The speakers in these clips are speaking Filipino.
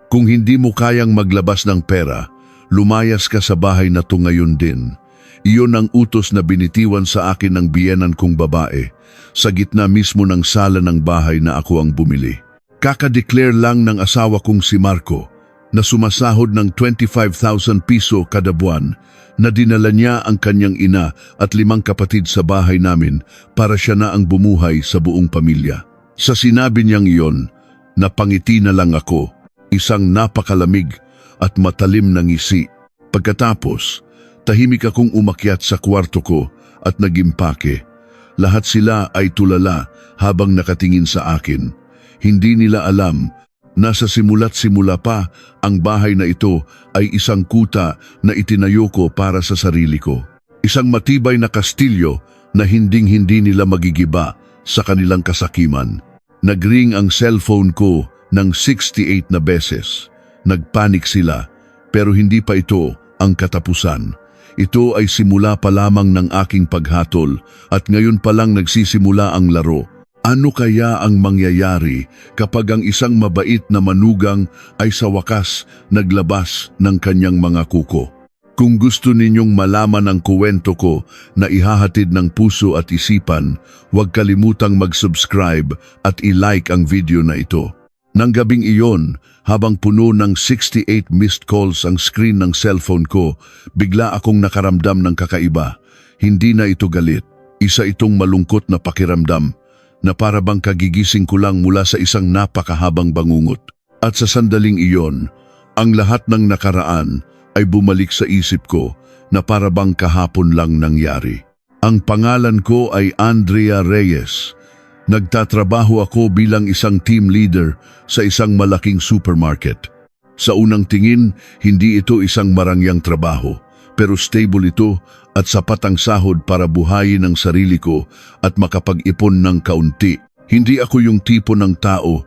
Kung hindi mo kayang maglabas ng pera, lumayas ka sa bahay na to ngayon din. Iyon ang utos na binitiwan sa akin ng biyenan kong babae, sa gitna mismo ng sala ng bahay na ako ang bumili. Kakadeclare lang ng asawa kong si Marco na sumasahod ng 25,000 piso kada buwan na dinala niya ang kanyang ina at 5 kapatid sa bahay namin para siya na ang bumuhay sa buong pamilya. Sa sinabi niyang iyon, napangiti na lang ako, isang napakalamig at matalim na ngisi. Pagkatapos, tahimik akong umakyat sa kwarto ko at nagimpake. Lahat sila ay tulala habang nakatingin sa akin. Hindi nila alam, nasa simula't simula pa, ang bahay na ito ay isang kuta na itinayo ko para sa sarili ko. Isang matibay na kastilyo na hinding-hindi nila magigiba sa kanilang kasakiman. Nagring ang cellphone ko ng 68 na beses. Nagpanik sila, pero hindi pa ito ang katapusan. Ito ay simula pa lamang ng aking paghatol at ngayon pa lang nagsisimula ang laro. Ano kaya ang mangyayari kapag ang isang mabait na manugang ay sa wakas naglabas ng kanyang mga kuko? Kung gusto ninyong malaman ang kuwento ko na ihahatid ng puso at isipan, huwag kalimutang mag-subscribe at i-like ang video na ito. Nang gabing iyon, habang puno ng 68 missed calls ang screen ng cellphone ko, bigla akong nakaramdam ng kakaiba. Hindi na ito galit. Isa itong malungkot na pakiramdam na para bang kagigising ko lang mula sa isang napakahabang bangungot. At sa sandaling iyon, ang lahat ng nakaraan ay bumalik sa isip ko na para bang kahapon lang nangyari. Ang pangalan ko ay Andrea Reyes. Nagtatrabaho ako bilang isang team leader sa isang malaking supermarket. Sa unang tingin, hindi ito isang marangyang trabaho, pero stable ito at sapat ang sahod para buhayin ang sarili ko at makapag-ipon ng kaunti. Hindi ako yung tipo ng tao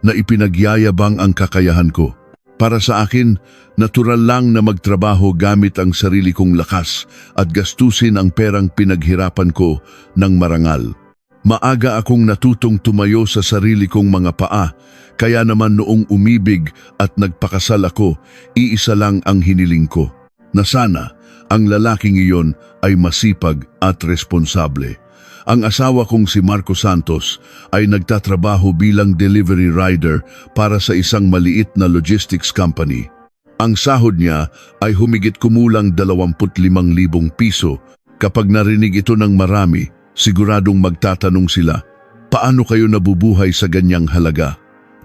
na ipinagyayabang ang kakayahan ko. Para sa akin, natural lang na magtrabaho gamit ang sarili kong lakas at gastusin ang perang pinaghirapan ko ng marangal. Maaga akong natutong tumayo sa sarili kong mga paa, kaya naman noong umibig at nagpakasal ako, iisa lang ang hiniling ko, na sana ang lalaking iyon ay masipag at responsable. Ang asawa kong si Marco Santos ay nagtatrabaho bilang delivery rider para sa isang maliit na logistics company. Ang sahod niya ay humigit kumulang 25,000 piso. Kapag narinig ito ng marami, siguradong magtatanong sila, paano kayo nabubuhay sa ganyang halaga?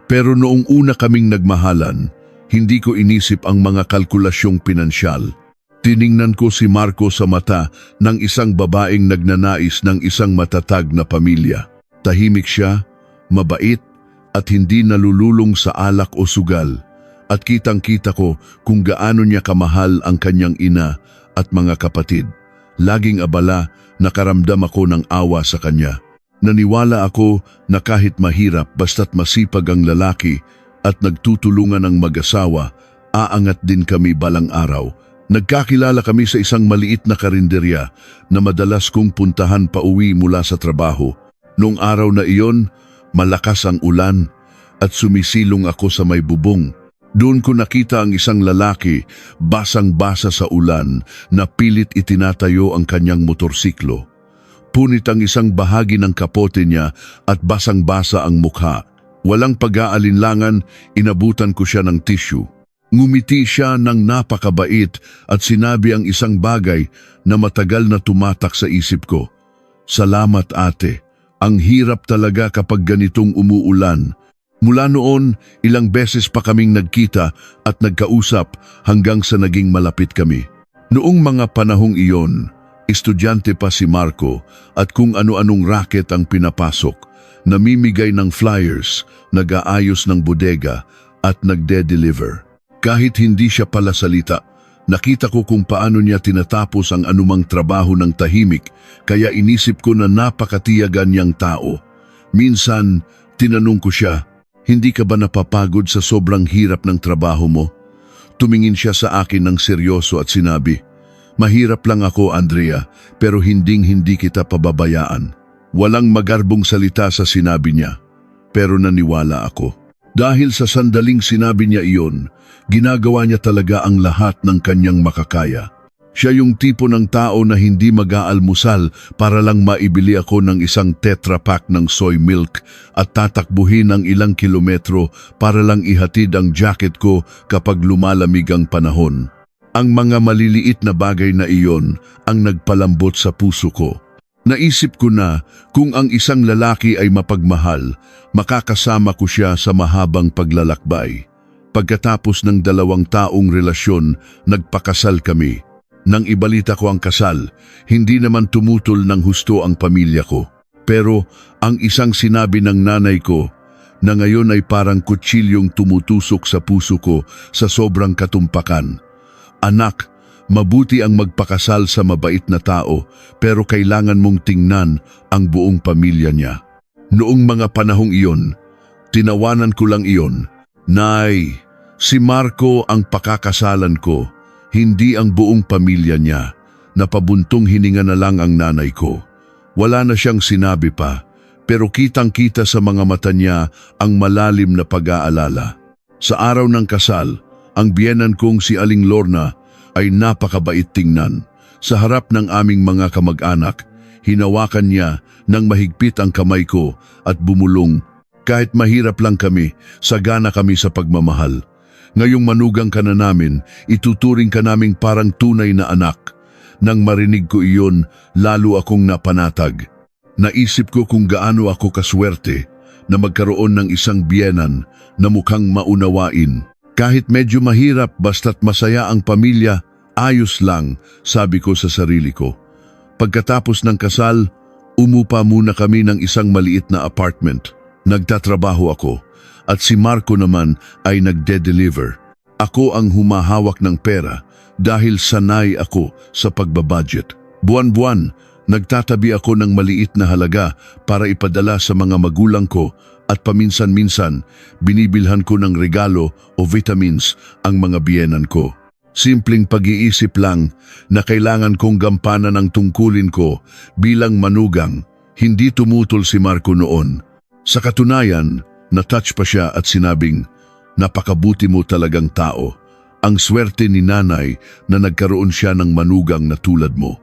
Pero noong una kaming nagmahalan, hindi ko inisip ang mga kalkulasyong pinansyal. Tiningnan ko si Marco sa mata ng isang babaeng nagnanais ng isang matatag na pamilya. Tahimik siya, mabait, at hindi nalululong sa alak o sugal. At kitang-kita ko kung gaano niya kamahal ang kanyang ina at mga kapatid. Laging abala, nakaramdam ako ng awa sa kanya. Naniwala ako na kahit mahirap basta't masipag ang lalaki at nagtutulungan ang mag-asawa, aangat din kami balang araw. Nagkakilala kami sa isang maliit na karinderya na madalas kong puntahan pauwi mula sa trabaho. Noong araw na iyon, malakas ang ulan at sumisilong ako sa may bubong. Doon ko nakita ang isang lalaki, basang-basa sa ulan, na pilit itinatayo ang kanyang motorsiklo. Punit ang isang bahagi ng kapote niya at basang-basa ang mukha. Walang pag-aalinlangan, inabutan ko siya ng tissue. Ngumiti siya ng napakabait at sinabi ang isang bagay na matagal na tumatak sa isip ko. Salamat ate, ang hirap talaga kapag ganitong umuulan. Mula noon, ilang beses pa kaming nagkita at nagkausap hanggang sa naging malapit kami. Noong mga panahong iyon, estudyante pa si Marco at kung ano-anong racket ang pinapasok, namimigay ng flyers, nag-aayos ng bodega at nagde-deliver. Kahit hindi siya pala salita, nakita ko kung paano niya tinatapos ang anumang trabaho ng tahimik, kaya inisip ko na napakatiyagan niyang tao. Minsan, tinanong ko siya, hindi ka ba napapagod sa sobrang hirap ng trabaho mo? Tumingin siya sa akin ng seryoso at sinabi, mahirap lang ako, Andrea, pero hindi kita pababayaan. Walang magarbong salita sa sinabi niya, pero naniwala ako. Dahil sa sandaling sinabi niya iyon, ginagawa niya talaga ang lahat ng kanyang makakaya. Siya yung tipo ng tao na hindi mag-aalmusal para lang maibili ako ng isang Tetra Pak ng soy milk at tatakbuhin ng ilang kilometro para lang ihatid ang jacket ko kapag lumalamig ang panahon. Ang mga maliliit na bagay na iyon ang nagpalambot sa puso ko. Naisip ko na kung ang isang lalaki ay mapagmahal, makakasama ko siya sa mahabang paglalakbay. Pagkatapos ng 2 taong relasyon, nagpakasal kami. Nang ibalita ko ang kasal, hindi naman tumutol ng husto ang pamilya ko. Pero ang isang sinabi ng nanay ko na ngayon ay parang kutsilyong tumutusok sa puso ko sa sobrang katumpakan. Anak, mabuti ang magpakasal sa mabait na tao pero kailangan mong tingnan ang buong pamilya niya. Noong mga panahong iyon, tinawanan ko lang iyon. Nay, si Marco ang pakakasalan ko. Hindi ang buong pamilya niya. Napabuntong hininga na lang ang nanay ko. Wala na siyang sinabi pa, pero kitang-kita sa mga mata niya ang malalim na pag-aalala. Sa araw ng kasal, ang biyenan kong si Aling Lorna ay napakabait tingnan. Sa harap ng aming mga kamag-anak, hinawakan niya ng mahigpit ang kamay ko at bumulong. Kahit mahirap lang kami, sagana kami sa pagmamahal. Ngayong manugang ka na namin, ituturing ka naming parang tunay na anak. Nang marinig ko iyon, lalo akong napanatag. Naisip ko kung gaano ako kaswerte na magkaroon ng isang biyenan na mukhang maunawain. Kahit medyo mahirap basta't masaya ang pamilya, ayos lang, sabi ko sa sarili ko. Pagkatapos ng kasal, umupa muna kami ng isang maliit na apartment. Nagtatrabaho ako. At si Marco naman ay nagde-deliver. Ako ang humahawak ng pera dahil sanay ako sa pagbabudget. Buwan-buwan, nagtatabi ako ng maliit na halaga para ipadala sa mga magulang ko at paminsan-minsan binibilhan ko ng regalo o vitamins ang mga biyenan ko. Simpleng pag-iisip lang na kailangan kong gampanan ang tungkulin ko bilang manugang. Hindi tumutol si Marco noon. Sa katunayan, na-touch pa siya at sinabing, napakabuti mo talagang tao. Ang swerte ni nanay na nagkaroon siya ng manugang na tulad mo.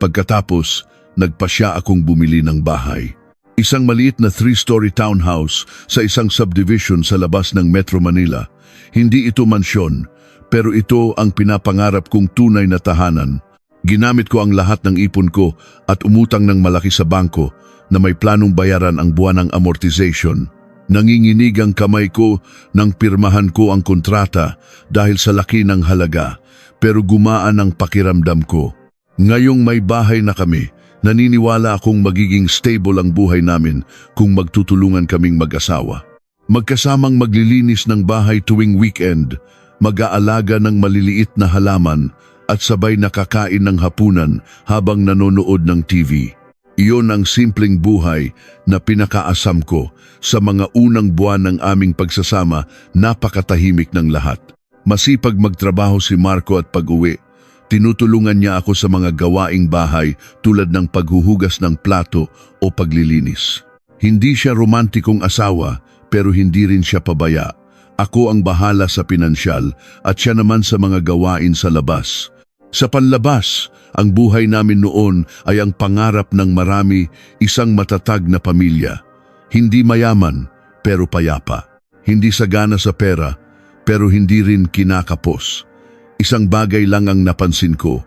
Pagkatapos, nagpasya akong bumili ng bahay. Isang maliit na 3-story townhouse sa isang subdivision sa labas ng Metro Manila. Hindi ito mansyon, pero ito ang pinapangarap kong tunay na tahanan. Ginamit ko ang lahat ng ipon ko at umutang ng malaki sa bangko na may planong bayaran ang buwanang amortization. Nanginginig ang kamay ko nang pirmahan ko ang kontrata dahil sa laki ng halaga, pero gumaan ang pakiramdam ko. Ngayong may bahay na kami, naniniwala akong magiging stable ang buhay namin kung magtutulungan kaming mag-asawa. Magkasamang maglilinis ng bahay tuwing weekend, mag-aalaga ng maliliit na halaman at sabay nakakain ng hapunan habang nanonood ng TV. Iyon ang simpleng buhay na pinakaasam ko. Sa mga unang buwan ng aming pagsasama, napakatahimik ng lahat. Masipag magtrabaho si Marco at pag-uwi. Tinutulungan niya ako sa mga gawaing bahay tulad ng paghuhugas ng plato o paglilinis. Hindi siya romantikong asawa pero hindi rin siya pabaya. Ako ang bahala sa pinansyal at siya naman sa mga gawain sa labas. Sa panlabas, ang buhay namin noon ay ang pangarap ng marami, isang matatag na pamilya. Hindi mayaman, pero payapa. Hindi sagana sa pera, pero hindi rin kinakapos. Isang bagay lang ang napansin ko.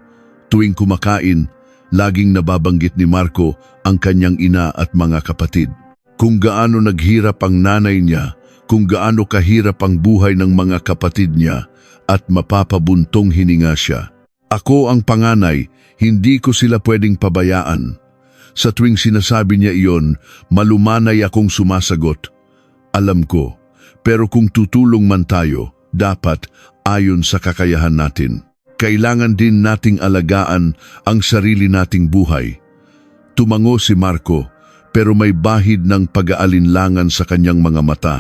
Tuwing kumakain, laging nababanggit ni Marco ang kanyang ina at mga kapatid. Kung gaano naghirap ang nanay niya, kung gaano kahirap ang buhay ng mga kapatid niya, at mapapabuntong hininga siya. Ako ang panganay, hindi ko sila pwedeng pabayaan. Sa tuwing sinasabi niya iyon, malumanay akong sumasagot. Alam ko, pero kung tutulong man tayo, dapat ayon sa kakayahan natin. Kailangan din nating alagaan ang sarili nating buhay. Tumango si Marco, pero may bahid ng pag-aalinlangan sa kanyang mga mata.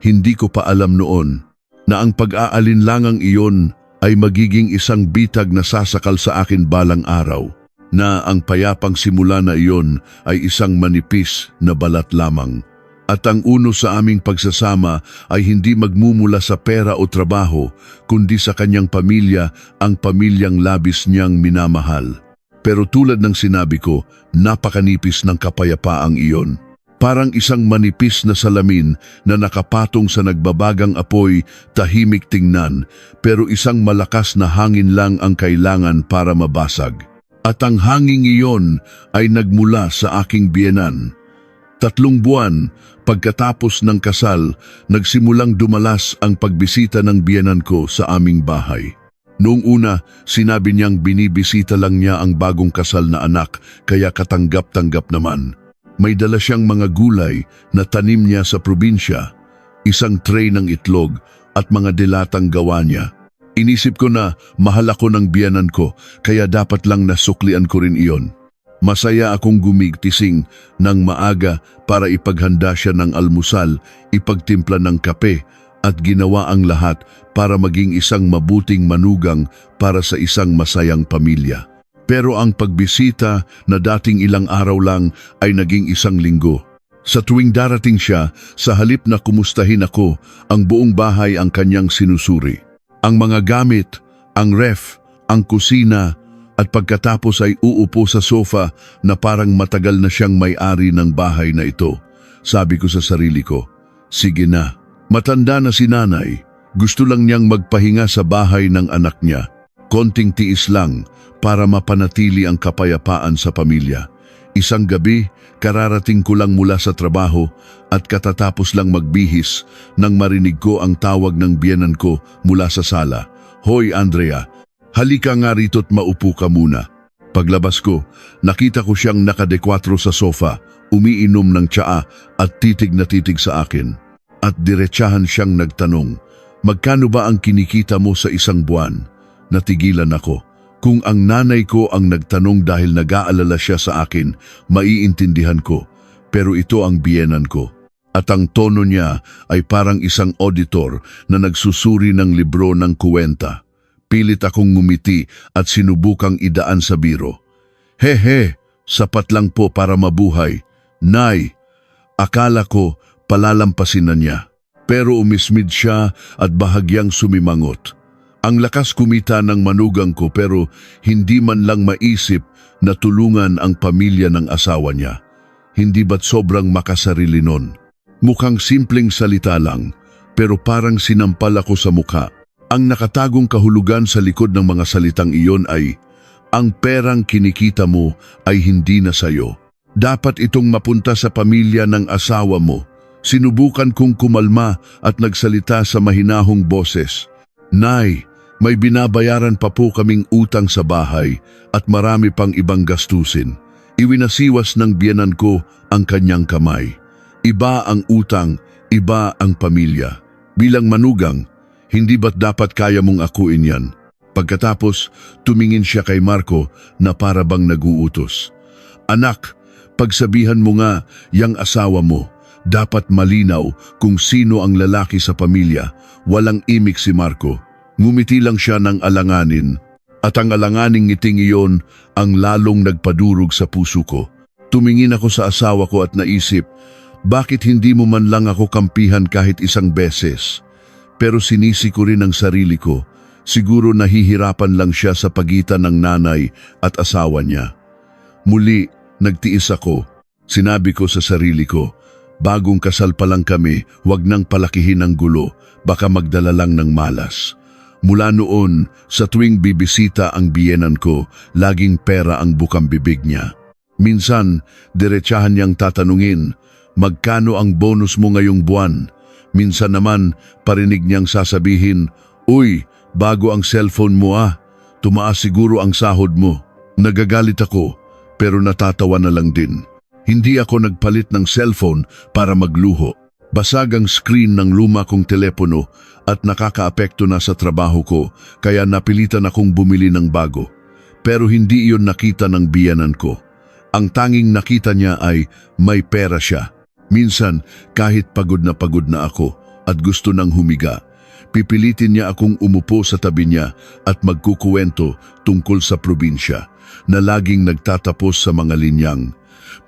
Hindi ko pa alam noon na ang pag-aalinlangang iyon ay magiging isang bitag na sasakal sa akin balang araw, na ang payapang simula na iyon ay isang manipis na balat lamang. At ang uno sa aming pagsasama ay hindi magmumula sa pera o trabaho, kundi sa kanyang pamilya, ang pamilyang labis niyang minamahal. Pero tulad ng sinabi ko, napakanipis ng kapayapaang iyon. Parang isang manipis na salamin na nakapatong sa nagbabagang apoy, tahimik tingnan, pero isang malakas na hangin lang ang kailangan para mabasag. At ang hangin iyon ay nagmula sa aking biyenan. 3 buwan pagkatapos ng kasal, nagsimulang dumalas ang pagbisita ng biyenan ko sa aming bahay. Noong una, sinabi niyang binibisita lang niya ang bagong kasal na anak, kaya katanggap-tanggap naman. May dala siyang mga gulay na tanim niya sa probinsya, isang tray ng itlog at mga dilatang gawa niya. Inisip ko na mahal ako ng biyenan ko, kaya dapat lang nasuklian ko rin iyon. Masaya akong gumigising ng maaga para ipaghanda siya ng almusal, ipagtimpla ng kape at ginawa ang lahat para maging isang mabuting manugang para sa isang masayang pamilya. Pero ang pagbisita na dating ilang araw lang ay naging 1 linggo. Sa tuwing darating siya, sa halip na kumustahin ako, ang buong bahay ang kanyang sinusuri. Ang mga gamit, ang ref, ang kusina, at pagkatapos ay uupo sa sofa na parang matagal na siyang may-ari ng bahay na ito. Sabi ko sa sarili ko, sige na. Matanda na si nanay, gusto lang niyang magpahinga sa bahay ng anak niya. Konting tiis lang para mapanatili ang kapayapaan sa pamilya. Isang gabi, kararating ko lang mula sa trabaho at katatapos lang magbihis nang marinig ko ang tawag ng biyenan ko mula sa sala. Hoy Andrea, halika nga rito't maupo ka muna. Paglabas ko, nakita ko siyang nakadekwatro sa sofa, umiinom ng tsaa at titig na titig sa akin. At diretsahan siyang nagtanong, magkano ba ang kinikita mo sa 1 buwan? Natigilan ako. Kung ang nanay ko ang nagtanong dahil nag-aalala siya sa akin, maiintindihan ko. Pero ito ang biyenan ko. At ang tono niya ay parang isang auditor na nagsusuri ng libro ng kuwenta. Pilit akong ngumiti at sinubukang idaan sa biro. Hehe, sapat lang po para mabuhay. Nay, akala ko palalampasin na niya. Pero umismid siya at bahagyang sumimangot. Ang lakas kumita ng manugang ko pero hindi man lang maisip na tulungan ang pamilya ng asawa niya. Hindi ba't sobrang makasarili nun? Mukhang simpleng salita lang, pero parang sinampal ako sa mukha. Ang nakatagong kahulugan sa likod ng mga salitang iyon ay, ang perang kinikita mo ay hindi na sayo. Dapat itong mapunta sa pamilya ng asawa mo. Sinubukan kong kumalma at nagsalita sa mahinahong boses. Nay, may binabayaran pa po kaming utang sa bahay at marami pang ibang gastusin. Iwinasiwas ng biyenan ko ang kanyang kamay. Iba ang utang, iba ang pamilya. Bilang manugang, hindi ba't dapat kaya mong akuin yan? Pagkatapos, tumingin siya kay Marco na para bang naguutos. Anak, pagsabihan mo nga yang asawa mo, dapat malinaw kung sino ang lalaki sa pamilya. Walang imik si Marco. Ngumiti lang siya ng alanganin, at ang alanganing ngiting iyon ang lalong nagpadurog sa puso ko. Tumingin ako sa asawa ko at naisip, bakit hindi mo man lang ako kampihan kahit 1 beses? Pero sinisi ko rin ang sarili ko, siguro nahihirapan lang siya sa pagitan ng nanay at asawa niya. Muli, nagtiis ako. Sinabi ko sa sarili ko, bagong kasal pa lang kami, wag nang palakihin ang gulo, baka magdala lang ng malas. Mula noon, sa tuwing bibisita ang biyenan ko, laging pera ang bukang bibig niya. Minsan, diretsahan niyang tatanungin, magkano ang bonus mo ngayong buwan? Minsan naman, parinig niyang sasabihin, uy, bago ang cellphone mo tumaas siguro ang sahod mo. Nagagalit ako, pero natatawa na lang din. Hindi ako nagpalit ng cellphone para magluho. Basag ang screen ng luma kong telepono at nakakaapekto na sa trabaho ko, kaya napilitan akong bumili ng bago. Pero hindi iyon nakita ng biyenan ko. Ang tanging nakita niya ay may pera siya. Minsan, kahit pagod na ako at gusto nang humiga, pipilitin niya akong umupo sa tabi niya at magkukuwento tungkol sa probinsya na laging nagtatapos sa mga linyang.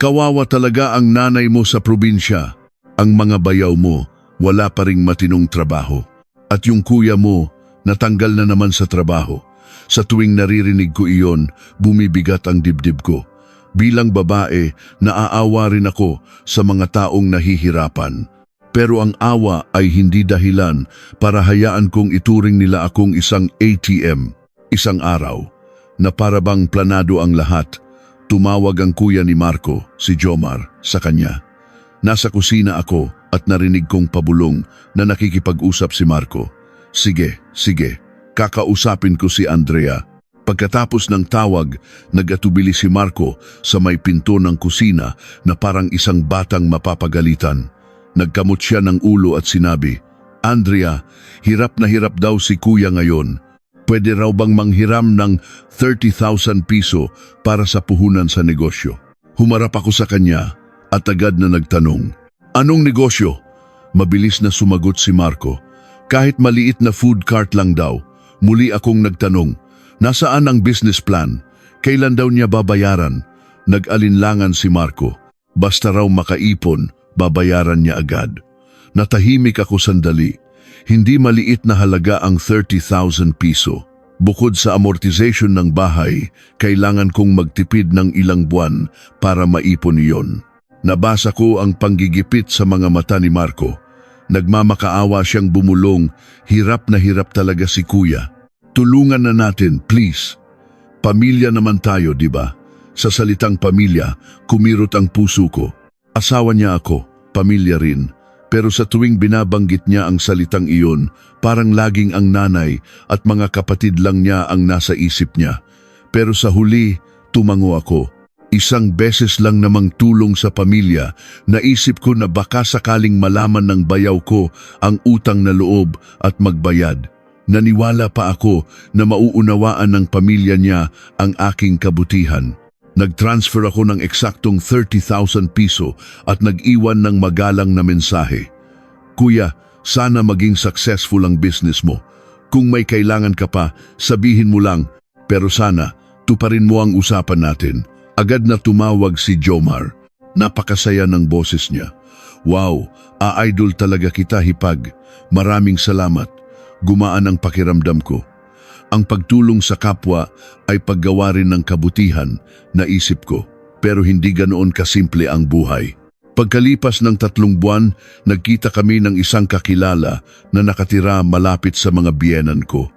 Kawawa talaga ang nanay mo sa probinsya. Ang mga bayaw mo, wala pa ring matinong trabaho. At yung kuya mo, natanggal na naman sa trabaho. Sa tuwing naririnig ko iyon, bumibigat ang dibdib ko. Bilang babae, naaawa rin ako sa mga taong nahihirapan. Pero ang awa ay hindi dahilan para hayaan kong ituring nila akong isang ATM. Isang araw, na para bang planado ang lahat, tumawag ang kuya ni Marco, si Jomar, sa kanya. Nasa kusina ako at narinig kong pabulong na nakikipag-usap si Marco. Sige, kakausapin ko si Andrea. Pagkatapos ng tawag, nag-atubili si Marco sa may pinto ng kusina na parang isang batang mapapagalitan. Nagkamot siya ng ulo at sinabi, Andrea, hirap na hirap daw si kuya ngayon. Pwede raw bang manghiram ng 30,000 piso para sa puhunan sa negosyo? Humarap ako sa kanya at agad na nagtanong, anong negosyo? Mabilis na sumagot si Marco. Kahit maliit na food cart lang daw. Muli akong nagtanong, nasaan ang business plan? Kailan daw niya babayaran? Nag-alinlangan si Marco. Basta raw makaipon, babayaran niya agad. Natahimik ako sandali. Hindi maliit na halaga ang 30,000 piso. Bukod sa amortization ng bahay, kailangan kong magtipid ng ilang buwan para maipon iyon. Nabasa ko ang panggigipit sa mga mata ni Marco. Nagmamakaawa siyang bumulong, hirap na hirap talaga si kuya. Tulungan na natin, please. Pamilya naman tayo, di ba? Sa salitang pamilya, kumirot ang puso ko. Asawa niya ako, pamilya rin. Pero sa tuwing binabanggit niya ang salitang iyon, parang laging ang nanay at mga kapatid lang niya ang nasa isip niya. Pero sa huli, tumango ako. Isang beses lang namang tulong sa pamilya, naisip ko na baka sakaling malaman ng bayaw ko ang utang na loob at magbayad. Naniwala pa ako na mauunawaan ng pamilya niya ang aking kabutihan. Nag-transfer ako ng eksaktong 30,000 piso at nag-iwan ng magalang na mensahe. Kuya, sana maging successful ang business mo. Kung may kailangan ka pa, sabihin mo lang, pero sana tuparin mo ang usapan natin. Agad na tumawag si Jomar. Napakasaya ng boses niya. Wow, a-idol talaga kita, Hipag. Maraming salamat. Gumaan ang pakiramdam ko. Ang pagtulong sa kapwa ay paggawa rin ng kabutihan, naisip ko. Pero hindi ganoon kasimple ang buhay. Pagkalipas ng 3 buwan, nagkita kami ng isang kakilala na nakatira malapit sa mga biyenan ko.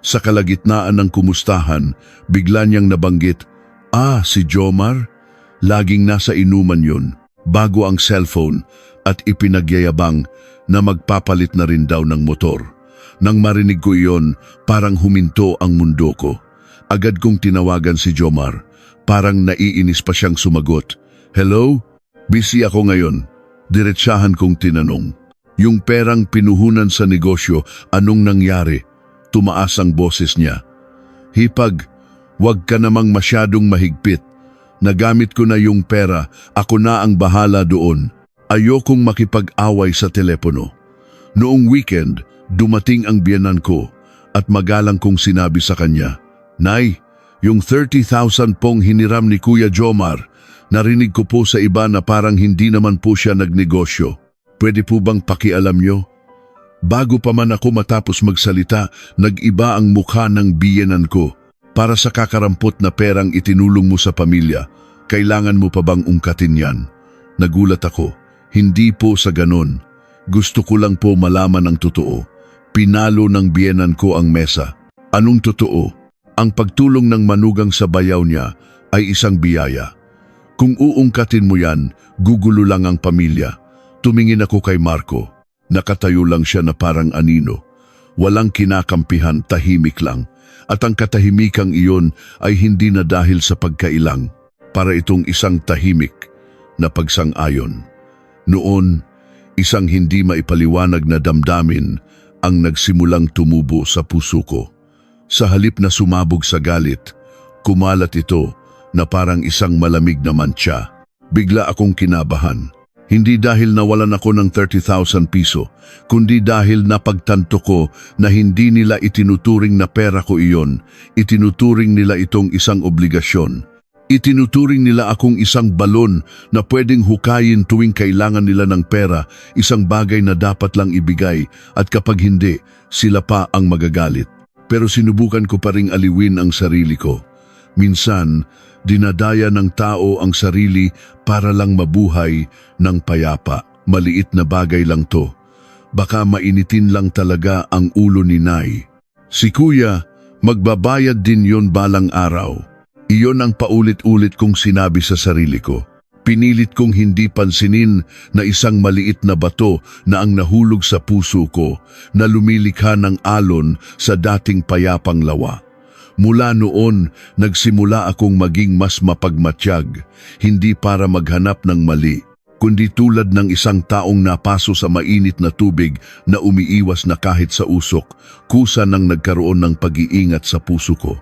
Sa kalagitnaan ng kumustahan, bigla niyang nabanggit, si Jomar? Laging nasa inuman yun, bago ang cellphone at ipinagyayabang na magpapalit na rin daw ng motor. Nang marinig ko iyon, parang huminto ang mundo ko. Agad kong tinawagan si Jomar. Parang naiinis pa siyang sumagot. Hello? Busy ako ngayon. Diretsahan kong tinanong. Yung perang pinuhunan sa negosyo, anong nangyari? Tumaas ang boses niya. Hipag, huwag ka namang masyadong mahigpit. Nagamit ko na yung pera, ako na ang bahala doon. Ayokong makipag-away sa telepono. Noong weekend, dumating ang biyenan ko at magalang kong sinabi sa kanya, Nay, yung 30,000 pong hiniram ni Kuya Jomar, narinig ko po sa iba na parang hindi naman po siya nagnegosyo. Pwede po bang pakialam nyo? Bago pa man ako matapos magsalita, nag-iba ang mukha ng biyenan ko. Para sa kakarampot na perang itinulong mo sa pamilya, kailangan mo pa bang ungkatin yan? Nagulat ako. Hindi po sa ganon. Gusto ko lang po malaman ang totoo. Pinalo ng biyenan ko ang mesa. Anong totoo? Ang pagtulong ng manugang sa bayaw niya ay isang biyaya. Kung uungkatin mo yan, gugulo lang ang pamilya. Tumingin ako kay Marco. Nakatayo lang siya na parang anino. Walang kinakampihan, tahimik lang. At ang katahimikang iyon ay hindi na dahil sa pagkailang, para itong isang tahimik na pagsang-ayon. Noon, isang hindi maipaliwanag na damdamin ang nagsimulang tumubo sa puso ko. Sa halip na sumabog sa galit, kumalat ito na parang isang malamig na mantsa. Bigla akong kinabahan. Hindi dahil nawalan ako ng 30,000 piso, kundi dahil napagtanto ko na hindi nila itinuturing na pera ko iyon, itinuturing nila itong isang obligasyon. Itinuturing nila akong isang balon na pwedeng hukayin tuwing kailangan nila ng pera, isang bagay na dapat lang ibigay at kapag hindi, sila pa ang magagalit. Pero sinubukan ko pa ring aliwin ang sarili ko. Minsan, dinadaya ng tao ang sarili para lang mabuhay ng payapa. Maliit na bagay lang to. Baka mainitin lang talaga ang ulo ni Nay. Si Kuya, magbabayad din yon balang araw. Iyon ang paulit-ulit kong sinabi sa sarili ko. Pinilit kong hindi pansinin na isang maliit na bato na ang nahulog sa puso ko na lumilikha ng alon sa dating payapang lawa. Mula noon, nagsimula akong maging mas mapagmatsyag, hindi para maghanap ng mali, kundi tulad ng isang taong napaso sa mainit na tubig na umiiwas na kahit sa usok, kusa nang nagkaroon ng pag-iingat sa puso ko.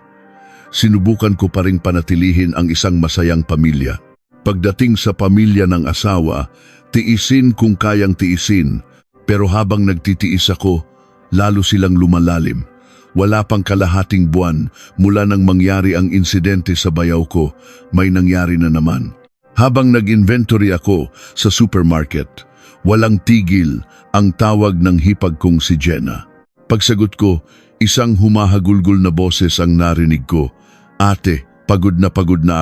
Sinubukan ko pa ring panatilihin ang isang masayang pamilya. Pagdating sa pamilya ng asawa, tiisin kung kayang tiisin, pero habang nagtitiis ako, lalo silang lumalalim. Wala pang kalahating buwan mula nang mangyari ang insidente sa bayaw ko, may nangyari na naman. Habang nag-inventory ako sa supermarket, walang tigil ang tawag ng hipag kong si Jenna. Pagsagot ko, isang humahagulgol na boses ang narinig ko. Ate, pagod na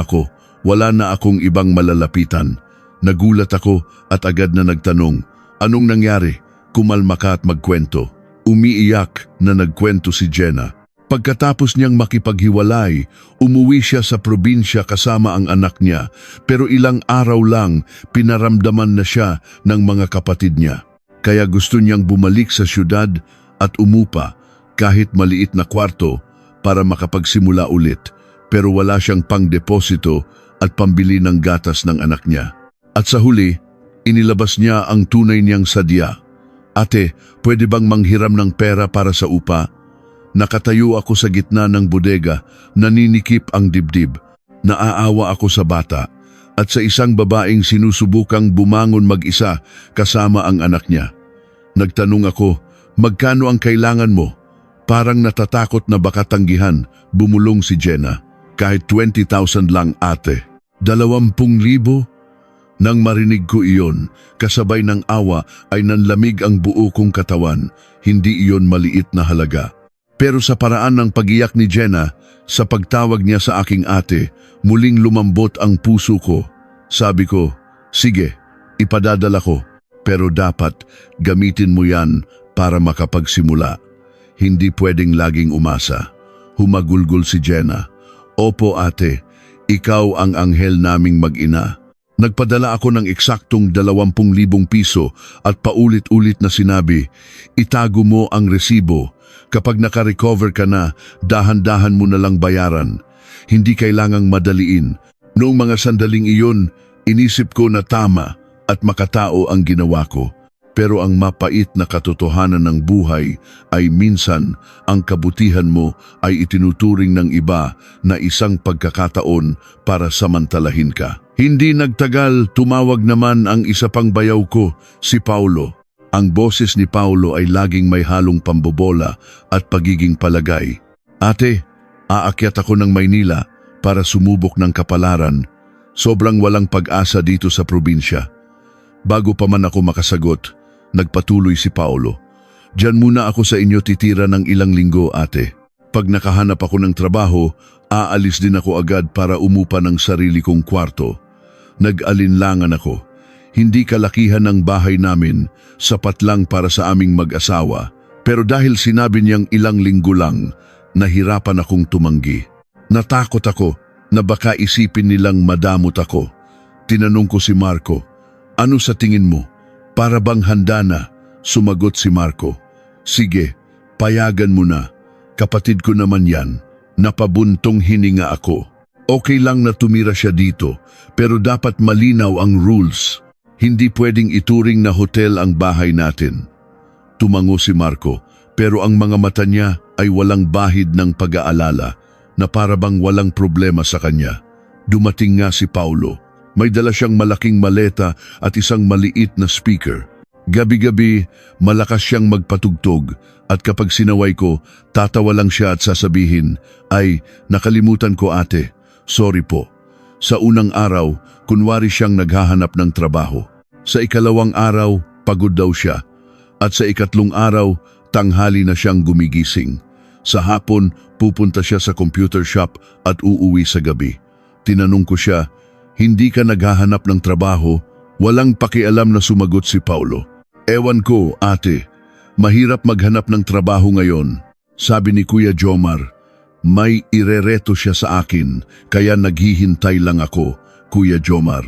ako. Wala na akong ibang malalapitan. Nagulat ako at agad na nagtanong, anong nangyari? Kumalma ka at magkwento. Umiiyak na nagkwento si Jenna. Pagkatapos niyang makipaghiwalay, umuwi siya sa probinsya kasama ang anak niya, pero ilang araw lang pinaramdaman na siya ng mga kapatid niya. Kaya gusto niyang bumalik sa syudad at umupa kahit maliit na kwarto para makapagsimula ulit, pero wala siyang pang-deposito at pambili ng gatas ng anak niya. At sa huli, inilabas niya ang tunay niyang sadya. Ate, pwede bang manghiram ng pera para sa upa? Nakatayo ako sa gitna ng bodega, naninikip ang dibdib. Naaawa ako sa bata at sa isang babaeng sinusubukang bumangon mag-isa kasama ang anak niya. Nagtanong ako, magkano ang kailangan mo? Parang natatakot na baka tanggihan, bumulong si Jenna. Kahit 20,000 lang ate. 20,000? Nang marinig ko iyon, kasabay ng awa ay nanlamig ang buo kong katawan. Hindi iyon maliit na halaga. Pero sa paraan ng pagiyak ni Jenna, sa pagtawag niya sa aking ate, muling lumambot ang puso ko. Sabi ko, sige, ipadadala ko, pero dapat gamitin mo yan para makapagsimula. Hindi pwedeng laging umasa. Humagulgol si Jenna. Opo ate, ikaw ang anghel naming mag-ina. Nagpadala ako ng eksaktong 20,000 piso at paulit-ulit na sinabi, itago mo ang resibo. Kapag nakarecover ka na, dahan-dahan mo na lang bayaran. Hindi kailangang madaliin. Noong mga sandaling iyon, inisip ko na tama at makatao ang ginawa ko. Pero ang mapait na katotohanan ng buhay ay minsan ang kabutihan mo ay itinuturing ng iba na isang pagkakataon para samantalahin ka. Hindi nagtagal, tumawag naman ang isa pang bayaw ko, si Paulo. Ang boses ni Paulo ay laging may halong pambobola at pagiging palagay. Ate, aakyat ako ng Maynila para sumubok ng kapalaran. Sobrang walang pag-asa dito sa probinsya. Bago pa man ako makasagot, nagpatuloy si Paulo. Diyan muna ako sa inyo titira ng ilang linggo ate. Pag nakahanap ako ng trabaho, aalis din ako agad para umupa ng sarili kong kwarto. Nag-alinlangan ako. Hindi kalakihan ng bahay namin, sapat lang para sa aming mag-asawa. Pero dahil sinabi niyang ilang linggo lang, nahirapan akong tumanggi. Natakot ako na baka isipin nilang madamot ako. Tinanong ko si Marco, ano sa tingin mo? Para bang handa na? Sumagot si Marco. Sige, payagan mo na. Kapatid ko naman yan. Napabuntong hininga ako. Okay lang na tumira siya dito, pero dapat malinaw ang rules. Hindi pwedeng ituring na hotel ang bahay natin. Tumango si Marco, pero ang mga mata niya ay walang bahid ng pag-aalala na para bang walang problema sa kanya. Dumating nga si Paulo. May dala siyang malaking maleta at isang maliit na speaker. Gabi-gabi, malakas siyang magpatugtog at kapag sinaway ko, tatawa lang siya at sasabihin, ay, nakalimutan ko ate, sorry po. Sa unang araw, kunwari siyang naghahanap ng trabaho. Sa ikalawang araw, pagod daw siya. At sa ikatlong araw, tanghali na siyang gumigising. Sa hapon, pupunta siya sa computer shop at uuwi sa gabi. Tinanong ko siya, "Hindi ka naghahanap ng trabaho?" Walang pakialam na sumagot si Paulo. "Ewan ko, ate. Mahirap maghanap ng trabaho ngayon." Sabi ni Kuya Jomar, "May irereto siya sa akin, kaya naghihintay lang ako, Kuya Jomar.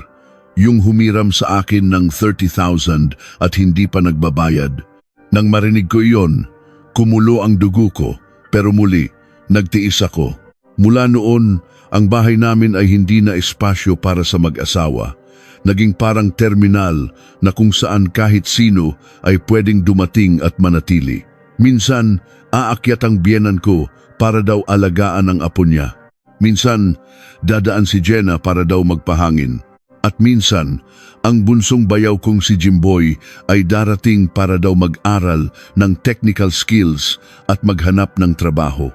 Yung humiram sa akin ng 30,000 at hindi pa nagbabayad." Nang marinig ko iyon, kumulo ang dugo ko, pero muli, nagtiis ako. Mula noon, ang bahay namin ay hindi na espasyo para sa mag-asawa. Naging parang terminal na kung saan kahit sino ay pwedeng dumating at manatili. Minsan, aakyat ang biyenan ko para daw alagaan ang apo niya. Minsan, dadaan si Jenna para daw magpahangin. At minsan, ang bunsong bayaw kong si Jimboy ay darating para daw mag-aral ng technical skills at maghanap ng trabaho.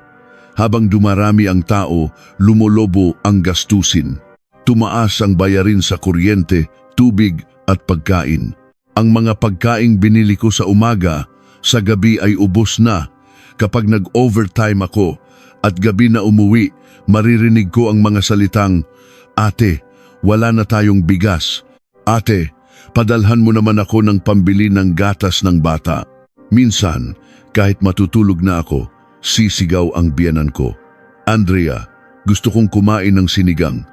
Habang dumarami ang tao, lumolobo ang gastusin. Tumaas ang bayarin sa kuryente, tubig at pagkain. Ang mga pagkaing binili ko sa umaga, sa gabi ay ubos na. Kapag nag-overtime ako at gabi na umuwi, maririnig ko ang mga salitang, "Ate, wala na tayong bigas. Ate, padalhan mo naman ako ng pambili ng gatas ng bata." Minsan, kahit matutulog na ako, sisigaw ang biyenan ko, "Andrea, gusto kong kumain ng sinigang.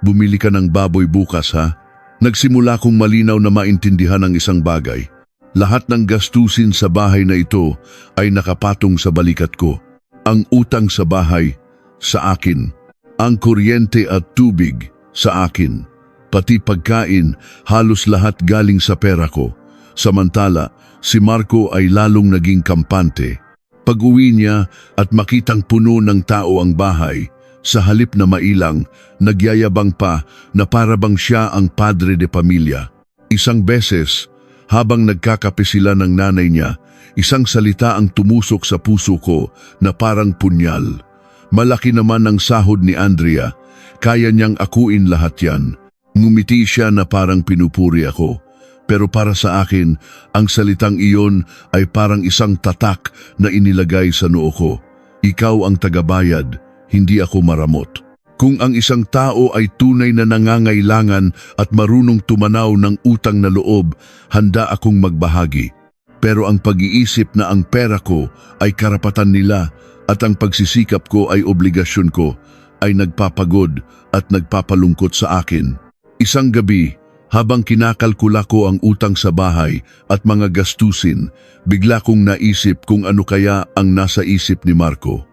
Bumili ka ng baboy bukas, ha?" Nagsimula kong malinaw na maintindihan ang isang bagay. Lahat ng gastusin sa bahay na ito ay nakapatong sa balikat ko. Ang utang sa bahay, sa akin. Ang kuryente at tubig, sa akin. Pati pagkain, halos lahat galing sa pera ko. Samantala, si Marco ay lalong naging kampante. Pag-uwi niya at makitang puno ng tao ang bahay, sa halip na mailang, nagyayabang pa na para bang siya ang padre de pamilya. Isang beses, habang nagkakape sila ng nanay niya, isang salita ang tumusok sa puso ko na parang punyal. Malaki naman ang sahod ni Andrea, kaya niyang akuin lahat yan. Ngumiti siya na parang pinupuri ako. Pero para sa akin, ang salitang iyon ay parang isang tatak na inilagay sa noo ko. Ikaw ang tagabayad, hindi ako maramot. Kung ang isang tao ay tunay na nangangailangan at marunong tumanaw ng utang na loob, handa akong magbahagi. Pero ang pag-iisip na ang pera ko ay karapatan nila at ang pagsisikap ko ay obligasyon ko, ay nagpapagod at nagpapalungkot sa akin. Isang gabi, habang kinakalkula ko ang utang sa bahay at mga gastusin, bigla kong naisip kung ano kaya ang nasa isip ni Marco.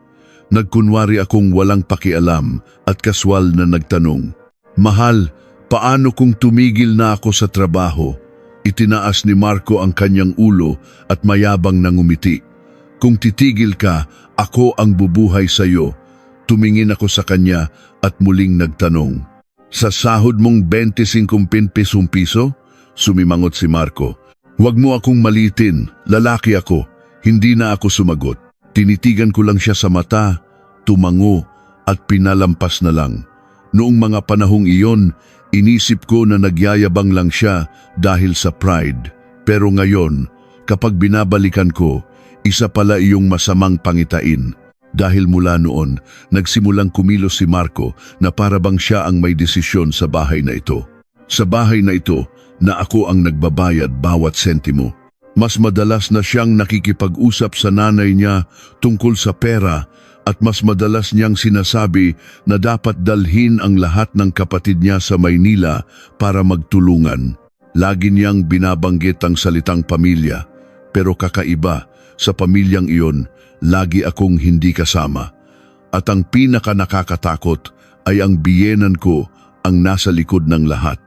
Nagkunwari akong walang pakialam at kaswal na nagtanong, "Mahal, paano kung tumigil na ako sa trabaho?" Itinaas ni Marco ang kanyang ulo at mayabang na ngumiti. "Kung titigil ka, ako ang bubuhay sa iyo." Tumingin ako sa kanya at muling nagtanong, "Sa sahod mong 25 piso?" Sumimangot si Marco. "Huwag mo akong malitin, lalaki ako." Hindi na ako sumagot. Tinitigan ko lang siya sa mata, tumango at pinalampas na lang. Noong mga panahong iyon, inisip ko na nagyayabang lang siya dahil sa pride. Pero ngayon, kapag binabalikan ko, isa pala iyong masamang pangitain. Dahil mula noon, nagsimulang kumilos si Marco na para bang siya ang may desisyon sa bahay na ito. Sa bahay na ito, na ako ang nagbabayad bawat sentimo. Mas madalas na siyang nakikipag-usap sa nanay niya tungkol sa pera at mas madalas niyang sinasabi na dapat dalhin ang lahat ng kapatid niya sa Maynila para magtulungan. Lagi niyang binabanggit ang salitang pamilya, pero kakaiba, sa pamilyang iyon, lagi akong hindi kasama. At ang pinaka nakakatakot ay ang biyenan ko ang nasa likod ng lahat.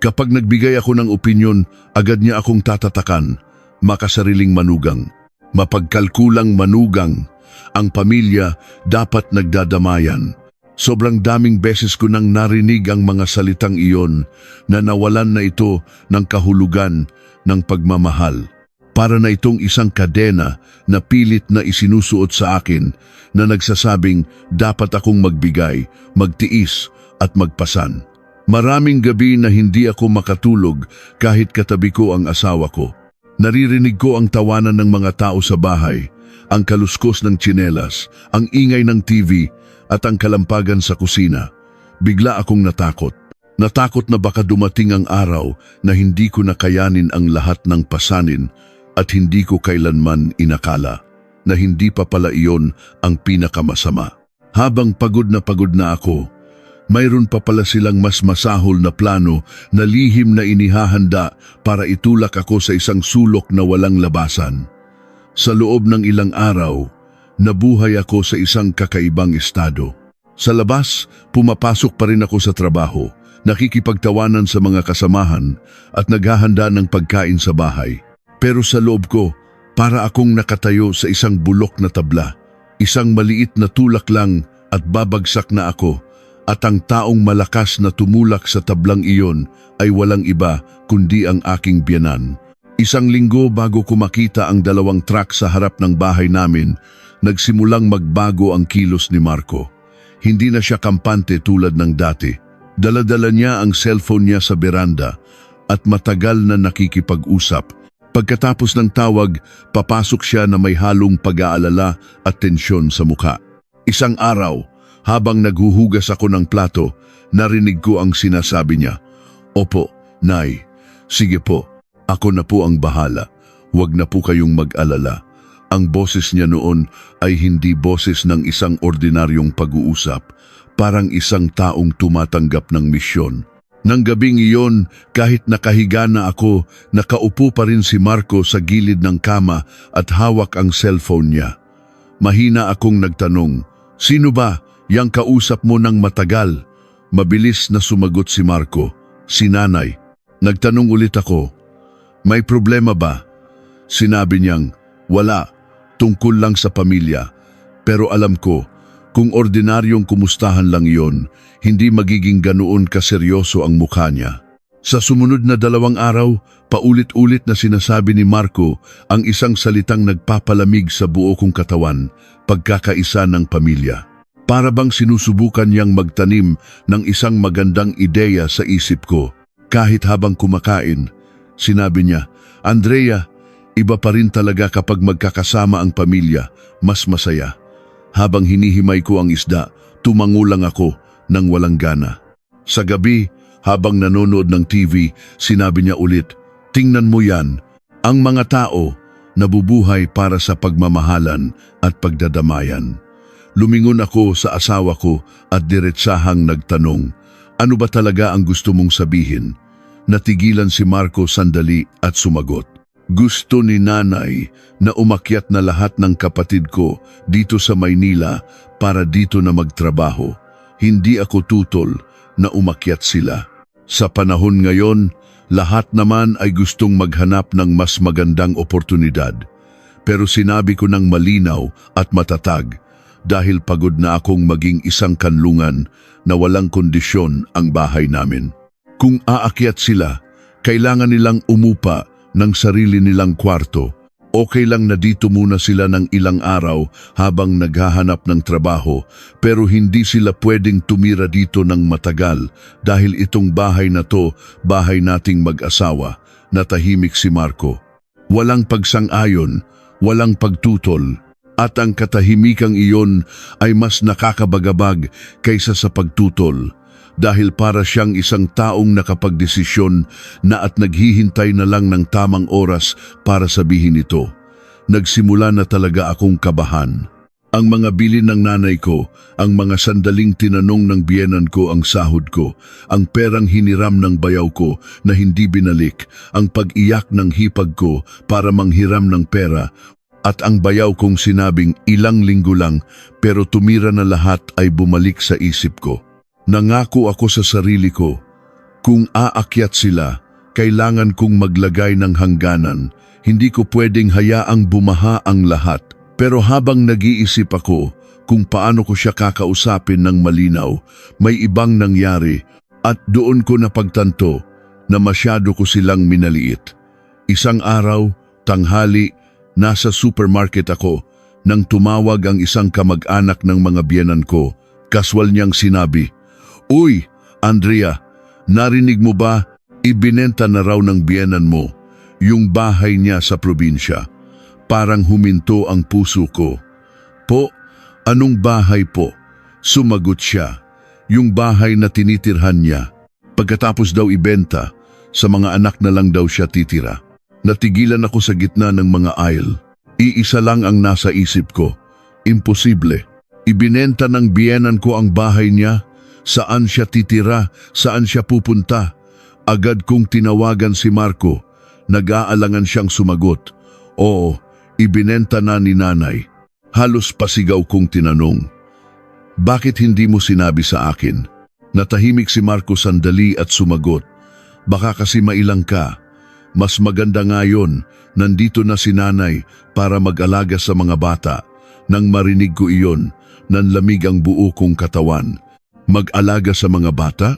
Kapag nagbigay ako ng opinyon, agad niya akong tatatakan. Makasariling manugang, mapagkalkulang manugang, ang pamilya dapat nagdadamayan. Sobrang daming beses ko nang narinig ang mga salitang iyon na nawalan na ito ng kahulugan ng pagmamahal. Para na itong isang kadena na pilit na isinusuot sa akin na nagsasabing dapat akong magbigay, magtiis at magpasan. Maraming gabi na hindi ako makatulog kahit katabi ko ang asawa ko. Naririnig ko ang tawanan ng mga tao sa bahay, ang kaluskos ng tsinelas, ang ingay ng TV at ang kalampagan sa kusina. Bigla akong natakot. Natakot na baka dumating ang araw na hindi ko nakayanin ang lahat ng pasanin at hindi ko kailanman inakala na hindi pa pala iyon ang pinakamasama. Habang pagod na ako, mayroon pa pala silang mas masahol na plano na lihim na inihahanda para itulak ako sa isang sulok na walang labasan. Sa loob ng ilang araw, nabuhay ako sa isang kakaibang estado. Sa labas, pumapasok pa rin ako sa trabaho, nakikipagtawanan sa mga kasamahan at naghahanda ng pagkain sa bahay. Pero sa loob ko, para akong nakatayo sa isang bulok na tabla, isang maliit na tulak lang at babagsak na ako. At ang taong malakas na tumulak sa tablang iyon ay walang iba kundi ang aking biyenan. Isang linggo bago ko makita ang 2 truck sa harap ng bahay namin, nagsimulang magbago ang kilos ni Marco. Hindi na siya kampante tulad ng dati. Dala-dala niya ang cellphone niya sa beranda at matagal na nakikipag-usap. Pagkatapos ng tawag, papasok siya na may halong pag-aalala at tensyon sa mukha. Isang araw, habang naghuhugas ako ng plato, narinig ko ang sinasabi niya. "Opo, Nay. Sige po, ako na po ang bahala. Huwag na po kayong mag-alala." Ang boses niya noon ay hindi boses ng isang ordinaryong pag-uusap, parang isang taong tumatanggap ng misyon. Nang gabing iyon, kahit nakahiga na ako, nakaupo pa rin si Marco sa gilid ng kama at hawak ang cellphone niya. Mahina akong nagtanong, "Sino ba? Yang kausap mo ng matagal?" Mabilis na sumagot si Marco, "Si Nanay." Nagtanong ulit ako, "May problema ba?" Sinabi niyang, "Wala, tungkol lang sa pamilya." Pero alam ko, kung ordinaryong kumustahan lang yon, hindi magiging ganoon kaseryoso ang mukha niya. Sa sumunod na 2 araw, paulit-ulit na sinasabi ni Marco ang isang salitang nagpapalamig sa buo kong katawan, pagkakaisa ng pamilya. Para bang sinusubukan niyang magtanim ng isang magandang ideya sa isip ko. Kahit habang kumakain, sinabi niya, "Andrea, iba pa rin talaga kapag magkakasama ang pamilya, mas masaya." Habang hinihimay ko ang isda, tumangulang ako ng walang gana. Sa gabi, habang nanonood ng TV, sinabi niya ulit, "Tingnan mo yan, ang mga tao nabubuhay para sa pagmamahalan at pagdadamayan." Lumingon ako sa asawa ko at diretsahang nagtanong, "Ano ba talaga ang gusto mong sabihin?" Natigilan si Marco sandali at sumagot, "Gusto ni Nanay na umakyat na lahat ng kapatid ko dito sa Maynila para dito na magtrabaho. Hindi ako tutol na umakyat sila. Sa panahon ngayon, lahat naman ay gustong maghanap ng mas magandang oportunidad. Pero sinabi ko ng malinaw at matatag, dahil pagod na akong maging isang kanlungan na walang kondisyon ang bahay namin. Kung aakyat sila, kailangan nilang umupa ng sarili nilang kwarto. Okay lang na dito muna sila ng ilang araw habang naghahanap ng trabaho, pero hindi sila pwedeng tumira dito ng matagal dahil itong bahay na to, bahay nating mag-asawa." Natahimik si Marco. Walang pagsang-ayon, walang pagtutol. At ang katahimikang iyon ay mas nakakabagabag kaysa sa pagtutol, dahil para siyang isang taong nakapagdesisyon na at naghihintay na lang ng tamang oras para sabihin ito. Nagsimula na talaga akong kabahan. Ang mga bilin ng nanay ko, ang mga sandaling tinanong ng biyenan ko ang sahod ko, ang perang hiniram ng bayaw ko na hindi binalik, ang pag-iyak ng hipag ko para manghiram ng pera, at ang bayaw kong sinabing ilang linggo lang pero tumira na lahat ay bumalik sa isip ko. Nangako ako sa sarili ko, kung aakyat sila, kailangan kong maglagay ng hangganan. Hindi ko pwedeng hayaang bumaha ang lahat. Pero habang nag-iisip ako kung paano ko siya kakausapin ng malinaw, may ibang nangyari at doon ko napagtanto na masyado ko silang minaliit. Isang araw, tanghali, nasa supermarket ako nang tumawag ang isang kamag-anak ng mga biyenan ko. Kaswal niyang sinabi, "Uy, Andrea, Narinig mo ba? Ibinenta na raw ng biyenan mo yung bahay niya sa probinsya. Parang huminto ang puso ko. Po, anong bahay po? Sumagot siya. Yung bahay na tinitirhan niya. Pagkatapos daw ibenta, sa mga anak na lang daw siya titira. Natigilan ako sa gitna ng mga aisle. Iisa lang ang nasa isip ko. Imposible. Ibinenta ng biyenan ko ang bahay niya. Saan siya titira? Saan siya pupunta? Agad kong tinawagan si Marco. Nag-aalangan siyang sumagot. Oo, ibinenta na ni nanay. Halos pasigaw kong tinanong. Bakit hindi mo sinabi sa akin? Natahimik si Marco sandali at sumagot. Baka kasi mailang ka. Mas maganda nga yun, nandito na si nanay para mag-alaga sa mga bata. Nang marinig ko iyon, nanlamig ang buo kong katawan. Mag-alaga sa mga bata?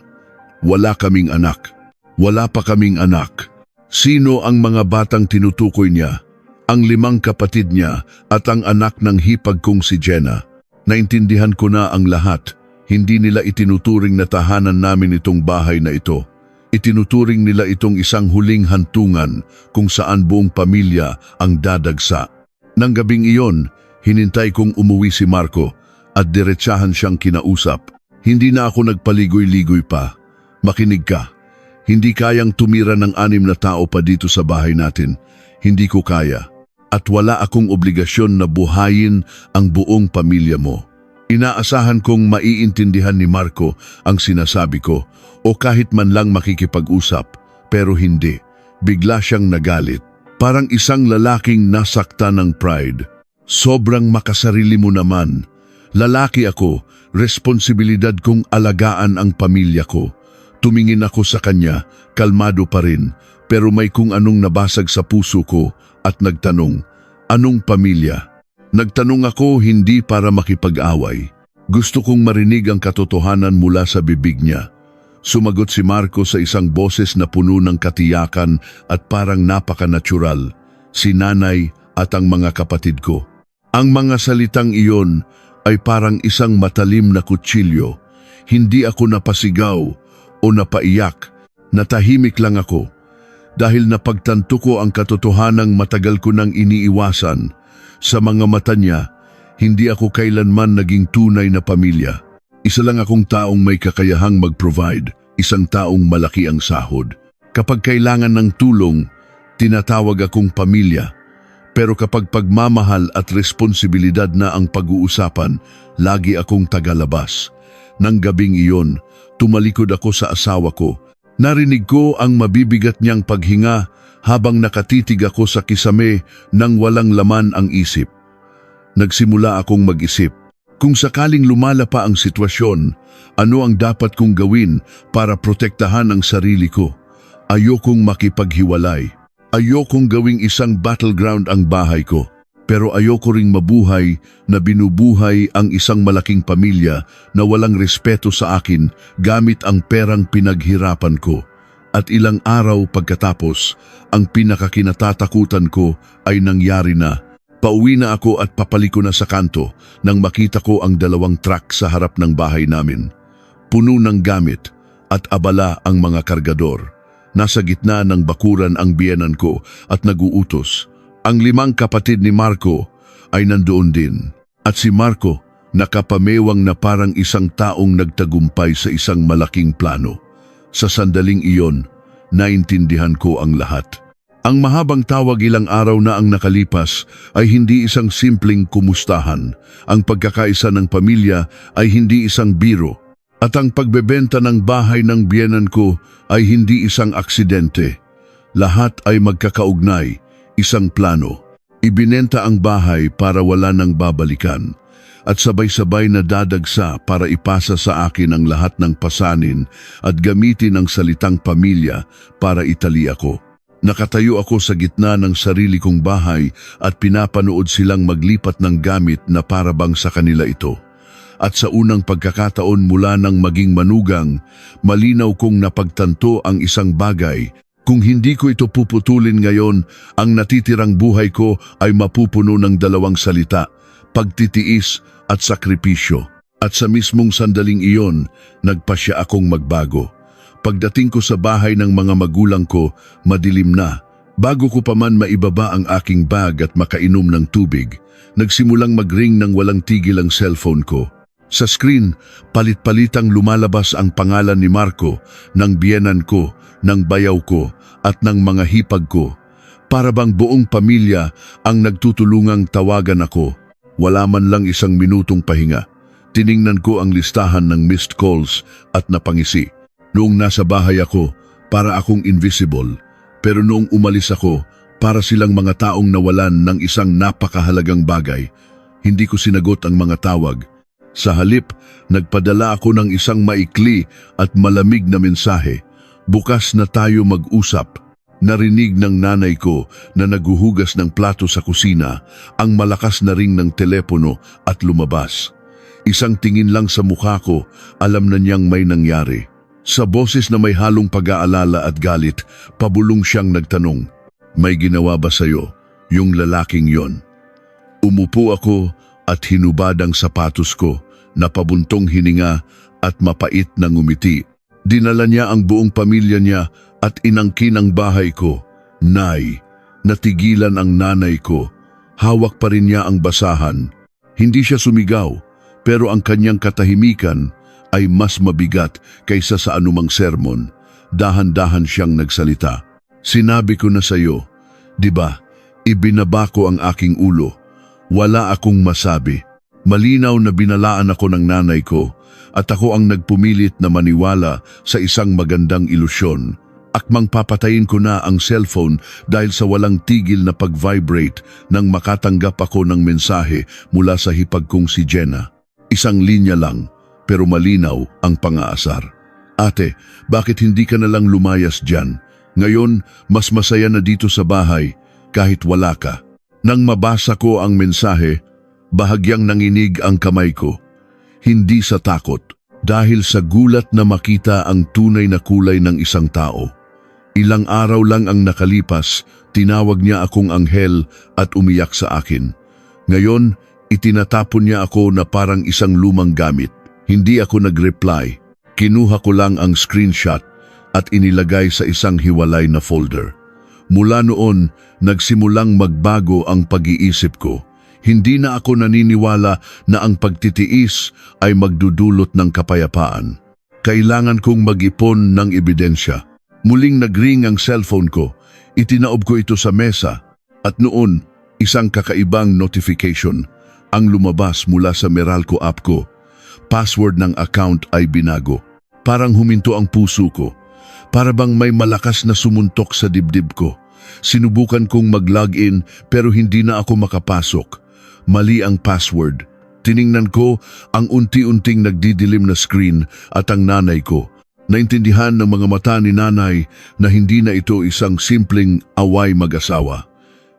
Wala kaming anak. Wala pa kaming anak. Sino ang mga batang tinutukoy niya? Ang 5 kapatid niya at ang anak ng hipag kong si Jenna. Naintindihan ko na ang lahat. Hindi nila itinuturing na tahanan namin itong bahay na ito. Itinuturing nila itong isang huling hantungan kung saan buong pamilya ang dadagsa. Nang gabing iyon, hinintay kong umuwi si Marco at diretsahan siyang kinausap. Hindi na ako nagpaligoy-ligoy pa. Makinig ka. Hindi kayang tumira ng 6 na tao pa dito sa bahay natin. Hindi ko kaya. At wala akong obligasyon na buhayin ang buong pamilya mo. Inaasahan kong maiintindihan ni Marco ang sinasabi ko o kahit man lang makikipag-usap, pero hindi. Bigla siyang nagalit. Parang isang lalaking nasakta ng pride. Sobrang makasarili mo naman. Lalaki ako, responsibilidad kong alagaan ang pamilya ko. Tumingin ako sa kanya, kalmado pa rin, pero may kung anong nabasag sa puso ko at nagtanong, anong pamilya? Nagtanong ako hindi para makipag-away. Gusto kong marinig ang katotohanan mula sa bibig niya. Sumagot si Marco sa isang boses na puno ng katiyakan at parang napaka-natural. Si nanay at ang mga kapatid ko. Ang mga salitang iyon ay parang isang matalim na kutsilyo. Hindi ako napasigaw o napaiyak. Natahimik lang ako. Dahil napagtanto ko ang katotohanang matagal ko nang iniiwasan. Sa mga mata niya, hindi ako kailanman naging tunay na pamilya. Isa lang akong taong may kakayahang mag-provide, isang taong malaki ang sahod. Kapag kailangan ng tulong, tinatawag akong pamilya. Pero kapag pagmamahal at responsibilidad na ang pag-uusapan, lagi akong tagalabas. Nang gabing iyon, tumalikod ako sa asawa ko. Narinig ko ang mabibigat niyang paghinga habang nakatitig ako sa kisame nang walang laman ang isip. Nagsimula akong mag-isip, kung sakaling lumala pa ang sitwasyon, ano ang dapat kong gawin para protektahan ang sarili ko? Ayokong makipaghiwalay. Ayokong gawing isang battleground ang bahay ko. Pero ayoko ring mabuhay na binubuhay ang isang malaking pamilya na walang respeto sa akin gamit ang perang pinaghirapan ko. At ilang araw pagkatapos, ang pinakakinatatakutan ko ay nangyari na. Pauwi na ako at papaliko na sa kanto nang makita ko ang 2 truck sa harap ng bahay namin. Puno ng gamit at abala ang mga kargador. Nasa gitna ng bakuran ang biyenan ko at naguutos. Ang 5 kapatid ni Marco ay nandoon din. At si Marco nakapamewang na parang isang taong nagtagumpay sa isang malaking plano. Sa sandaling iyon, naintindihan ko ang lahat. Ang mahabang tawag ilang araw na ang nakalipas ay hindi isang simpleng kumustahan. Ang pagkakaisa ng pamilya ay hindi isang biro. At ang pagbebenta ng bahay ng biyenan ko ay hindi isang aksidente. Lahat ay magkakaugnay. Isang plano. Ibinenta ang bahay para wala nang babalikan at sabay-sabay na dadagsa para ipasa sa akin ang lahat ng pasanin at gamitin ang salitang pamilya para itali ako. Nakatayo ako sa gitna ng sarili kong bahay at pinapanood silang maglipat ng gamit na parabang sa kanila ito. At sa unang pagkakataon mula nang maging manugang, malinaw kong napagtanto ang isang bagay. Kung hindi ko ito puputulin ngayon, ang natitirang buhay ko ay mapupuno ng 2 salita, pagtitiis at sakripisyo. At sa mismong sandaling iyon, nagpasya akong magbago. Pagdating ko sa bahay ng mga magulang ko, madilim na. Bago ko pa man maibaba ang aking bag at makainom ng tubig, nagsimulang mag-ring ng walang tigil ang cellphone ko. Sa screen, palit-palitang lumalabas ang pangalan ni Marco, ng biyenan ko, ng bayaw ko, at ng mga hipag ko. Para bang buong pamilya ang nagtutulungang tawagan ako. Wala man lang isang minutong pahinga. Tiningnan ko ang listahan ng missed calls at napangisi. Noong nasa bahay ako, para akong invisible. Pero noong umalis ako, para silang mga taong nawalan ng isang napakahalagang bagay. Hindi ko sinagot ang mga tawag. Sa halip, nagpadala ako ng isang maikli at malamig na mensahe. Bukas na tayo mag-usap. Narinig ng nanay ko na naguhugas ng plato sa kusina ang malakas na ring ng telepono at lumabas. Isang tingin lang sa mukha ko, alam na niyang may nangyari. Sa boses na may halong pag-aalala at galit, pabulong siyang nagtanong, "May ginawa ba sa'yo, yung lalaking yon?" Umupo ako at hinubad ang sapatos ko, napabuntong hininga at mapait na ngumiti. Dinala niya ang buong pamilya niya at inangkin ang bahay ko. Nay, natigilan ang nanay ko. Hawak pa rin niya ang basahan. Hindi siya sumigaw, pero ang kanyang katahimikan ay mas mabigat kaysa sa anumang sermon. Dahan-dahan siyang nagsalita. "Sinabi ko na sa'yo, di ba, ibinaba ko ang aking ulo. Wala akong masabi. Malinaw na binalaan ako ng nanay ko at ako ang nagpumilit na maniwala sa isang magandang ilusyon. Akmang papatayin ko na ang cellphone dahil sa walang tigil na pag-vibrate nang makatanggap ako ng mensahe mula sa hipag kong si Jenna. Isang linya lang, pero malinaw ang pang-aasar. Ate, bakit hindi ka na lang lumayas dyan? Ngayon, mas masaya na dito sa bahay kahit wala ka." Nang mabasa ko ang mensahe, bahagyang nanginig ang kamay ko. Hindi sa takot, dahil sa gulat na makita ang tunay na kulay ng isang tao. Ilang araw lang ang nakalipas, tinawag niya akong anghel at umiyak sa akin. Ngayon, itinatapon niya ako na parang isang lumang gamit. Hindi ako nag-reply. Kinuha ko lang ang screenshot at inilagay sa isang hiwalay na folder. Mula noon, nagsimulang magbago ang pag-iisip ko. Hindi na ako naniniwala na ang pagtitiis ay magdudulot ng kapayapaan. Kailangan kong mag-ipon ng ebidensya. Muling nag-ring ang cellphone ko. Itinaob ko ito sa mesa. At noon, isang kakaibang notification ang lumabas mula sa Meralco app ko. Password ng account ay binago. Parang huminto ang puso ko. Para bang may malakas na sumuntok sa dibdib ko. Sinubukan kong mag-login pero hindi na ako makapasok. Mali ang password. Tiningnan ko ang unti-unting nagdidilim na screen at ang nanay ko. Naintindihan ng mga mata ni nanay na hindi na ito isang simpleng away mag-asawa.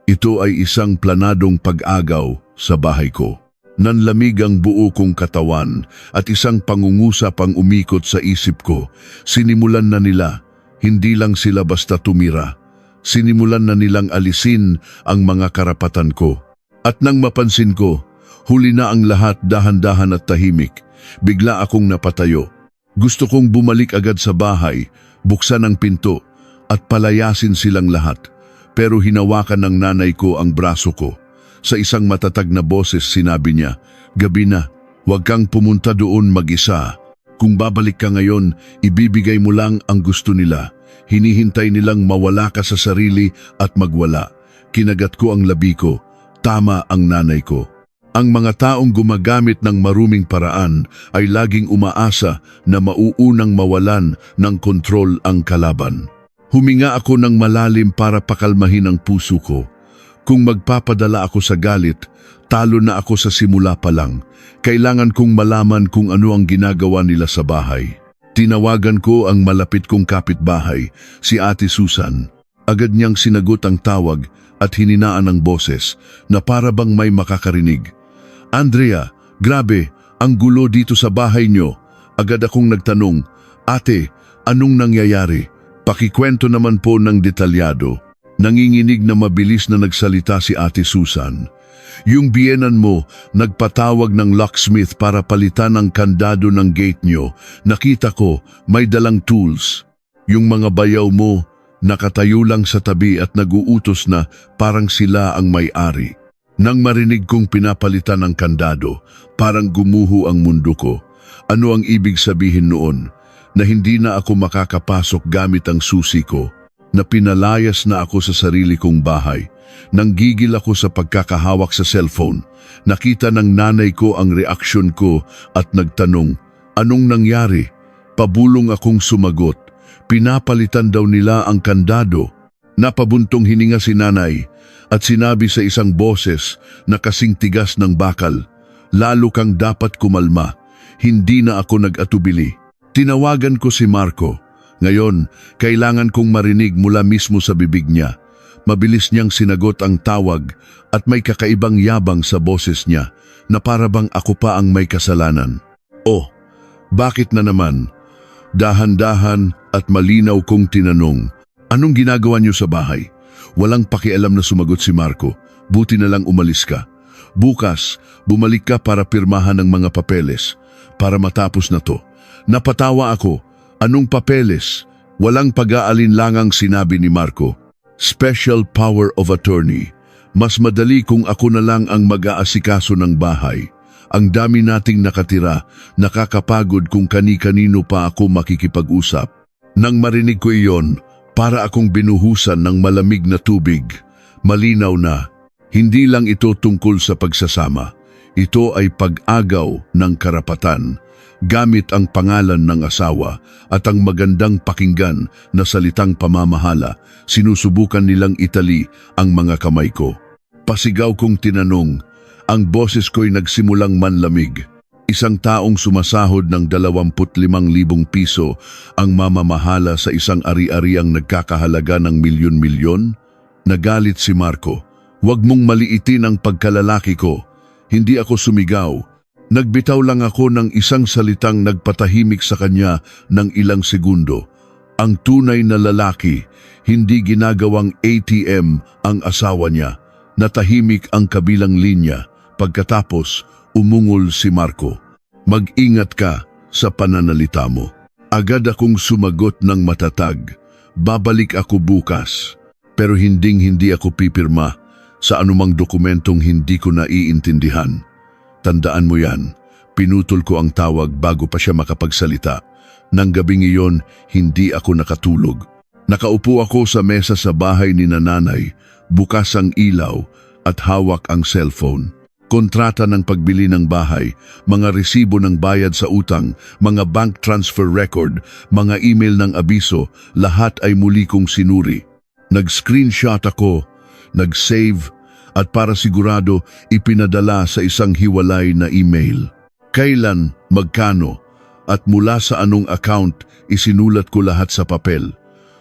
Ito ay isang planadong pag-agaw sa bahay ko. Nanlamig ang buo kong katawan at isang pangungusap ang umikot sa isip ko. Sinimulan na nila, hindi lang sila basta tumira. Sinimulan na nilang alisin ang mga karapatan ko. At nang mapansin ko, huli na ang lahat, dahan-dahan at tahimik. Bigla akong napatayo. Gusto kong bumalik agad sa bahay, buksan ang pinto at palayasin silang lahat. Pero hinawakan ng nanay ko ang braso ko. Sa isang matatag na boses sinabi niya, "Gabi na, huwag kang pumunta doon mag-isa. Kung babalik ka ngayon, ibibigay mo lang ang gusto nila. Hinihintay nilang mawala ka sa sarili at magwala." Kinagat ko ang labi ko. Tama ang nanay ko. Ang mga taong gumagamit ng maruming paraan ay laging umaasa na mauunang mawalan ng kontrol ang kalaban. Huminga ako ng malalim para pakalmahin ang puso ko. Kung magpapadala ako sa galit, talo na ako sa simula pa lang. Kailangan kong malaman kung ano ang ginagawa nila sa bahay. Tinawagan ko ang malapit kong kapitbahay, si Ate Susan. Agad niyang sinagot ang tawag at hininaan ang boses na para bang may makakarinig. "Andrea, grabe, ang gulo dito sa bahay niyo." Agad akong nagtanong, "Ate, anong nangyayari? Pakikwento naman po ng detalyado." Nanginginig na mabilis na nagsalita si Ate Susan. "Yung biyenan mo, nagpatawag ng locksmith para palitan ang kandado ng gate niyo. Nakita ko, may dalang tools." Yung mga bayaw mo, nakatayo lang sa tabi at naguutos na parang sila ang may-ari. Nang marinig kong pinapalitan ng kandado, parang gumuho ang mundo ko. Ano ang ibig sabihin noon? Na hindi na ako makakapasok gamit ang susi ko, na pinalayas na ako sa sarili kong bahay. Nanggigil ako sa pagkakahawak sa cellphone. Nakita ng nanay ko ang reaksyon ko at nagtanong, anong nangyari? Pabulong akong sumagot. Pinapalitan daw nila ang kandado. Napabuntong hininga si nanay at sinabi sa isang boses na kasing tigas ng bakal, lalo kang dapat kumalma. Hindi na ako nag-atubili. Tinawagan ko si Marco. Ngayon, kailangan kong marinig mula mismo sa bibig niya. Mabilis niyang sinagot ang tawag at may kakaibang yabang sa boses niya na parabang ako pa ang may kasalanan. Oh, bakit na naman? Dahan-dahan at malinaw kong tinanong, anong ginagawa niyo sa bahay? Walang pakialam na sumagot si Marco. Buti na lang umalis ka. Bukas, bumalik ka para pirmahan ng mga papeles. Para matapos na to. Napatawa ako. Anong papeles? Walang pag-aalinlangang sinabi ni Marco. Special power of attorney. Mas madali kung ako na lang ang mag-aasikaso ng bahay. Ang dami nating nakatira, nakakapagod kung kani-kanino pa ako makikipag-usap. Nang marinig ko iyon, para akong binuhusan ng malamig na tubig. Malinaw na, hindi lang ito tungkol sa pagsasama. Ito ay pag-agaw ng karapatan, gamit ang pangalan ng asawa at ang magandang pakinggan na salitang pamamahala, sinusubukan nilang itali ang mga kamay ko. Pasigaw kong tinanong, ang boses ko'y nagsimulang manlamig. Isang taong sumasahod ng 25,000 piso ang mamamahala sa isang ari-ariang nagkakahalaga ng milyon-milyon? Nagalit si Marco. Huwag mong maliitin ang pagkalalaki ko. Hindi ako sumigaw. Nagbitaw lang ako ng isang salitang nagpatahimik sa kanya ng ilang segundo. Ang tunay na lalaki, hindi ginagawang ATM ang asawa niya. Natahimik ang kabilang linya. Pagkatapos, umungol si Marco. Mag-ingat ka sa pananalita mo. Agad akong sumagot ng matatag. Babalik ako bukas. Pero hindi ako pipirma sa anumang dokumentong hindi ko naiintindihan. Tandaan mo yan. Pinutol ko ang tawag bago pa siya makapagsalita. Nang gabing iyon, hindi ako nakatulog. Nakaupo ako sa mesa sa bahay ni nanay, bukas ang ilaw at hawak ang cellphone. Kontrata ng pagbili ng bahay, mga resibo ng bayad sa utang, mga bank transfer record, mga email ng abiso, lahat ay muli kong sinuri. Nag-screenshot ako, nag-save, at para sigurado ipinadala sa isang hiwalay na email. Kailan, magkano, at mula sa anong account isinulat ko lahat sa papel.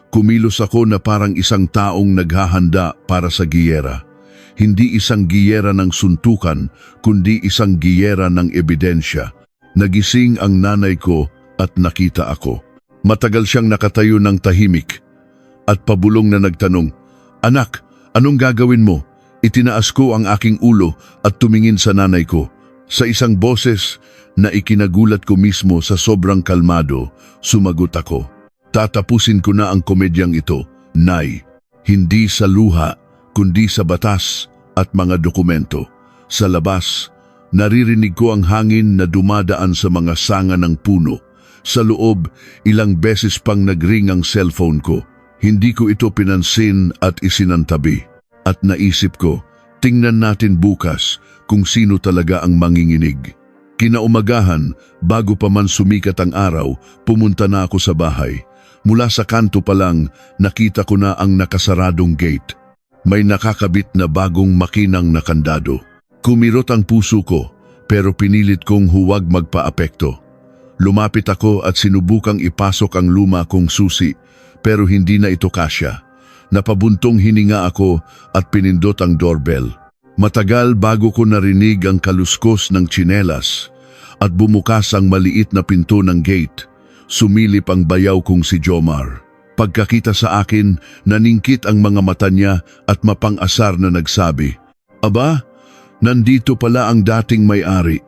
Kumilos ako na parang isang taong naghahanda para sa giyera. Hindi isang giyera ng suntukan, kundi isang giyera ng ebidensya. Nagising ang nanay ko at nakita ako. Matagal siyang nakatayo ng tahimik at pabulong na nagtanong, "Anak, anong gagawin mo?" Itinaas ko ang aking ulo at tumingin sa nanay ko. Sa isang boses na ikinagulat ko mismo sa sobrang kalmado, sumagot ako. Tatapusin ko na ang komedyang ito, Nay. Hindi sa luha, kundi sa batas at mga dokumento. Sa labas, naririnig ko ang hangin na dumadaan sa mga sanga ng puno. Sa loob, ilang beses pang nagring ang cellphone ko. Hindi ko ito pinansin at isinantabi. At naisip ko, tingnan natin bukas kung sino talaga ang manginginig. Kinaumagahan, bago pa man sumikat ang araw, pumunta na ako sa bahay. Mula sa kanto pa lang, nakita ko na ang nakasaradong gate. May nakakabit na bagong makinang na kandado. Kumirot ang puso ko, pero pinilit kong huwag magpaapekto. Lumapit ako at sinubukang ipasok ang luma kong susi, pero hindi na ito kasya. Napabuntong hininga ako at pinindot ang doorbell. Matagal bago ko narinig ang kaluskos ng tsinelas at bumukas ang maliit na pinto ng gate. Sumilip ang bayaw kong si Jomar. Pagkakita sa akin, naningkit ang mga mata niya at mapang-asar na nagsabi, "Aba, nandito pala ang dating may-ari.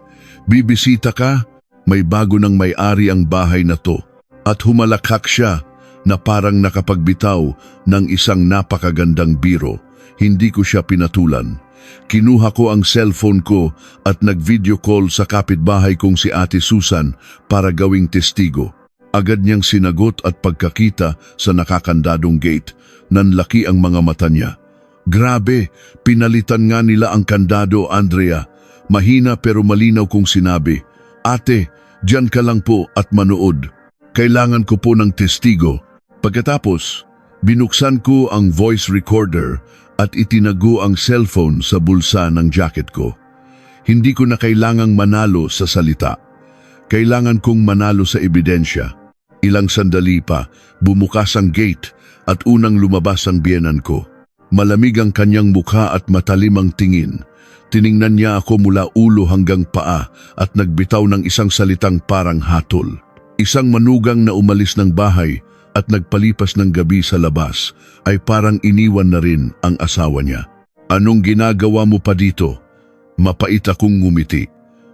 Bibisita ka? May bago ng may-ari ang bahay na to." At humalakhak siya. na parang nakapagbitaw ng isang napakagandang biro. Hindi ko siya pinatulan. Kinuha ko ang cellphone ko at nag-video call sa kapitbahay kong si Ate Susan para gawing testigo. Agad niyang sinagot at pagkakita sa nakakandadong gate, nanlaki ang mga mata niya. Grabe, pinalitan nga nila ang kandado, Andrea. Mahina pero malinaw kong sinabi, Ate, diyan ka lang po at manood. Kailangan ko po ng testigo. Pagkatapos, binuksan ko ang voice recorder at itinago ang cellphone sa bulsa ng jacket ko. Hindi ko na kailangang manalo sa salita. Kailangan kong manalo sa ebidensya. Ilang sandali pa, bumukas ang gate at unang lumabas ang biyenan ko. Malamig ang kanyang mukha at matalim ang tingin. Tiningnan niya ako mula ulo hanggang paa at nagbitaw ng isang salitang parang hatol. Isang manugang na umalis ng bahay at nagpalipas ng gabi sa labas ay parang iniwan na rin ang asawa niya. Anong ginagawa mo pa dito? Mapait akong ngumiti.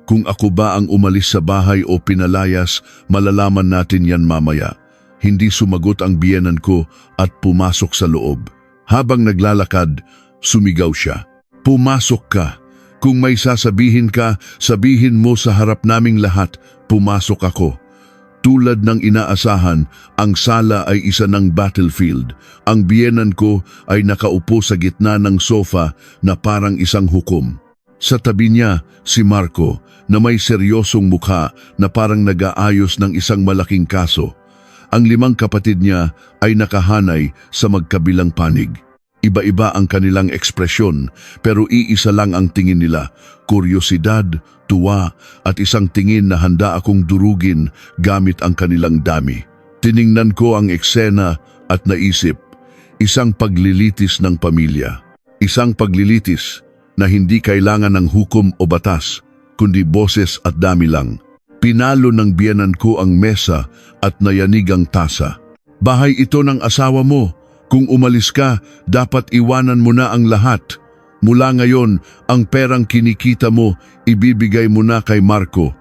Kung ako ba ang umalis sa bahay o pinalayas, malalaman natin yan mamaya. Hindi sumagot ang biyenan ko at pumasok sa loob. Habang naglalakad, sumigaw siya. Pumasok ka. Kung may sasabihin ka, sabihin mo sa harap naming lahat, pumasok ako. Tulad ng inaasahan, ang sala ay isa ng battlefield. Ang biyenan ko ay nakaupo sa gitna ng sofa na parang isang hukom. Sa tabi niya, si Marco, na may seryosong mukha na parang nag-aayos ng isang malaking kaso. Ang 5 kapatid niya ay nakahanay sa magkabilang panig. Iba-iba ang kanilang ekspresyon, pero iisa lang ang tingin nila, kuryosidad, tuwa, at isang tingin na handa akong durugin gamit ang kanilang dami. Tiningnan ko ang eksena at naisip, isang paglilitis ng pamilya. Isang paglilitis na hindi kailangan ng hukom o batas, kundi boses at dami lang. Pinalo ng biyenan ko ang mesa at nayanig ang tasa. Bahay ito ng asawa mo. Kung umalis ka, dapat iwanan mo na ang lahat. Mula ngayon, ang perang kinikita mo, ibibigay mo na kay Marco.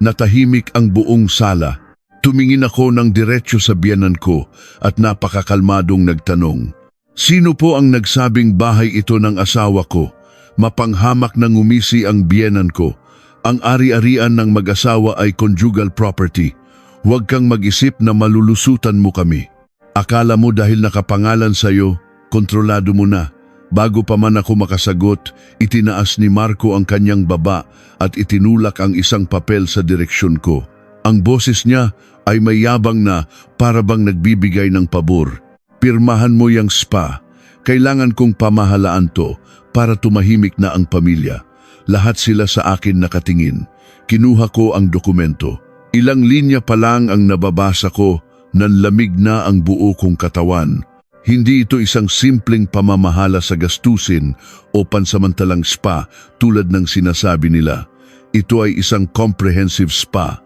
Natahimik ang buong sala. Tumingin ako ng diretsyo sa biyenan ko at napakakalmadong nagtanong. Sino po ang nagsabing bahay ito ng asawa ko? Mapanghamak na ngumisi ang biyenan ko. Ang ari-arian ng mag-asawa ay conjugal property. Huwag kang mag-isip na malulusutan mo kami. Akala mo dahil nakapangalan sa'yo, kontrolado mo na. Bago pa man ako makasagot, itinaas ni Marco ang kanyang baba at itinulak ang isang papel sa direksyon ko. Ang boses niya ay may yabang na para bang nagbibigay ng pabor. Pirmahan mo yang spa. Kailangan kong pamahalaan to para tumahimik na ang pamilya. Lahat sila sa akin nakatingin. Kinuha ko ang dokumento. Ilang linya pa lang ang nababasa ko, nanlamig na ang buo kong katawan. Hindi ito isang simpleng pamamahala sa gastusin o pansamantalang spa tulad ng sinasabi nila. Ito ay isang comprehensive spa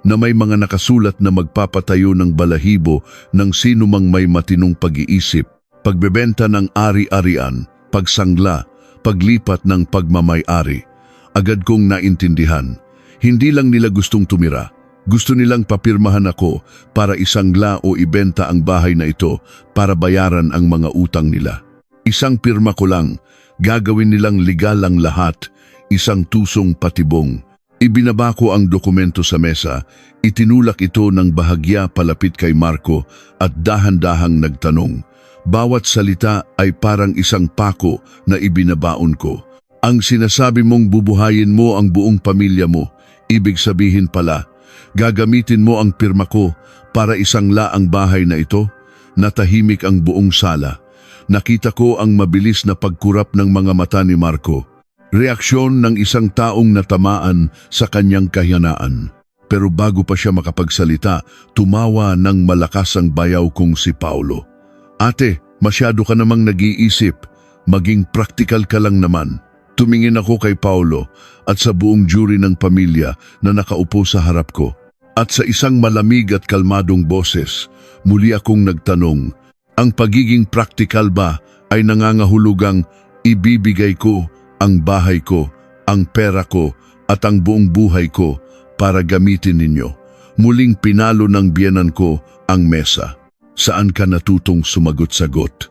na may mga nakasulat na magpapatayo ng balahibo ng sino mang may matinong pag-iisip, pagbebenta ng ari-arian, pagsangla, paglipat ng pagmamay-ari. Agad kong naintindihan. Hindi lang nila gustong tumira. Gusto nilang papirmahan ako para isangla o ibenta ang bahay na ito para bayaran ang mga utang nila. Isang pirma ko lang, gagawin nilang legal ang lahat, isang tusong patibong. Ibinaba ko ang dokumento sa mesa, itinulak ito ng bahagya palapit kay Marco at dahan-dahang nagtanong. Bawat salita ay parang isang pako na ibinabaon ko. Ang sinasabi mong bubuhayin mo ang buong pamilya mo, ibig sabihin pala, gagamitin mo ang pirma ko para isangla ang bahay na ito? Natahimik ang buong sala. Nakita ko ang mabilis na pagkurap ng mga mata ni Marco. Reaksyon ng isang taong natamaan sa kanyang kahinaan. Pero bago pa siya makapagsalita, tumawa ng malakas ang bayaw kong si Paulo. Ate, masyado ka namang nag-iisip. Maging praktikal ka lang naman. Tumingin ako kay Paulo at sa buong jury ng pamilya na nakaupo sa harap ko. At sa isang malamig at kalmadong boses, muli akong nagtanong, ang pagiging praktikal ba ay nangangahulugang ibibigay ko ang bahay ko, ang pera ko at ang buong buhay ko para gamitin ninyo? Muling pinalo ng biyenan ko ang mesa. Saan ka natutong sumagot-sagot?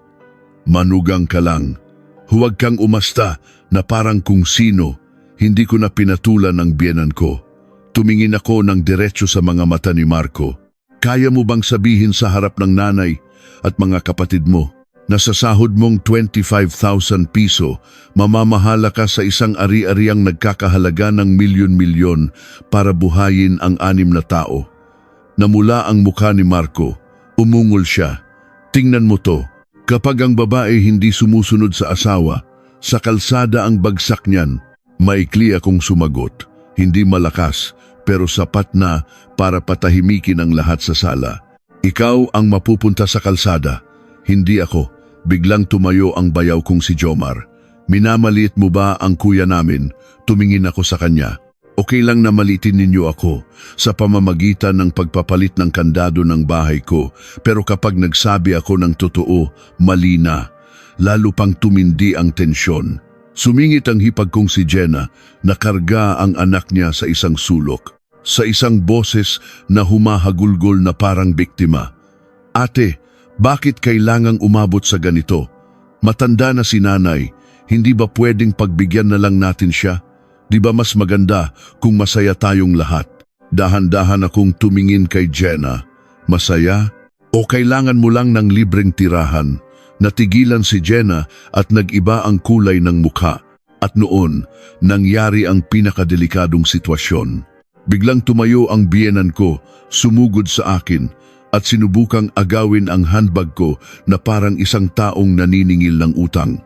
Manugang ka lang. Huwag kang umasta na parang kung sino. Hindi ko na pinatulan ang biyenan ko. Tumingin ako ng diretso sa mga mata ni Marco. Kaya mo bang sabihin sa harap ng nanay at mga kapatid mo na sa sahod mong 25,000 piso, mamamahala ka sa isang ari-ariang nagkakahalaga ng milyon-milyon para buhayin ang 6 na tao? Namula ang mukha ni Marco. Umungol siya. Tingnan mo to. Kapag ang babae hindi sumusunod sa asawa, sa kalsada ang bagsak niyan. Maikli akong sumagot. Hindi malakas, pero sapat na para patahimikin ang lahat sa sala. Ikaw ang mapupunta sa kalsada. Hindi ako. Biglang tumayo ang bayaw kong si Jomar. Minamaliit mo ba ang kuya namin? Tumingin ako sa kanya. Okay lang na malitin ninyo ako sa pamamagitan ng pagpapalit ng kandado ng bahay ko, pero kapag nagsabi ako ng totoo, mali na. Lalo pang tumindi ang tensyon. Sumingit ang hipag kong si Jenna, nakarga ang anak niya sa isang sulok. Sa isang boses na humahagulgol na parang biktima. Ate, bakit kailangang umabot sa ganito? Matanda na si nanay, hindi ba pwedeng pagbigyan na lang natin siya? Di ba mas maganda kung masaya tayong lahat? Dahan-dahan akong tumingin kay Jenna. Masaya? O kailangan mo lang ng libreng tirahan? Natigilan si Jenna at nag-iba ang kulay ng mukha. At noon, nangyari ang pinakadelikadong sitwasyon. Biglang tumayo ang biyenan ko, sumugod sa akin, at sinubukang agawin ang handbag ko na parang isang taong naniningil ng utang.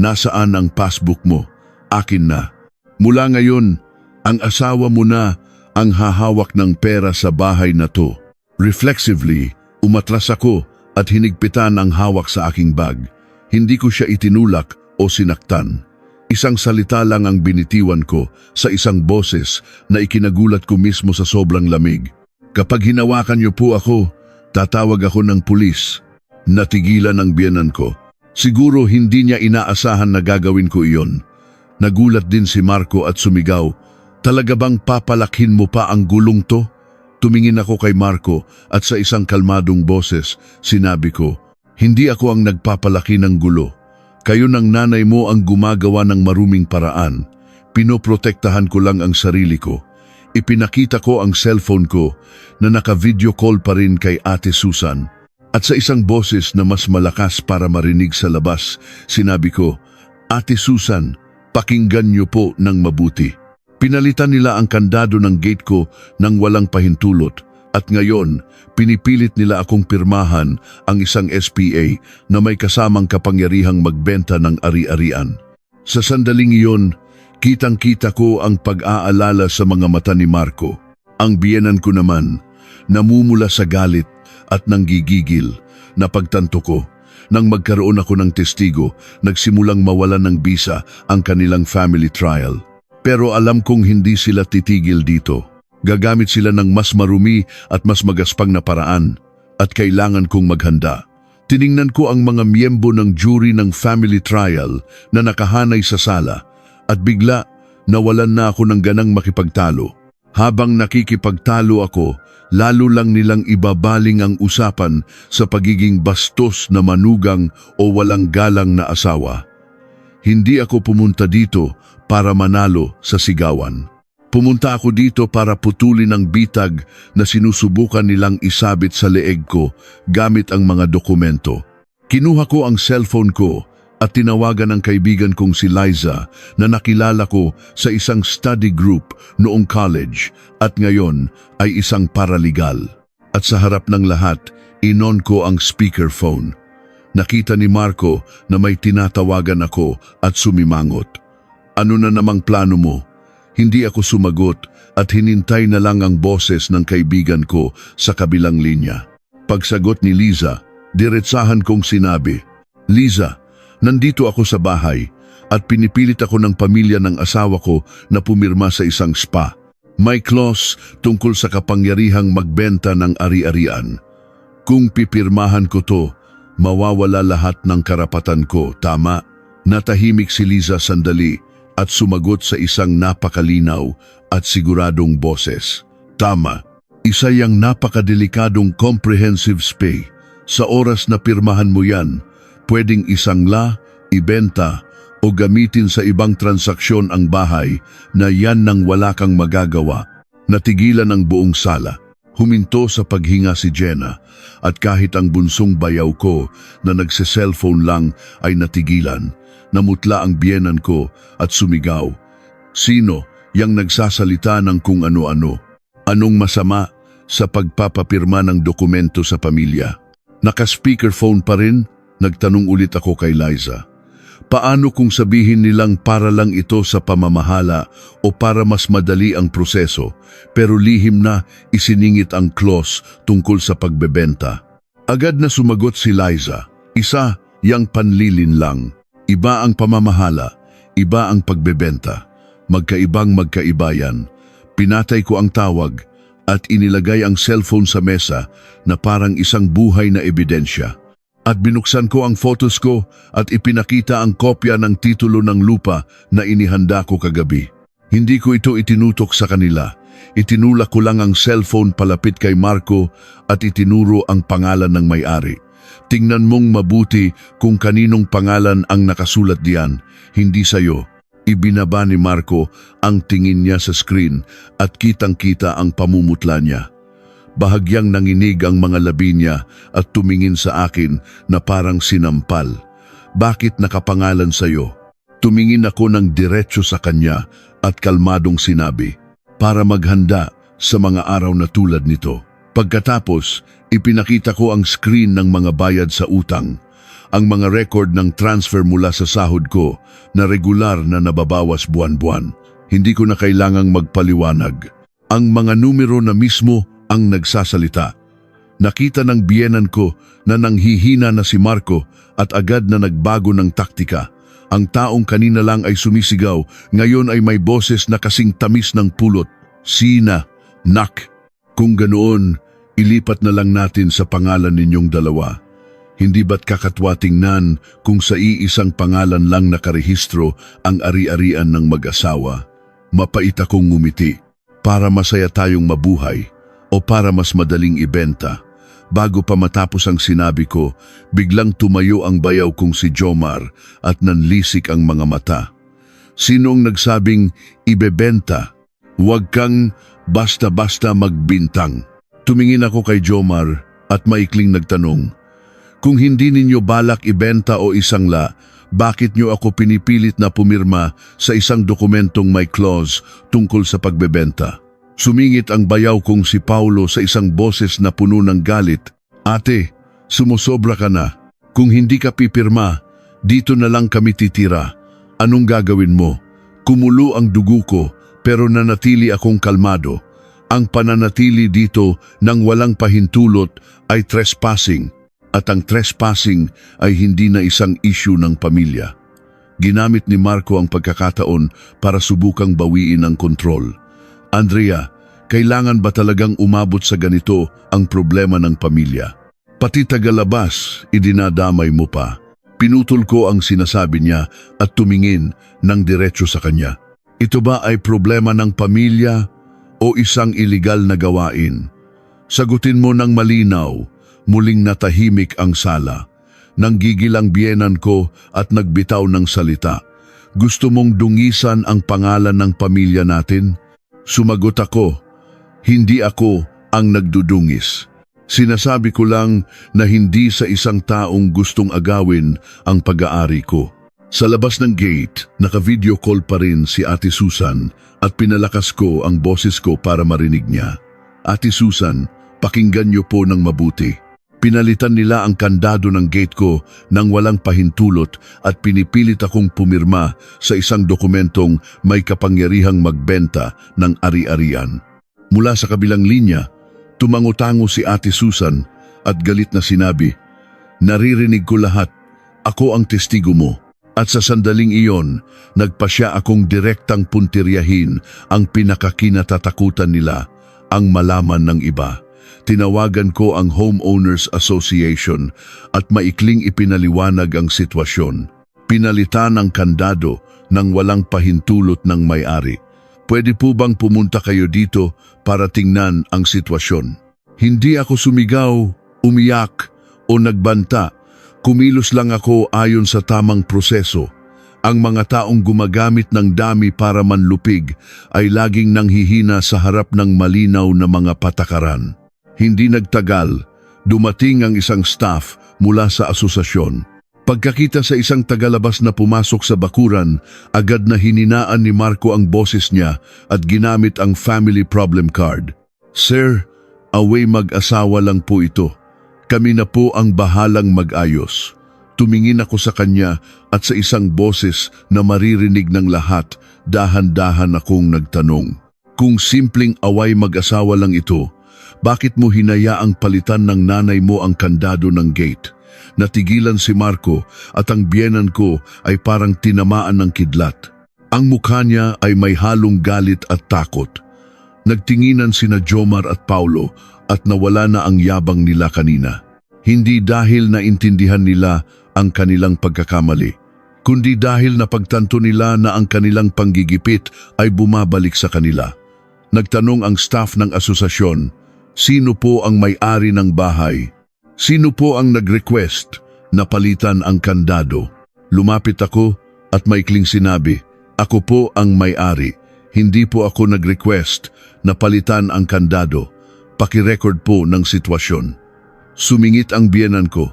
Nasaan ang passbook mo? Akin na. Mula ngayon, ang asawa mo na ang hahawak ng pera sa bahay na to. Reflexively, umatras ako at hinigpitan ang hawak sa aking bag. Hindi ko siya itinulak o sinaktan. Isang salita lang ang binitiwan ko sa isang boses na ikinagulat ko mismo sa sobrang lamig. Kapag hinawakan niyo po ako, tatawag ako ng pulis. Natigilan ang biyenan ko. Siguro hindi niya inaasahan na gagawin ko iyon. Nagulat din si Marco at sumigaw, "Talaga bang papalakhin mo pa ang gulong to?" Tumingin ako kay Marco at sa isang kalmadong boses, sinabi ko, "Hindi ako ang nagpapalaki ng gulo. Kayo ng nanay mo ang gumagawa ng maruming paraan. Pinoprotektahan ko lang ang sarili ko." Ipinakita ko ang cellphone ko na naka-video call pa rin kay Ate Susan. At sa isang boses na mas malakas para marinig sa labas, sinabi ko, "Ate Susan, pakinggan niyo po ng mabuti." Pinalitan nila ang kandado ng gate ko nang walang pahintulot at ngayon pinipilit nila akong pirmahan ang isang SPA na may kasamang kapangyarihang magbenta ng ari-arian. Sa sandaling iyon, kitang-kita ko ang pag-aalala sa mga mata ni Marco. Ang biyenan ko naman, namumula sa galit at nanggigigil. Napagtanto ko, nang magkaroon ako ng testigo, nagsimulang mawalan ng bisa ang kanilang family trial. Pero alam kong hindi sila titigil dito. Gagamit sila ng mas marumi at mas magaspang na paraan at kailangan kong maghanda. Tiningnan ko ang mga miyembro ng jury ng family trial na nakahanay sa sala at bigla nawalan na ako ng ganang makipagtalo. Habang nakikipagtalo ako, lalo lang nilang ibabaling ang usapan sa pagiging bastos na manugang o walang galang na asawa. Hindi ako pumunta dito para manalo sa sigawan. Pumunta ako dito para putulin ang bitag na sinusubukan nilang isabit sa leeg ko gamit ang mga dokumento. Kinuha ko ang cellphone ko at tinawagan ang kaibigan kong si Liza na nakilala ko sa isang study group noong college at ngayon ay isang paralegal. At sa harap ng lahat, inon ko ang speakerphone. Nakita ni Marco na may tinatawagan ako at sumimangot. "Ano na namang plano mo?" Hindi ako sumagot at hinintay na lang ang boses ng kaibigan ko sa kabilang linya. Pagsagot ni Liza, diretsahan kong sinabi, "Liza, nandito ako sa bahay at pinipilit ako ng pamilya ng asawa ko na pumirma sa isang spa. May clause tungkol sa kapangyarihang magbenta ng ari-arian. Kung pipirmahan ko to, mawawala lahat ng karapatan ko, tama?" Natahimik si Liza sandali at sumagot sa isang napakalinaw at siguradong boses, "Tama, isa yang napakadelikadong comprehensive SPA. Sa oras na pirmahan mo yan, pwedeng isangla, ibenta, o gamitin sa ibang transaksyon ang bahay na yan nang wala kang magagawa. Natigilan ang buong sala. Huminto sa paghinga si Jenna at kahit ang bunsong bayaw ko na nagse-cellphone lang ay natigilan. Namutla ang biyenan ko at sumigaw. Sino yang nagsasalita ng kung ano-ano? Anong masama sa pagpapapirma ng dokumento sa pamilya? Naka-speakerphone pa rin? Nagtanong ulit ako kay Liza. Paano kung sabihin nilang para lang ito sa pamamahala o para mas madali ang proseso, pero lihim na isiningit ang clause tungkol sa pagbebenta? Agad na sumagot si Liza, isa yang panlilin lang. Iba ang pamamahala, iba ang pagbebenta. Magkaibang magkaiba yan. Pinatay ko ang tawag at inilagay ang cellphone sa mesa na parang isang buhay na ebidensya. At binuksan ko ang photos ko at ipinakita ang kopya ng titulo ng lupa na inihanda ko kagabi. Hindi ko ito itinutok sa kanila. Itinulak ko lang ang cellphone palapit kay Marco at itinuro ang pangalan ng may-ari. Tingnan mong mabuti kung kaninong pangalan ang nakasulat diyan, hindi sayo. Ibinaba ni Marco ang tingin niya sa screen at kitang-kita ang pamumutla niya. Bahagyang nanginig ang mga labi niya at tumingin sa akin na parang sinampal. Bakit nakapangalan sa'yo? Tumingin ako ng diretso sa kanya at kalmadong sinabi, para maghanda sa mga araw na tulad nito. Pagkatapos, ipinakita ko ang screen ng mga bayad sa utang, ang mga record ng transfer mula sa sahod ko na regular na nababawas buwan-buwan. Hindi ko na kailangang magpaliwanag. Ang mga numero na mismo ang nagsasalita. Nakita ng biyenan ko na nanghihina na si Marco at agad na nagbago ng taktika. Ang taong kanina lang ay sumisigaw, ngayon ay may boses na kasing tamis ng pulot. Sina, nak. Kung ganoon, ilipat na lang natin sa pangalan ninyong dalawa. Hindi ba't kakatwa tingnan kung sa iisang pangalan lang nakarehistro ang ari-arian ng mag-asawa? Mapait akong ngumiti. Para masaya tayong mabuhay o para mas madaling ibenta. Bago pa matapos ang sinabi ko, biglang tumayo ang bayaw kong si Jomar at nanlisik ang mga mata. Sinong nagsabing ibebenta? Huwag kang basta-basta magbintang. Tumingin ako kay Jomar at maikling nagtanong, kung hindi ninyo balak ibenta o isangla, bakit nyo ako pinipilit na pumirma sa isang dokumentong may clause tungkol sa pagbebenta? Sumingit ang bayaw kong si Paulo sa isang boses na puno ng galit. Ate, sumusobra ka na. Kung hindi ka pipirma, dito na lang kami titira. Anong gagawin mo? Kumulo ang dugo ko pero nanatili akong kalmado. Ang pananatili dito nang walang pahintulot ay trespassing at ang trespassing ay hindi na isang issue ng pamilya. Ginamit ni Marco ang pagkakataon para subukang bawiin ang kontrol. Andrea, kailangan ba talagang umabot sa ganito ang problema ng pamilya? Pati tagalabas, idinadamay mo pa. Pinutol ko ang sinasabi niya at tumingin ng diretso sa kanya. Ito ba ay problema ng pamilya o isang iligal na gawain? Sagutin mo ng malinaw. Muling natahimik ang sala. Nanggigil ang biyenan ko at nagbitaw ng salita. Gusto mong dungisan ang pangalan ng pamilya natin? Sumagot ako, hindi ako ang nagdudungis. Sinasabi ko lang na hindi sa isang taong gustong agawin ang pag-aari ko. Sa labas ng gate, naka-video call pa rin si Ate Susan at pinalakas ko ang boses ko para marinig niya. Ate Susan, pakinggan niyo po ng mabuti. Pinalitan nila ang kandado ng gate ko nang walang pahintulot at pinipilit akong pumirma sa isang dokumentong may kapangyarihang magbenta ng ari-arian. Mula sa kabilang linya, tumango-tango si Ate Susan at galit na sinabi, naririnig ko lahat, ako ang testigo mo. At sa sandaling iyon, nagpasya akong direktang puntiryahin ang pinakakinatatakutan nila, ang malaman ng iba. Tinawagan ko ang Homeowners Association at maikling ipinaliwanag ang sitwasyon. Pinalitan ang kandado nang walang pahintulot ng may-ari. Pwede po bang pumunta kayo dito para tingnan ang sitwasyon? Hindi ako sumigaw, umiyak o nagbanta. Kumilos lang ako ayon sa tamang proseso. Ang mga taong gumagamit ng dami para manlupig ay laging nanghihina sa harap ng malinaw na mga patakaran. Hindi nagtagal, dumating ang isang staff mula sa asosasyon. Pagkakita sa isang tagalabas na pumasok sa bakuran, agad na hininaan ni Marco ang boses niya at ginamit ang family problem card. "Sir, away mag-asawa lang po ito. Kami na po ang bahalang mag-ayos." Tumingin ako sa kanya at sa isang boses na maririnig ng lahat, dahan-dahan akong nagtanong. "Kung simpleng away mag-asawa lang ito, bakit mo hinayaang palitan ng nanay mo ang kandado ng gate?" Natigilan si Marco at ang biyenan ko ay parang tinamaan ng kidlat. Ang mukha niya ay may halong galit at takot. Nagtinginan sina Jomar at Paulo at nawala na ang yabang nila kanina. Hindi dahil naintindihan nila ang kanilang pagkakamali, kundi dahil napagtanto nila na ang kanilang panggigipit ay bumabalik sa kanila. Nagtanong ang staff ng asosasyon, "Sino po ang may-ari ng bahay? Sino po ang nag-request na palitan ang kandado?" Lumapit ako at maikling sinabi, "Ako po ang may-ari. Hindi po ako nag-request na palitan ang kandado. Pakirecord po ng sitwasyon." Sumingit ang biyenan ko.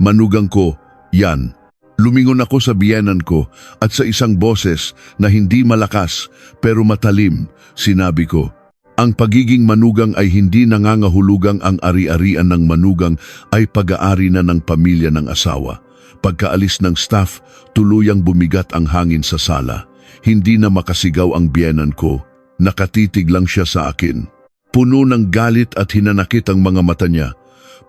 Manugang ko, "Yan." Lumingon ako sa biyenan ko at sa isang boses na hindi malakas pero matalim, sinabi ko, "Ang pagiging manugang ay hindi nangangahulugang ang ari-arian ng manugang ay pag-aari na ng pamilya ng asawa." Pagkaalis ng staff, tuluyang bumigat ang hangin sa sala. Hindi na makasigaw ang biyenan ko. Nakatitig lang siya sa akin. Puno ng galit at hinanakit ang mga mata niya.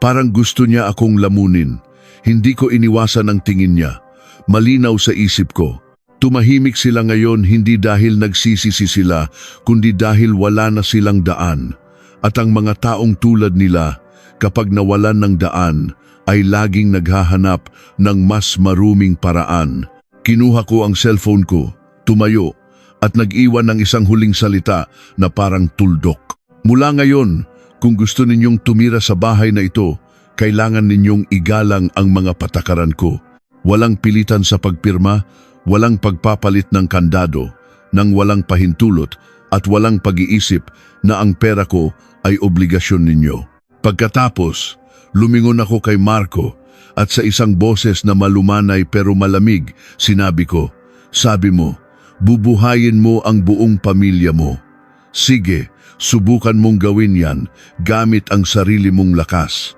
Parang gusto niya akong lamunin. Hindi ko iniwasan ang tingin niya. Malinaw sa isip ko. Tumahimik sila ngayon hindi dahil nagsisisi sila, kundi dahil wala na silang daan. At ang mga taong tulad nila, kapag nawalan ng daan, ay laging naghahanap ng mas maruming paraan. Kinuha ko ang cellphone ko, tumayo, at nag-iwan ng isang huling salita na parang tuldok. "Mula ngayon, kung gusto ninyong tumira sa bahay na ito, kailangan ninyong igalang ang mga patakaran ko. Walang pilitan sa pagpirma, walang pagpapalit ng kandado, nang walang pahintulot at walang pag-iisip na ang pera ko ay obligasyon ninyo." Pagkatapos, lumingon ako kay Marco at sa isang boses na malumanay pero malamig, sinabi ko, "Sabi mo, bubuhayin mo ang buong pamilya mo. Sige, subukan mong gawin yan gamit ang sarili mong lakas.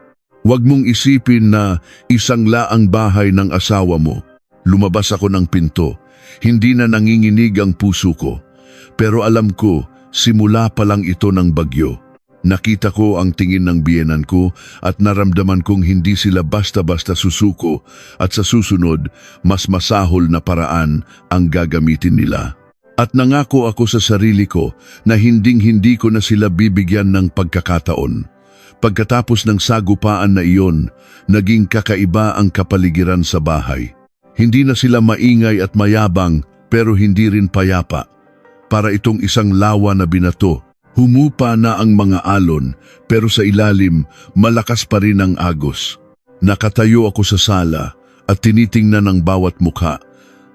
Huwag mong isipin na isang laang bahay ng asawa mo." Lumabas ako ng pinto. Hindi na nanginginig ang puso ko. Pero alam ko, simula pa lang ito ng bagyo. Nakita ko ang tingin ng biyenan ko at naramdaman kong hindi sila basta-basta susuko at sa susunod, mas masahol na paraan ang gagamitin nila. At nangako ako sa sarili ko na hinding-hindi ko na sila bibigyan ng pagkakataon. Pagkatapos ng sagupaan na iyon, naging kakaiba ang kapaligiran sa bahay. Hindi na sila maingay at mayabang pero hindi rin payapa. Para itong isang lawa na binato. Humupa na ang mga alon pero sa ilalim malakas pa rin ang agos. Nakatayo ako sa sala at tinitingnan ang bawat mukha.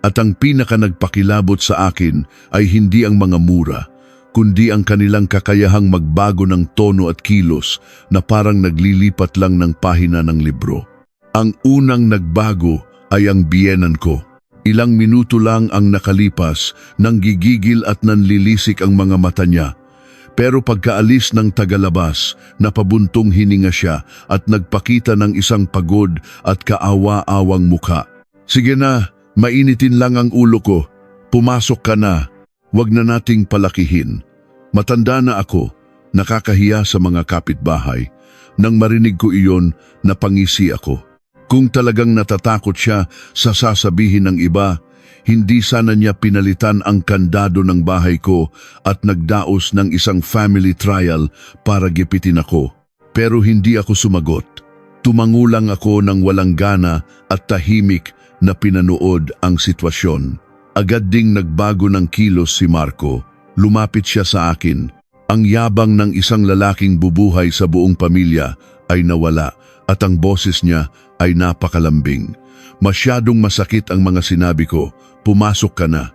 At ang pinaka nagpakilabot sa akin ay hindi ang mga mura, kundi ang kanilang kakayahang magbago ng tono at kilos na parang naglilipat lang ng pahina ng libro. Ang unang nagbago ay ang biyenan ko. Ilang minuto lang ang nakalipas nang gigigil at nanlilisik ang mga mata niya. Pero pagkaalis ng tagalabas, napabuntong hininga siya at nagpakita ng isang pagod at kaawa-awang mukha. "Sige na, mainitin lang ang ulo ko. Pumasok ka na. Huwag na nating palakihin." Matanda na ako, nakakahiya sa mga kapitbahay. Nang marinig ko iyon, napangisi ako. Kung talagang natatakot siya sa sasabihin ng iba, hindi sana niya pinalitan ang kandado ng bahay ko at nagdaos ng isang family trial para gipitin ako. Pero hindi ako sumagot. Tumangulang ako ng walang gana at tahimik na pinanood ang sitwasyon. Agad ding nagbago ng kilos si Marco. Lumapit siya sa akin. Ang yabang ng isang lalaking bubuhay sa buong pamilya ay nawala at ang boses niya ay napakalambing. Masyadong masakit ang mga sinabi ko, pumasok ka na.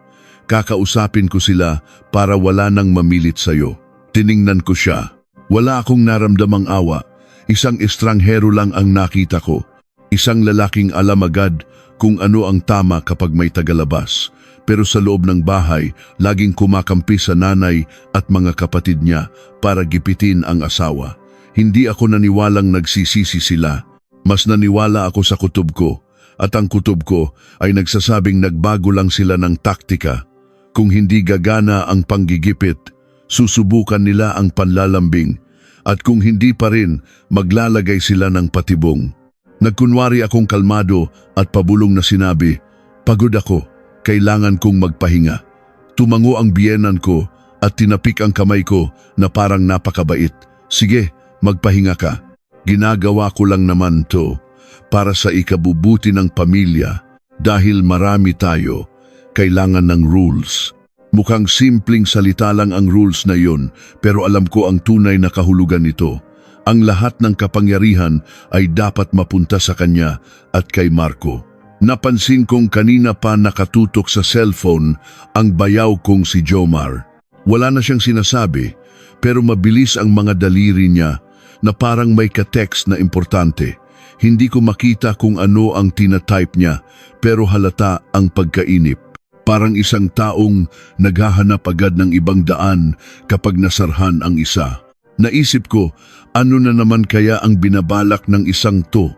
Kakausapin ko sila para wala nang mamilit sa'yo. Tiningnan ko siya. Wala akong naramdamang awa. Isang estranghero lang ang nakita ko. Isang lalaking alam agad kung ano ang tama kapag may tagalabas. Pero sa loob ng bahay, laging kumakampi sa nanay at mga kapatid niya para gipitin ang asawa. Hindi ako naniwalang nagsisisi sila. Mas naniwala ako sa kutob ko. At ang kutob ko ay nagsasabing nagbago lang sila ng taktika. Kung hindi gagana ang panggigipit, susubukan nila ang panlalambing. At kung hindi pa rin, maglalagay sila ng patibong. Nagkunwari akong kalmado at pabulong na sinabi, "Pagod ako, kailangan kong magpahinga." Tumango ang biyenan ko at tinapik ang kamay ko na parang napakabait. "Sige, magpahinga ka. Ginagawa ko lang naman to para sa ikabubuti ng pamilya dahil marami tayo, kailangan ng rules." Mukhang simpleng salita lang ang rules na yun, pero alam ko ang tunay na kahulugan nito. Ang lahat ng kapangyarihan ay dapat mapunta sa kanya at kay Marco. Napansin kong kanina pa nakatutok sa cellphone ang bayaw kong si Jomar. Wala na siyang sinasabi, pero mabilis ang mga daliri niya na parang may ka-text na importante. Hindi ko makita kung ano ang tina-type niya, pero halata ang pagkainip. Parang isang taong naghahanap agad ng ibang daan kapag nasarhan ang isa. Naisip ko, ano na naman kaya ang binabalak ng isang to?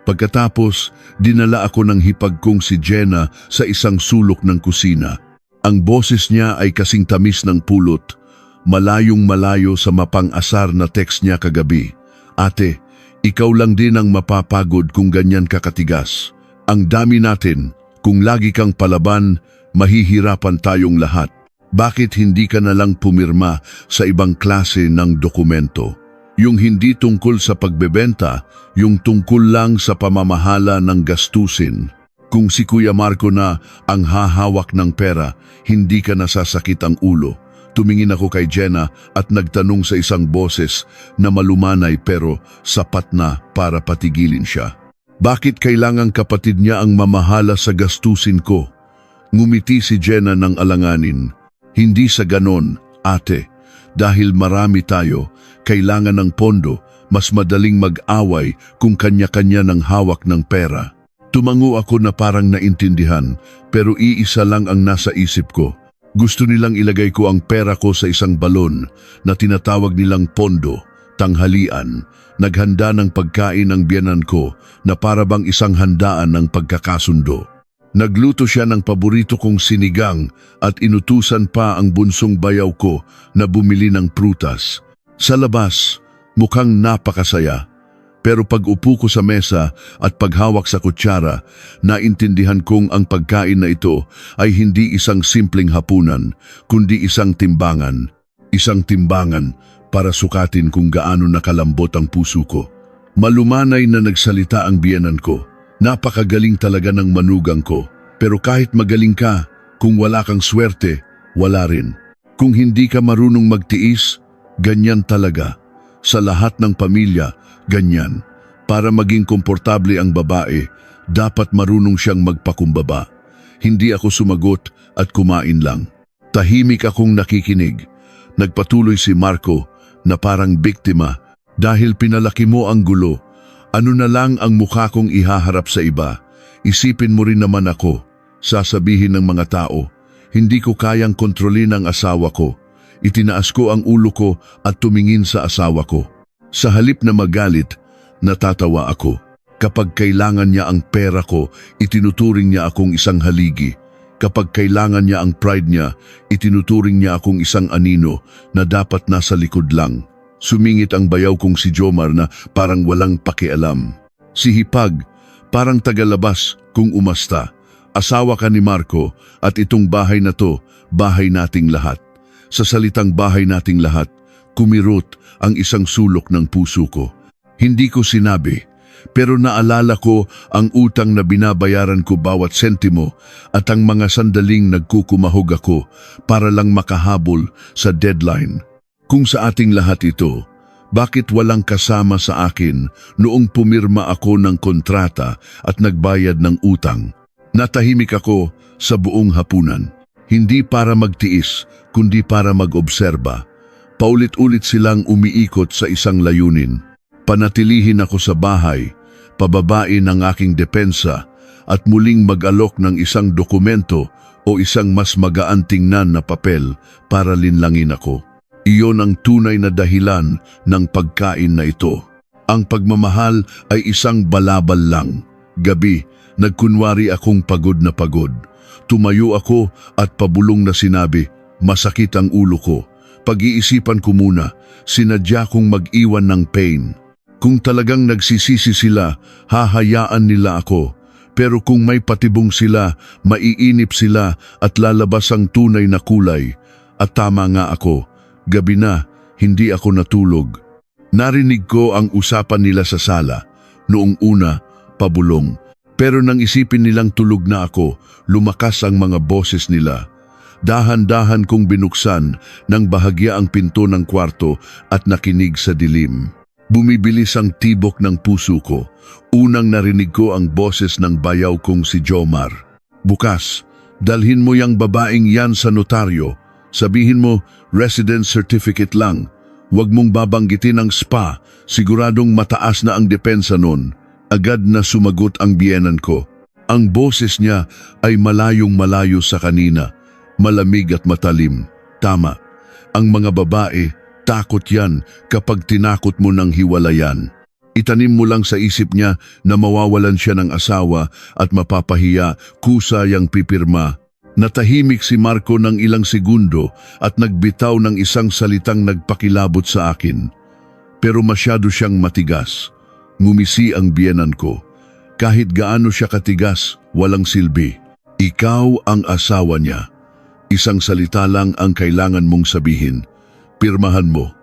Pagkatapos, dinala ako ng hipag kong si Jenna sa isang sulok ng kusina. Ang boses niya ay kasing tamis ng pulot, malayong malayo sa mapang-asar na text niya kagabi. "Ate, ikaw lang din ang mapapagod kung ganyan kakatigas. Ang dami natin, kung lagi kang palaban, mahihirapan tayong lahat. Bakit hindi ka na lang pumirma sa ibang klase ng dokumento? Yung hindi tungkol sa pagbebenta, yung tungkol lang sa pamamahala ng gastusin. Kung si Kuya Marco na ang hahawak ng pera, hindi ka nasasakit ang ulo." Tumingin ako kay Jenna at nagtanong sa isang boses na malumanay pero sapat na para patigilin siya. "Bakit kailangang kapatid niya ang mamahala sa gastusin ko?" Ngumiti si Jenna ng alanganin. "Hindi sa ganon, ate. Dahil marami tayo, kailangan ng pondo, mas madaling mag-away kung kanya-kanya ng hawak ng pera." Tumango ako na parang naintindihan, pero iisa lang ang nasa isip ko. Gusto nilang ilagay ko ang pera ko sa isang balon na tinatawag nilang pondo, tanghalian. Naghanda ng pagkain ang biyenan ko na para bang isang handaan ng pagkakasundo. Nagluto siya ng paborito kong sinigang at inutusan pa ang bunsong bayaw ko na bumili ng prutas. Sa labas, mukhang napakasaya. Pero pag upo ko sa mesa at paghawak sa kutsara, naintindihan kong ang pagkain na ito ay hindi isang simpleng hapunan, kundi isang timbangan. Isang timbangan para sukatin kung gaano nakalambot ang puso ko. Malumanay na nagsalita ang biyenan ko. Napakagaling talaga ng manugang ko. Pero kahit magaling ka, kung wala kang swerte, wala rin. Kung hindi ka marunong magtiis, ganyan talaga. Sa lahat ng pamilya, ganyan. Para maging komportable ang babae, dapat marunong siyang magpakumbaba. Hindi ako sumagot at kumain lang. Tahimik akong nakikinig. Nagpatuloy si Marco na parang biktima. "Dahil pinalaki mo ang gulo, ano na lang ang mukha kong ihaharap sa iba? Isipin mo rin naman ako." Sasabihin ng mga tao, "Hindi ko kayang kontrolin ang asawa ko." Itinaas ko ang ulo ko at tumingin sa asawa ko. Sa halip na magalit, natatawa ako. Kapag kailangan niya ang pera ko, itinuturing niya akong isang haligi. Kapag kailangan niya ang pride niya, itinuturing niya akong isang anino na dapat nasa likod lang. Sumingit ang bayaw kong si Jomar na parang walang pakialam. Si Hipag, parang tagalabas kung umasta. "Asawa ka ni Marco at itong bahay na to, bahay nating lahat." Sa salitang bahay nating lahat, kumirot ang isang sulok ng puso ko. Hindi ko sinabi, pero naalala ko ang utang na binabayaran ko bawat sentimo at ang mga sandaling nagkukumahog ako para lang makahabol sa deadline. Kung sa ating lahat ito, Bakit walang kasama sa akin noong pumirma ako ng kontrata at nagbayad ng utang? Natahimik ako sa buong hapunan. Hindi para magtiis, kundi para mag-obserba. Paulit-ulit silang umiikot sa isang layunin. Panatilihin ako sa bahay, pababain ang aking depensa, at muling mag-alok ng isang dokumento o isang mas magaan tingnan na papel para linlangin ako. Iyon ang tunay na dahilan ng pagkain na ito. Ang pagmamahal ay isang balabal lang. Gabi, nagkunwari akong pagod na pagod. Tumayo ako at pabulong na sinabi, masakit ang ulo ko. Pag-iisipan ko muna, sinadya kong mag-iwan ng pain. Kung talagang nagsisisi sila, hahayaan nila ako. Pero kung may patibong sila, maiinip sila at lalabas ang tunay na kulay. At tama nga ako, gabi na, hindi ako natulog. Narinig ko ang usapan nila sa sala. Noong una, pabulong. Pero nang isipin nilang tulog na ako, lumakas ang mga boses nila. Dahan-dahan kong binuksan ng bahagya ang pinto ng kwarto at nakinig sa dilim. Bumibilis ang tibok ng puso ko. Unang narinig ko ang boses ng bayaw kong si Jomar. Bukas, dalhin mo yang babaeng yan sa notaryo. Sabihin mo, residence certificate lang. Huwag mong babanggitin ang spa, siguradong mataas na ang depensa nun. Agad na sumagot ang biyenan ko. Ang boses niya ay malayong malayo sa kanina. Malamig at matalim. Tama. Ang mga babae, takot yan kapag tinakot mo ng hiwalayan. Itanim mo lang sa isip niya na mawawalan siya ng asawa at mapapahiya kusa yang pipirma. Natahimik si Marco ng ilang segundo at nagbitaw ng isang salitang nagpakilabot sa akin. Pero masyado siyang matigas. Ngumisi ang biyenan ko. Kahit gaano siya katigas, walang silbi. Ikaw ang asawa niya. Isang salita lang ang kailangan mong sabihin. Pirmahan mo.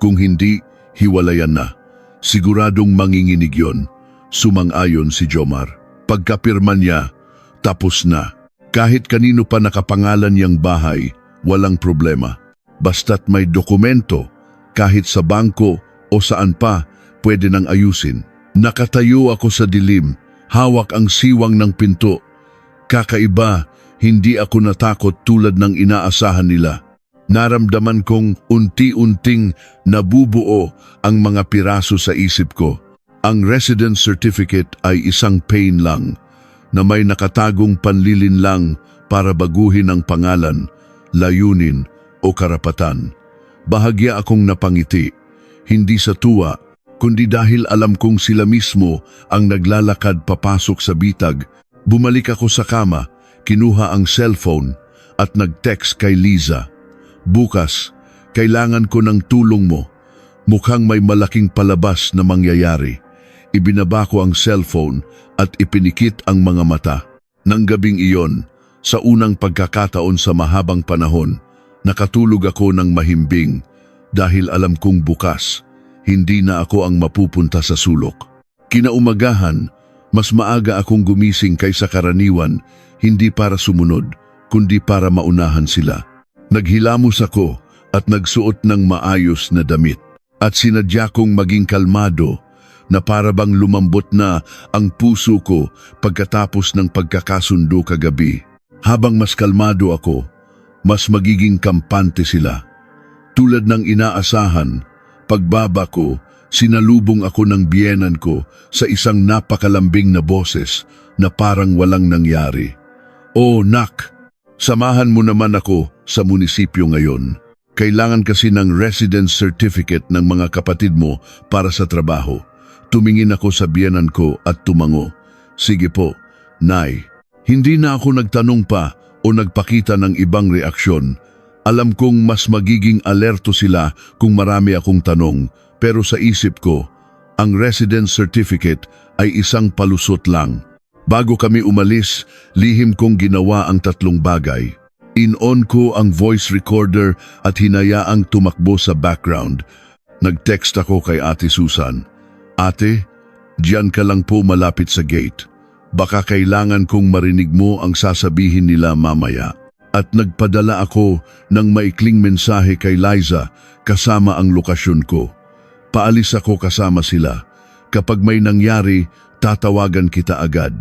Kung hindi, hiwalayan na. Siguradong manginginig yon. Sumang-ayon si Jomar. Pagkapirma niya, tapos na. Kahit kanino pa nakapangalan niyang bahay, walang problema. Basta't may dokumento, kahit sa bangko o saan pa, pwede nang ayusin. Nakatayo ako sa dilim, hawak ang siwang ng pinto. Kakaiba, hindi ako natakot tulad ng inaasahan nila. Naramdaman kong unti-unting nabubuo ang mga piraso sa isip ko. Ang residence certificate ay isang pain lang na may nakatagong panlilin lang para baguhin ang pangalan, layunin o karapatan. Bahagya akong napangiti, hindi sa tuwa, kundi dahil alam kong sila mismo ang naglalakad papasok sa bitag. Bumalik ako sa kama, kinuha ang cellphone at nag-text kay Liza. Bukas, kailangan ko ng tulong mo. Mukhang may malaking palabas na mangyayari. Ibinaba ko ang cellphone at ipinikit ang mga mata. Nang gabing iyon, sa unang pagkakataon sa mahabang panahon, nakatulog ako ng mahimbing dahil alam kong bukas, hindi na ako ang mapupunta sa sulok. Kinaumagahan, mas maaga akong gumising kaysa karaniwan, hindi para sumunod, kundi para maunahan sila. Naghilamos ako at nagsuot ng maayos na damit. At sinadya kong maging kalmado na para bang lumambot na ang puso ko pagkatapos ng pagkakasundo kagabi. Habang mas kalmado ako, mas magiging kampante sila. Tulad ng inaasahan, pagbaba ko, sinalubong ako ng biyenan ko sa isang napakalambing na boses na parang walang nangyari. "Oh, nak, samahan mo naman ako sa munisipyo ngayon. Kailangan kasi ng residence certificate ng mga kapatid mo para sa trabaho." Tumingin ako sa biyenan ko at tumango. "Sige po, Nay." Hindi na ako nagtanong pa o nagpakita ng ibang reaksyon. Alam kong mas magiging alerto sila kung marami akong tanong, pero sa isip ko, ang residence certificate ay isang palusot lang. Bago kami umalis, lihim kong ginawa ang tatlong bagay. In-on ko ang voice recorder at hinayaang tumakbo sa background. Nag-text ako kay Ate Susan. "Ate, diyan ka lang po malapit sa gate. Baka kailangan kong marinig mo ang sasabihin nila mamaya." At nagpadala ako ng maikling mensahe kay Liza kasama ang lokasyon ko. Paalis ako kasama sila. Kapag may nangyari, tatawagan kita agad.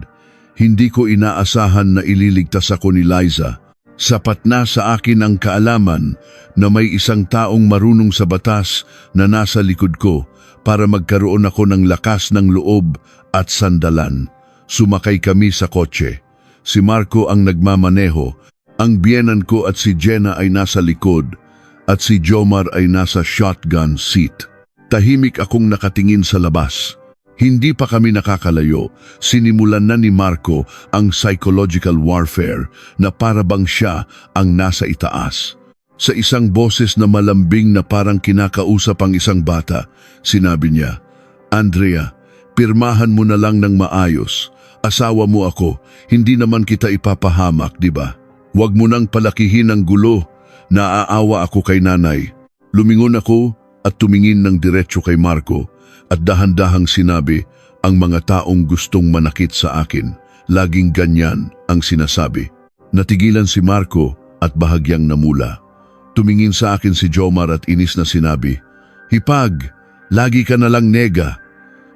Hindi ko inaasahan na ililigtas ako ni Liza. Sapat na sa akin ang kaalaman na may isang taong marunong sa batas na nasa likod ko para magkaroon ako ng lakas ng loob at sandalan. Sumakay kami sa kotse. Si Marco ang nagmamaneho, ang biyenan ko at si Jenna ay nasa likod at si Jomar ay nasa shotgun seat. Tahimik akong nakatingin sa labas. Hindi pa kami nakakalayo, sinimulan na ni Marco ang psychological warfare na para bang siya ang nasa itaas. Sa isang boses na malambing na parang kinakausap ang isang bata, sinabi niya, "Andrea, pirmahan mo na lang ng maayos. Asawa mo ako, hindi naman kita ipapahamak, di ba? Huwag mo nang palakihin ang gulo. Naaawa ako kay nanay." Lumingon ako at tumingin ng diretso kay Marco at dahan-dahang sinabi, "Ang mga taong gustong manakit sa akin, laging ganyan ang sinasabi." Natigilan si Marco at bahagyang namula. Tumingin sa akin si Jomar at inis na sinabi, "Hipag, lagi ka na lang nega.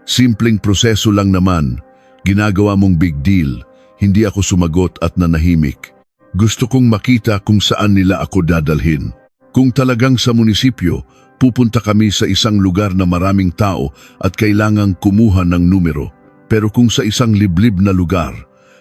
Simpleng proseso lang naman. Ginagawa mong big deal." Hindi ako sumagot at nanahimik. Gusto kong makita kung saan nila ako dadalhin. Kung talagang sa munisipyo, pupunta kami sa isang lugar na maraming tao at kailangang kumuha ng numero. Pero kung sa isang liblib na lugar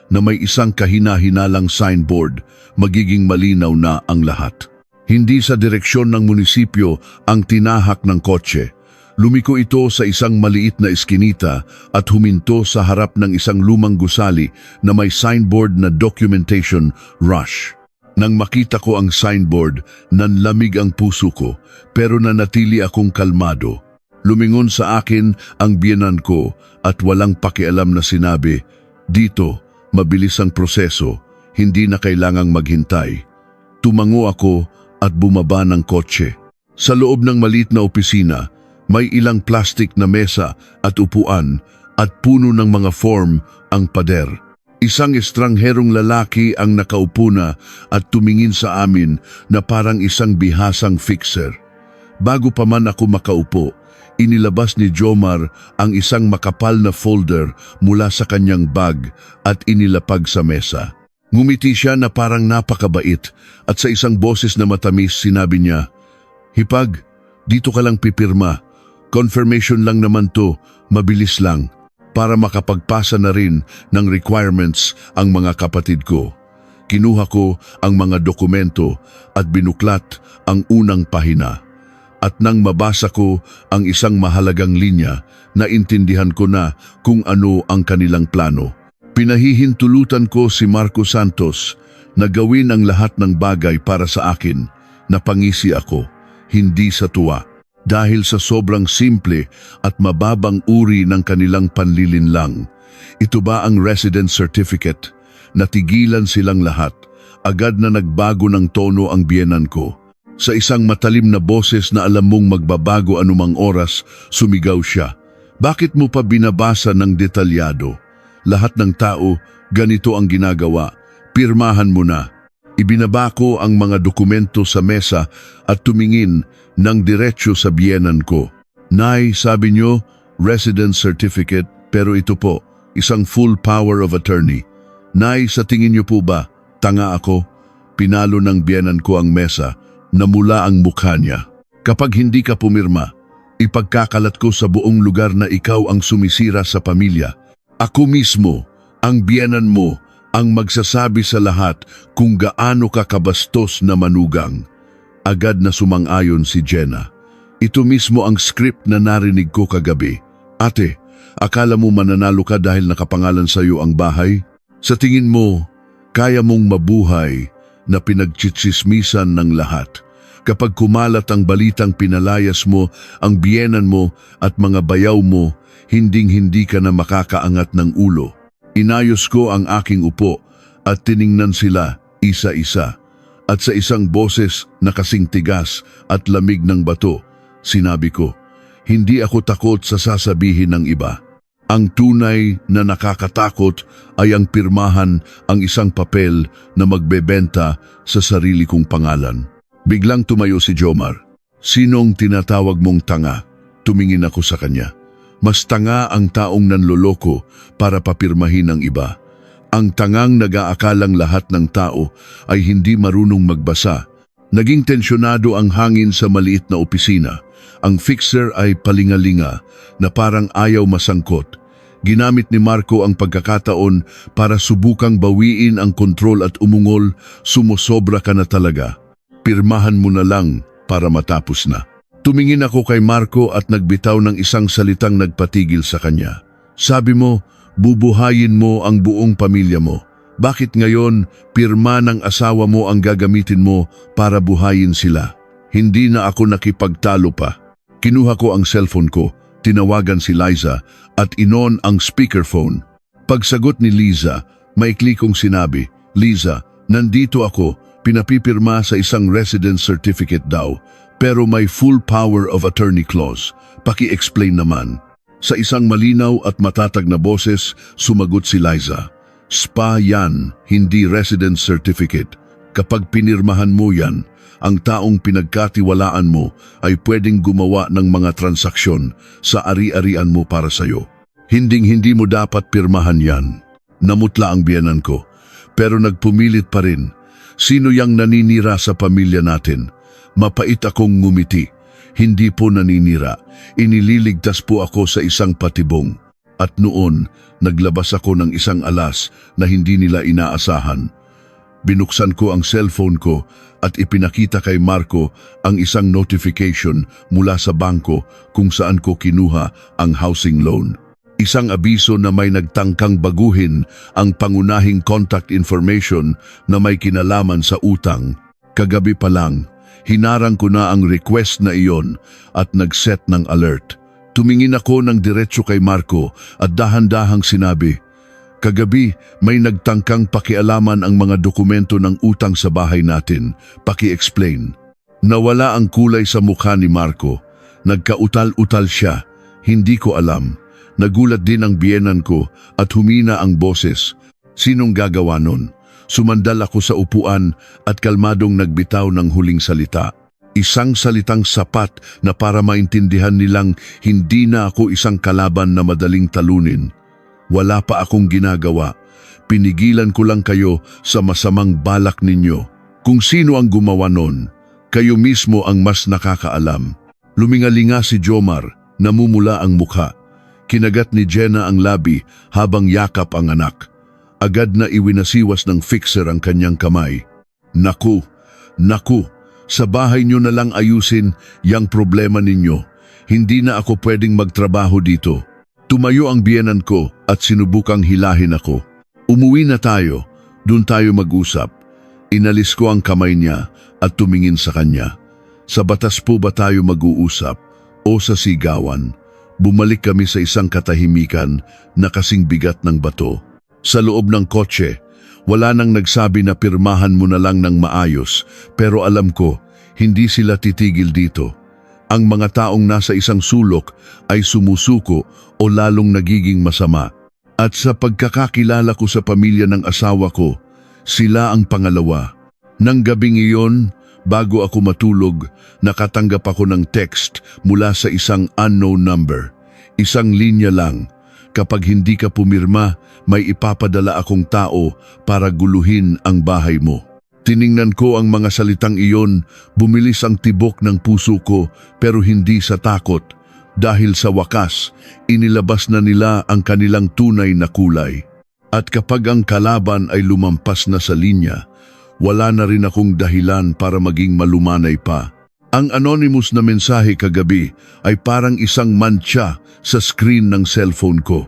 na may isang kahina-hinalang signboard, magiging malinaw na ang lahat. Hindi sa direksyon ng munisipyo ang tinahak ng kotse. Lumiko ito sa isang maliit na eskinita at huminto sa harap ng isang lumang gusali na may signboard na documentation rush. Nang makita ko ang signboard, nanlamig ang puso ko pero nanatili akong kalmado. Lumingon sa akin ang biyenan ko at walang pakialam na sinabi, "Dito, mabilis ang proseso, hindi na kailangang maghintay." Tumango ako at bumaba ng kotse. Sa loob ng maliit na opisina, may ilang plastik na mesa at upuan at puno ng mga form ang pader. Isang estrangherong lalaki ang nakaupo na at tumingin sa amin na parang isang bihasang fixer. Bago pa man ako makaupo, inilabas ni Jomar ang isang makapal na folder mula sa kanyang bag at inilapag sa mesa. Ngumiti siya na parang napakabait at sa isang boses na matamis sinabi niya, "Hipag, dito ka lang pipirma. Confirmation lang naman to, mabilis lang, para makapagpasa na rin ng requirements ang mga kapatid ko." Kinuha ko ang mga dokumento at binuklat ang unang pahina. At nang mabasa ko ang isang mahalagang linya, naintindihan ko na kung ano ang kanilang plano. Pinahihintulutan ko si Marco Santos na gawin ang lahat ng bagay para sa akin. Napangisi ako, hindi sa tuwa. Dahil sa sobrang simple at mababang uri ng kanilang panlilinlang. Ito ba ang residence certificate? Natigilan silang lahat. Agad na nagbago ng tono ang biyenan ko. Sa isang matalim na boses na alam mong magbabago anumang oras, sumigaw siya, "Bakit mo pa binabasa ng detalyado? Lahat ng tao, ganito ang ginagawa. Pirmahan mo na." Ibinaba ko ang mga dokumento sa mesa at tumingin ng diretso sa biyenan ko. "Nay, sabi niyo, residence certificate, pero ito po, isang full power of attorney. Nay, sa tingin niyo po ba, tanga ako?" Pinalo ng biyenan ko ang mesa, namula ang mukha niya. "Kapag hindi ka pumirma, ipagkakalat ko sa buong lugar na ikaw ang sumisira sa pamilya. Ako mismo, ang biyenan mo, ang magsasabi sa lahat kung gaano ka kabastos na manugang." Agad na sumang-ayon si Jenna. "Ito mismo ang script na narinig ko kagabi. Ate, akala mo mananalo ka dahil nakapangalan sa iyo ang bahay? Sa tingin mo, kaya mong mabuhay na pinagtsitsismisan ng lahat. Kapag kumalat ang balitang pinalayas mo ang biyenan mo at mga bayaw mo, hinding-hindi ka na makakaangat ng ulo." Inayos ko ang aking upo at tiningnan sila isa-isa. At sa isang boses na kasing tigas at lamig ng bato, sinabi ko, "Hindi ako takot sa sasabihin ng iba. Ang tunay na nakakatakot ay ang pirmahan ang isang papel na magbebenta sa sarili kong pangalan." Biglang tumayo si Jomar. "Sinong tinatawag mong tanga? Tumingin ako sa kanya. Mas tanga ang taong nanloloko para papirmahin ang iba. Ang tangang nag-aakalang lahat ng tao ay hindi marunong magbasa. Naging tensyonado ang hangin sa maliit na opisina. Ang fixer ay palingalinga na parang ayaw masangkot. Ginamit ni Marco ang pagkakataon para subukang bawiin ang kontrol at umungol, sumusobra ka na talaga. Pirmahan mo na lang para matapos na. Tumingin ako kay Marco at nagbitaw ng isang salitang nagpatigil sa kanya. Sabi mo, bubuhayin mo ang buong pamilya mo. Bakit ngayon, pirma ng asawa mo ang gagamitin mo para buhayin sila? Hindi na ako nakipagtalo pa. Kinuha ko ang cellphone ko, tinawagan si Liza at inon ang speakerphone. Pagsagot ni Liza, maikli kong sinabi, Liza, nandito ako, pinapipirma sa isang residence certificate daw, pero may full power of attorney clause. Paki-explain naman. Sa isang malinaw at matatag na boses, sumagot si Liza. SPA yan, hindi residence certificate. Kapag pinirmahan mo yan, ang taong pinagkatiwalaan mo ay pwedeng gumawa ng mga transaksyon sa ari-arian mo para sa'yo. Hinding-hindi mo dapat pirmahan yan. Namutla ang biyenan ko, pero nagpumilit pa rin. Sino yang naninira sa pamilya natin? Mapait akong ngumiti. Hindi po naninira. Inililigtas po ako sa isang patibong. At noon, naglabas ako ng isang alas na hindi nila inaasahan. Binuksan ko ang cellphone ko at ipinakita kay Marco ang isang notification mula sa bangko kung saan ko kinuha ang housing loan. Isang abiso na may nagtangkang baguhin ang pangunahing contact information na may kinalaman sa utang. Kagabi pa lang, hinarang ko na ang request na iyon at nag-set ng alert. Tumingin ako ng diretso kay Marco at dahan-dahang sinabi, kagabi may nagtangkang pakialaman ang mga dokumento ng utang sa bahay natin. Paki-explain. Nawala ang kulay sa mukha ni Marco. Nagkautal-utal siya. Hindi ko alam. Nagulat din ang biyenan ko at humina ang boses. Sinong gagawa nun? Sumandal ako sa upuan at kalmadong nagbitaw ng huling salita. Isang salitang sapat na para maintindihan nilang hindi na ako isang kalaban na madaling talunin. Wala pa akong ginagawa. Pinigilan ko lang kayo sa masamang balak ninyo. Kung sino ang gumawa nun, kayo mismo ang mas nakakaalam. Lumingalinga si Jomar, namumula ang mukha. Kinagat ni Jenna ang labi habang yakap ang anak. Agad na iwinasiwas ng fixer ang kanyang kamay. Naku, sa bahay nyo na lang ayusin yang problema ninyo. Hindi na ako pwedeng magtrabaho dito. Tumayo ang biyenan ko at sinubukang hilahin ako. Umuwi na tayo, dun tayo mag-usap. Inalis ko ang kamay niya at tumingin sa kanya. Sa batas po ba tayo mag-uusap o sa sigawan? Bumalik kami sa isang katahimikan na kasing bigat ng bato. Sa loob ng kotse, wala nang nagsabi na pirmahan mo na lang ng maayos, pero alam ko, hindi sila titigil dito. Ang mga taong nasa isang sulok ay sumusuko o lalong nagiging masama. At sa pagkakakilala ko sa pamilya ng asawa ko, sila ang pangalawa. Nang gabing iyon, bago ako matulog, nakatanggap ako ng text mula sa isang unknown number. Isang linya lang. Kapag hindi ka pumirma, may ipapadala akong tao para guluhin ang bahay mo. Tiningnan ko ang mga salitang iyon, bumilis ang tibok ng puso ko pero hindi sa takot. Dahil sa wakas, inilabas na nila ang kanilang tunay na kulay. At kapag ang kalaban ay lumampas na sa linya, wala na rin akong dahilan para maging malumanay pa. Ang anonymous na mensahe kagabi ay parang isang mantsa sa screen ng cellphone ko.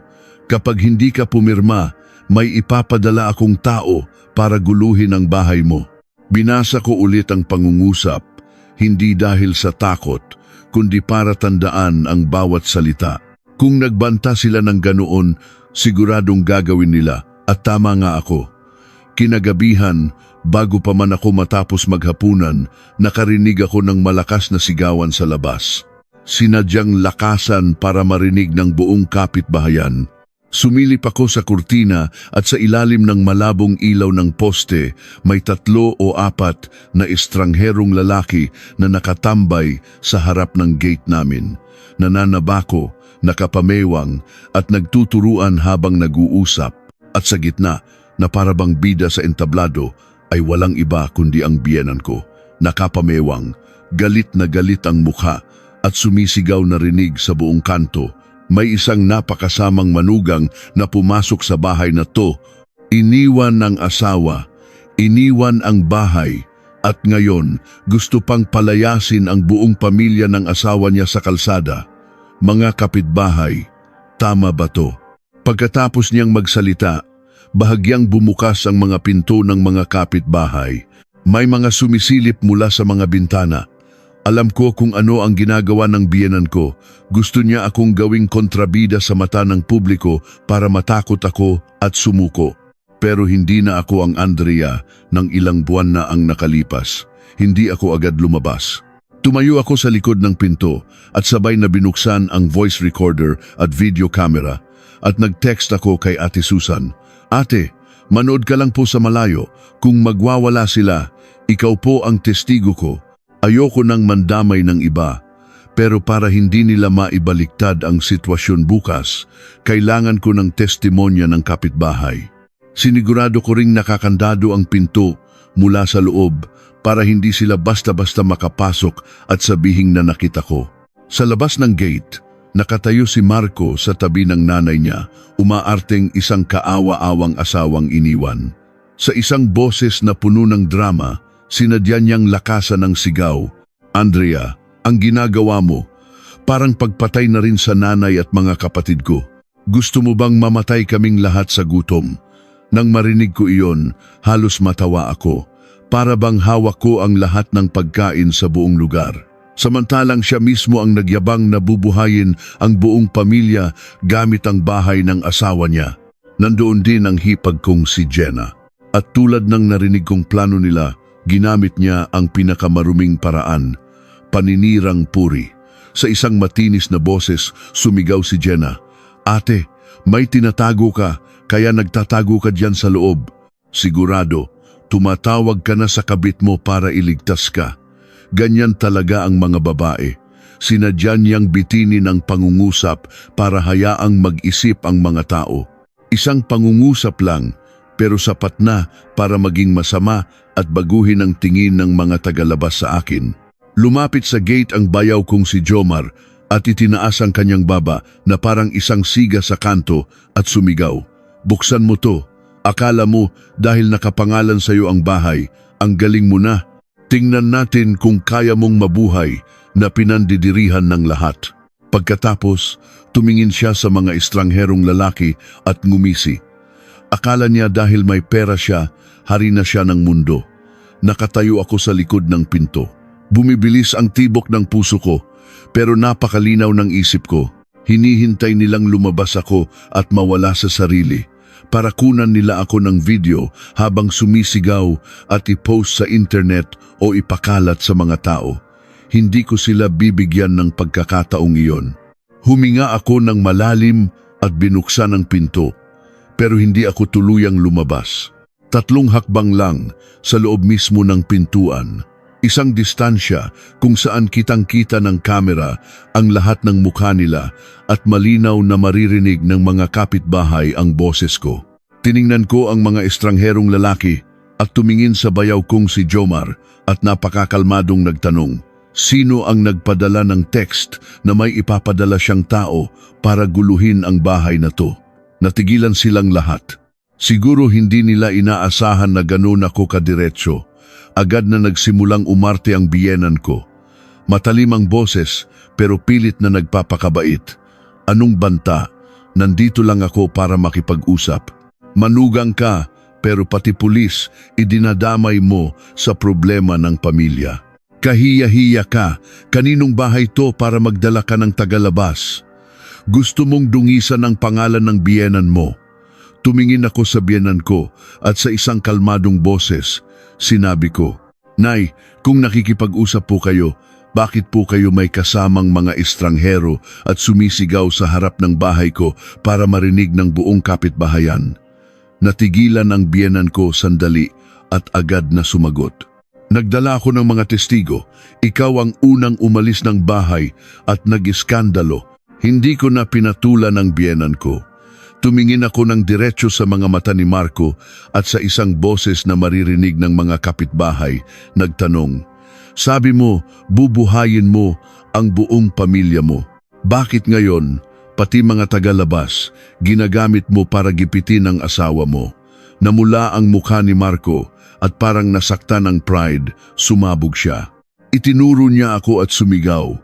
Kapag hindi ka pumirma, may ipapadala akong tao para guluhin ang bahay mo. Binasa ko ulit ang pangungusap, hindi dahil sa takot, kundi para tandaan ang bawat salita. Kung nagbanta sila ng ganoon, siguradong gagawin nila at tama nga ako. Kinagabihan, bago pa man ako matapos maghapunan, nakarinig ako ng malakas na sigawan sa labas. Sinadyang lakasan para marinig ng buong kapitbahayan. Sumilip ako sa kurtina at sa ilalim ng malabong ilaw ng poste may 3 o 4 na estrangherong lalaki na nakatambay sa harap ng gate namin. Nananabako, nakapamewang at nagtuturuan habang nag-uusap. At sa gitna na parabang bida sa entablado ay walang iba kundi ang biyenan ko. Nakapamewang, galit na galit ang mukha at sumisigaw na rinig sa buong kanto. May isang napakasamang manugang na pumasok sa bahay na to. Iniwan ng asawa, iniwan ang bahay, at ngayon gusto pang palayasin ang buong pamilya ng asawa niya sa kalsada. Mga kapitbahay, tama ba to? Pagkatapos niyang magsalita, bahagyang bumukas ang mga pinto ng mga kapitbahay. May mga sumisilip mula sa mga bintana. Alam ko kung ano ang ginagawa ng biyenan ko. Gusto niya akong gawing kontrabida sa mata ng publiko para matakot ako at sumuko. Pero hindi na ako ang Andrea ng ilang buwan na ang nakalipas. Hindi ako agad lumabas. Tumayo ako sa likod ng pinto at sabay na binuksan ang voice recorder at video camera at nag-text ako kay Ate Susan. Ate, manood ka lang po sa malayo. Kung magwawala sila, ikaw po ang testigo ko. Ayoko nang mandamay ng iba, pero para hindi nila maibaliktad ang sitwasyon bukas, kailangan ko ng testimonya ng kapitbahay. Sinigurado ko ring nakakandado ang pinto mula sa loob para hindi sila basta-basta makapasok at sabihing na nakita ko. Sa labas ng gate, nakatayo si Marco sa tabi ng nanay niya, umaarteng isang kaawa-awang asawang iniwan. Sa isang boses na puno ng drama, sinadya niyang lakasan ng sigaw. Andrea, ang ginagawa mo, parang pagpatay na rin sa nanay at mga kapatid ko. Gusto mo bang mamatay kaming lahat sa gutom? Nang marinig ko iyon, halos matawa ako. Para bang hawak ko ang lahat ng pagkain sa buong lugar. Samantalang siya mismo ang nagyabang na bubuhayin ang buong pamilya gamit ang bahay ng asawa niya. Nandoon din ang hipag kong si Jenna. At tulad ng narinig kong plano nila, ginamit niya ang pinakamaruming paraan, paninirang puri. Sa isang matinis na boses, sumigaw si Jenna, Ate, may tinatago ka, kaya nagtatago ka diyan sa loob. Sigurado, tumatawag ka na sa kabit mo para iligtas ka. Ganyan talaga ang mga babae. Sinadya niyang bitinin ang pangungusap para hayaang mag-isip ang mga tao. Isang pangungusap lang, pero sapat na para maging masama at baguhin ang tingin ng mga tagalabas sa akin. Lumapit sa gate ang bayaw kong si Jomar at itinaas ang kanyang baba na parang isang siga sa kanto at sumigaw. Buksan mo to. Akala mo dahil nakapangalan sa iyo ang bahay, ang galing mo na. Tingnan natin kung kaya mong mabuhay na pinandidirihan ng lahat. Pagkatapos, tumingin siya sa mga estrangherong lalaki at ngumisi. Akala niya dahil may pera siya, hari na siya ng mundo. Nakatayo ako sa likod ng pinto. Bumibilis ang tibok ng puso ko, pero napakalinaw ng isip ko. Hinihintay nilang lumabas ako at mawala sa sarili para kunan nila ako ng video habang sumisigaw at i-post sa internet o ipakalat sa mga tao. Hindi ko sila bibigyan ng pagkakataong iyon. Huminga ako ng malalim at binuksan ang pinto, pero hindi ako tuluyang lumabas. 3 hakbang lang sa loob mismo ng pintuan. Isang distansya kung saan kitang-kita ng kamera ang lahat ng mukha nila at malinaw na maririnig ng mga kapitbahay ang boses ko. Tiningnan ko ang mga estrangherong lalaki at tumingin sa bayaw kong si Jomar at napakakalmadong nagtanong, sino ang nagpadala ng text na may ipapadala siyang tao para guluhin ang bahay na to? Natigilan silang lahat. Siguro hindi nila inaasahan na ganun ako kadiretso. Agad na nagsimulang umarte ang biyenan ko. Matalim ang boses pero pilit na nagpapakabait. Anong banta? Nandito lang ako para makipag-usap. Manugang ka pero pati pulis idinadamay mo sa problema ng pamilya. Kahiya-hiya ka. Kaninong bahay to para magdala ka ng tagalabas? Gusto mong dungisan ang pangalan ng biyenan mo. Tumingin ako sa biyenan ko at sa isang kalmadong boses, sinabi ko, Nay, kung nakikipag-usap po kayo, Bakit po kayo may kasamang mga estranghero at sumisigaw sa harap ng bahay ko para marinig ng buong kapitbahayan? Natigilan ang biyenan ko sandali at agad na sumagot. Nagdala ako ng mga testigo. Ikaw ang unang umalis ng bahay at nag-iskandalo. Hindi ko na pinatulan ang biyenan ko. Tumingin ako ng diretso sa mga mata ni Marco at sa isang boses na maririnig ng mga kapitbahay, nagtanong, "Sabi mo, bubuhayin mo ang buong pamilya mo. Bakit ngayon, pati mga tagalabas, ginagamit mo para gipitin ang asawa mo?" Namula ang mukha ni Marco at parang nasaktan ng pride, sumabog siya. Itinuro niya ako at sumigaw,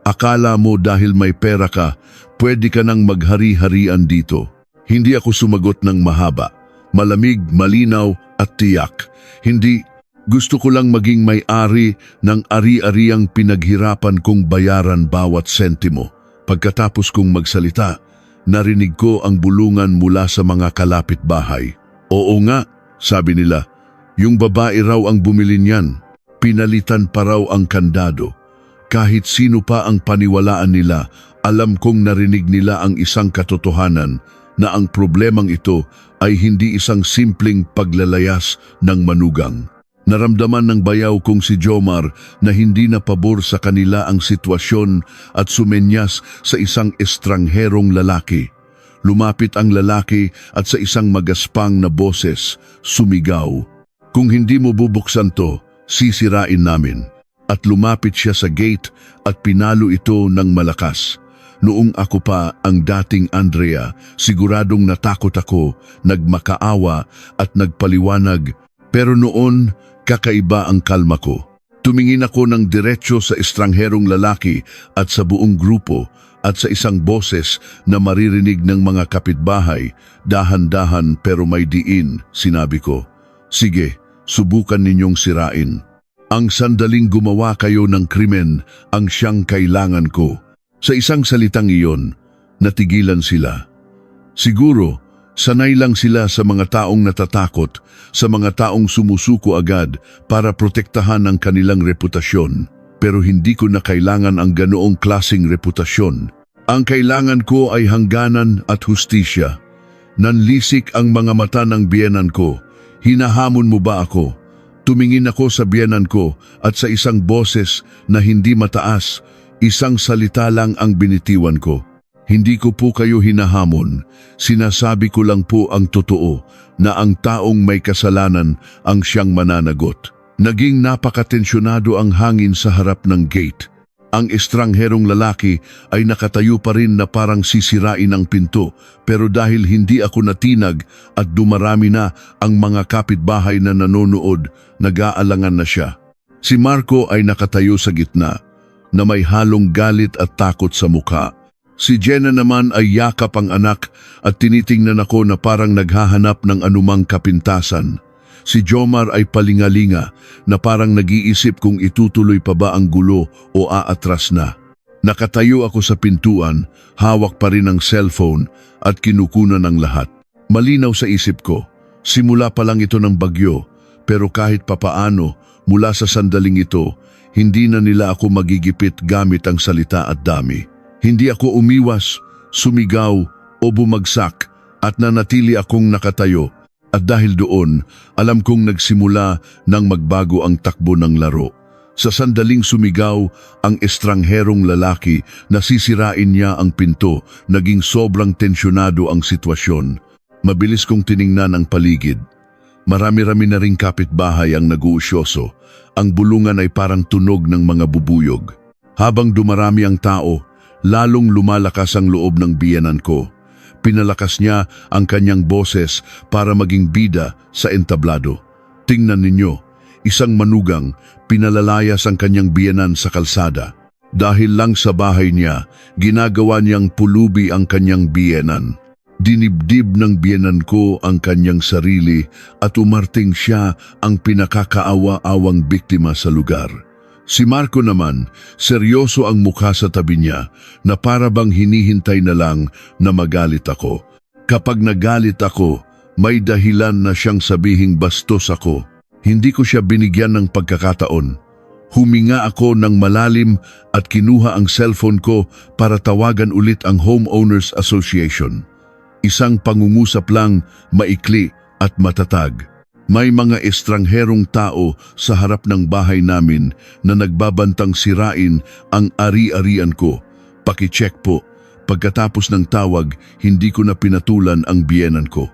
"Akala mo dahil may pera ka, pwede ka nang maghari-harian dito." Hindi ako sumagot ng mahaba, malamig, malinaw at tiyak. Hindi, gusto ko lang maging may-ari ng ari-ariang pinaghirapan kong bayaran bawat sentimo. Pagkatapos kong magsalita, narinig ko ang bulungan mula sa mga kalapit bahay. "Oo nga," sabi nila, "yung babae raw ang bumili niyan. Pinalitan pa raw ang kandado." Kahit sino pa ang paniwalaan nila, alam kong narinig nila ang isang katotohanan na ang problemang ito ay hindi isang simpleng paglalayas ng manugang. Naramdaman ng bayaw kong si Jomar na hindi na pabor sa kanila ang sitwasyon at sumenyas sa isang estrangherong lalaki. Lumapit ang lalaki at sa isang magaspang na boses, sumigaw, "Kung hindi mo bubuksan to, sisirain namin." At lumapit siya sa gate at pinalo ito ng malakas. Noong ako pa ang dating Andrea, siguradong natakot ako, nagmakaawa at nagpaliwanag. Pero noon, kakaiba ang kalma ko. Tumingin ako ng diretsyo sa estrangherong lalaki at sa buong grupo at sa isang boses na maririnig ng mga kapitbahay, dahan-dahan pero may diin, sinabi ko, "Sige, subukan ninyong sirain. Ang sandaling gumawa kayo ng krimen ang siyang kailangan ko." Sa isang salitang iyon, natigilan sila. Siguro, sanay lang sila sa mga taong natatakot, sa mga taong sumusuko agad para protektahan ang kanilang reputasyon. Pero hindi ko na kailangan ang ganoong klaseng reputasyon. Ang kailangan ko ay hangganan at hustisya. Nanlisik ang mga mata ng biyenan ko. "Hinahamon mo ba ako?" Tumingin ako sa biyenan ko at sa isang boses na hindi mataas, isang salita lang ang binitiwan ko. "Hindi ko po kayo hinahamon. Sinasabi ko lang po ang totoo na ang taong may kasalanan ang siyang mananagot." Naging napakatensyonado ang hangin sa harap ng gate. Ang estrangherong lalaki ay nakatayo pa rin na parang sisirain ang pinto, pero dahil hindi ako natinag at dumarami na ang mga kapitbahay na nanonood, nag-aalangan na siya. Si Marco ay nakatayo sa gitna, na may halong galit at takot sa mukha. Si Jenna naman ay yakap ang anak at tinitingnan ako na parang naghahanap ng anumang kapintasan. Si Jomar ay palingalinga na parang nag-iisip kung itutuloy pa ba ang gulo o aatras na. Nakatayo ako sa pintuan, hawak pa rin ang cellphone at kinukunan ng lahat. Malinaw sa isip ko, simula pa lang ito ng bagyo, pero kahit papaano, mula sa sandaling ito, hindi na nila ako magigipit gamit ang salita at dami. Hindi ako umiwas, sumigaw o bumagsak at nanatili akong nakatayo. At dahil doon, alam kong nagsimula nang magbago ang takbo ng laro. Sa sandaling sumigaw ang estrangherong lalaki na sisirain niya ang pinto, naging sobrang tensyonado ang sitwasyon. Mabilis kong tiningnan ang paligid. Marami-rami na ring kapitbahay ang nag-uusyoso. Ang bulungan ay parang tunog ng mga bubuyog. Habang dumarami ang tao, lalong lumalakas ang loob ng biyenan ko. Pinalakas niya ang kanyang boses para maging bida sa entablado. Tingnan ninyo, isang manugang, pinalalayas ang kanyang biyenan sa kalsada. Dahil lang sa bahay niya, ginagawa niyang pulubi ang kanyang biyenan. Dinibdib ng biyenan ko ang kanyang sarili at umarting siya ang pinakakaawa-awang biktima sa lugar. Si Marco naman, seryoso ang mukha sa tabi niya na para bang hinihintay na lang na magalit ako. Kapag nagalit ako, may dahilan na siyang sabihing bastos ako. Hindi ko siya binigyan ng pagkakataon. Huminga ako ng malalim at kinuha ang cellphone ko para tawagan ulit ang Homeowners Association. Isang pangungusap lang, maikli at matatag. May mga estrangherong tao sa harap ng bahay namin na nagbabantang sirain ang ari-arian ko. Pakicheck po. Pagkatapos ng tawag, hindi ko na pinatulan ang biyenan ko.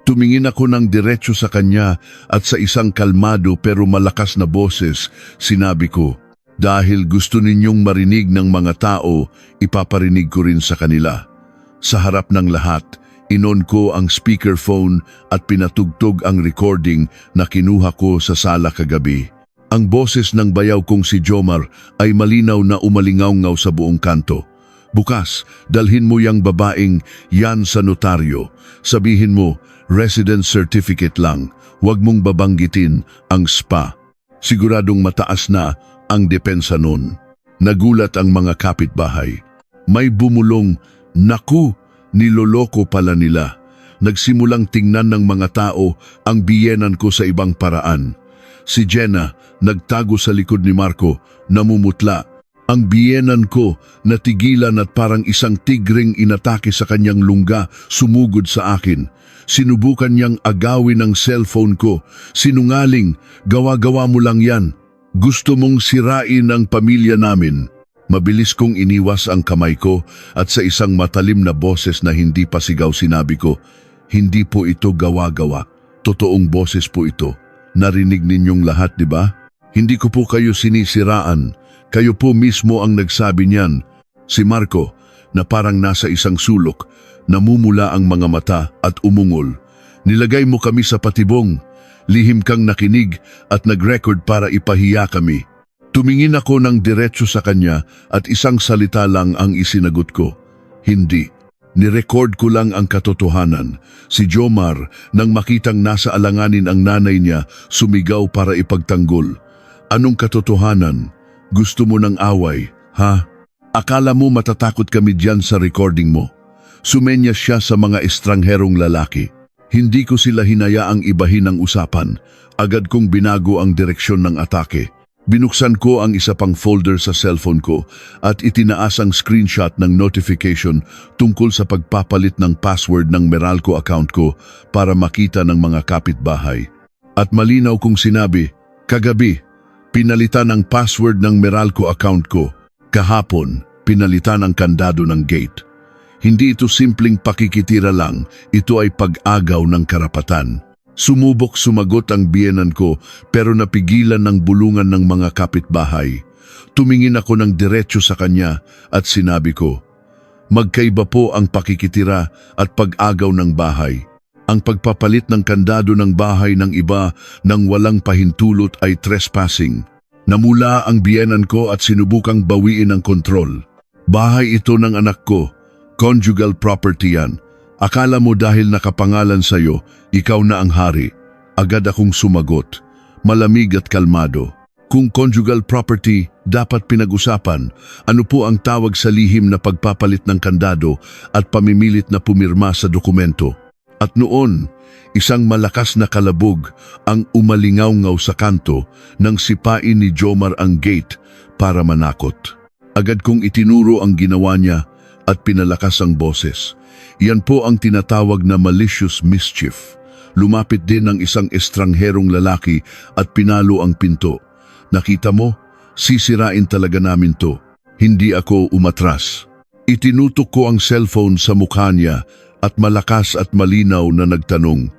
Tumingin ako ng diretso sa kanya at sa isang kalmado pero malakas na boses, sinabi ko, dahil gusto ninyong marinig ng mga tao, ipaparinig ko rin sa kanila. Sa harap ng lahat, inon ko ang speakerphone at pinatugtog ang recording na kinuha ko sa sala kagabi. Ang boses ng bayaw kong si Jomar ay malinaw na umalingaw-ngaw sa buong kanto. Bukas, dalhin mo yang babaeng yan sa notaryo. Sabihin mo, residence certificate lang, huwag mong babanggitin ang spa. Siguradong mataas na ang depensa nun. Nagulat ang mga kapitbahay. May bumulong, naku, niloloko pala nila. Nagsimulang tingnan ng mga tao ang biyenan ko sa ibang paraan. Si Jenna, nagtago sa likod ni Marco, namumutla. Ang biyenan ko, natigilan at parang isang tigring inatake sa kanyang lungga, sumugod sa akin. Sinubukan niyang agawin ang cellphone ko. Sinungaling, gawa-gawa mo lang yan. Gusto mong sirain ang pamilya namin. Mabilis kong iniwas ang kamay ko at sa isang matalim na boses na hindi pasigaw sinabi ko, hindi po ito gawa-gawa. Totoong boses po ito. Narinig ninyong lahat, di ba? Hindi ko po kayo sinisiraan. Kayo po mismo ang nagsabi niyan. Si Marco, na parang nasa isang sulok, namumula ang mga mata at umungol. Nilagay mo kami sa patibong. Lihim kang nakinig at nag-record para ipahiya kami. Tumingin ako ng diretso sa kanya at isang salita lang ang isinagot ko. Hindi. Nirecord ko lang ang katotohanan. Si Jomar, nang makitang nasa alanganin ang nanay niya, sumigaw para ipagtanggol. Anong katotohanan? Gusto mo ng away, ha? Akala mo matatakot kami diyan sa recording mo? Sumenya siya sa mga estrangherong lalaki. Hindi ko sila hinayaang ibahin ang usapan. Agad kong binago ang direksyon ng atake. Binuksan ko ang isa pang folder sa cellphone ko at itinaas ang screenshot ng notification tungkol sa pagpapalit ng password ng Meralco account ko para makita ng mga kapitbahay. At malinaw kong sinabi, kagabi, pinalitan ang password ng Meralco account ko. Kahapon, pinalitan ang kandado ng gate. Hindi ito simpleng pakikitira lang, ito ay pag-agaw ng karapatan. Sumubok sumagot ang biyenan ko pero napigilan ng bulungan ng mga kapitbahay. Tumingin ako ng diretso sa kanya at sinabi ko, magkaiba po ang pakikitira at pag-agaw ng bahay. Ang pagpapalit ng kandado ng bahay ng iba nang walang pahintulot ay trespassing. Namula ang biyenan ko at sinubukang bawiin ang kontrol. Bahay ito ng anak ko. Conjugal property yan. Akala mo dahil nakapangalan sa'yo, ikaw na ang hari. Agad akong sumagot. Malamig at kalmado. Kung conjugal property, dapat pinag-usapan. Ano po ang tawag sa lihim na pagpapalit ng kandado at pamimilit na pumirma sa dokumento? At noon, isang malakas na kalabog ang umalingaw-ngaw sa kanto nang sipain ni Jomar ang gate para manakot. Agad kong itinuro ang ginawa niya at pinalakas ang boses. Yan po ang tinatawag na malicious mischief. Lumapit din ang isang estrangherong lalaki at pinalo ang pinto. Nakita mo, sisirain talaga namin to. Hindi ako umatras. Itinutok ko ang cellphone sa mukha niya at malakas at malinaw na nagtanong,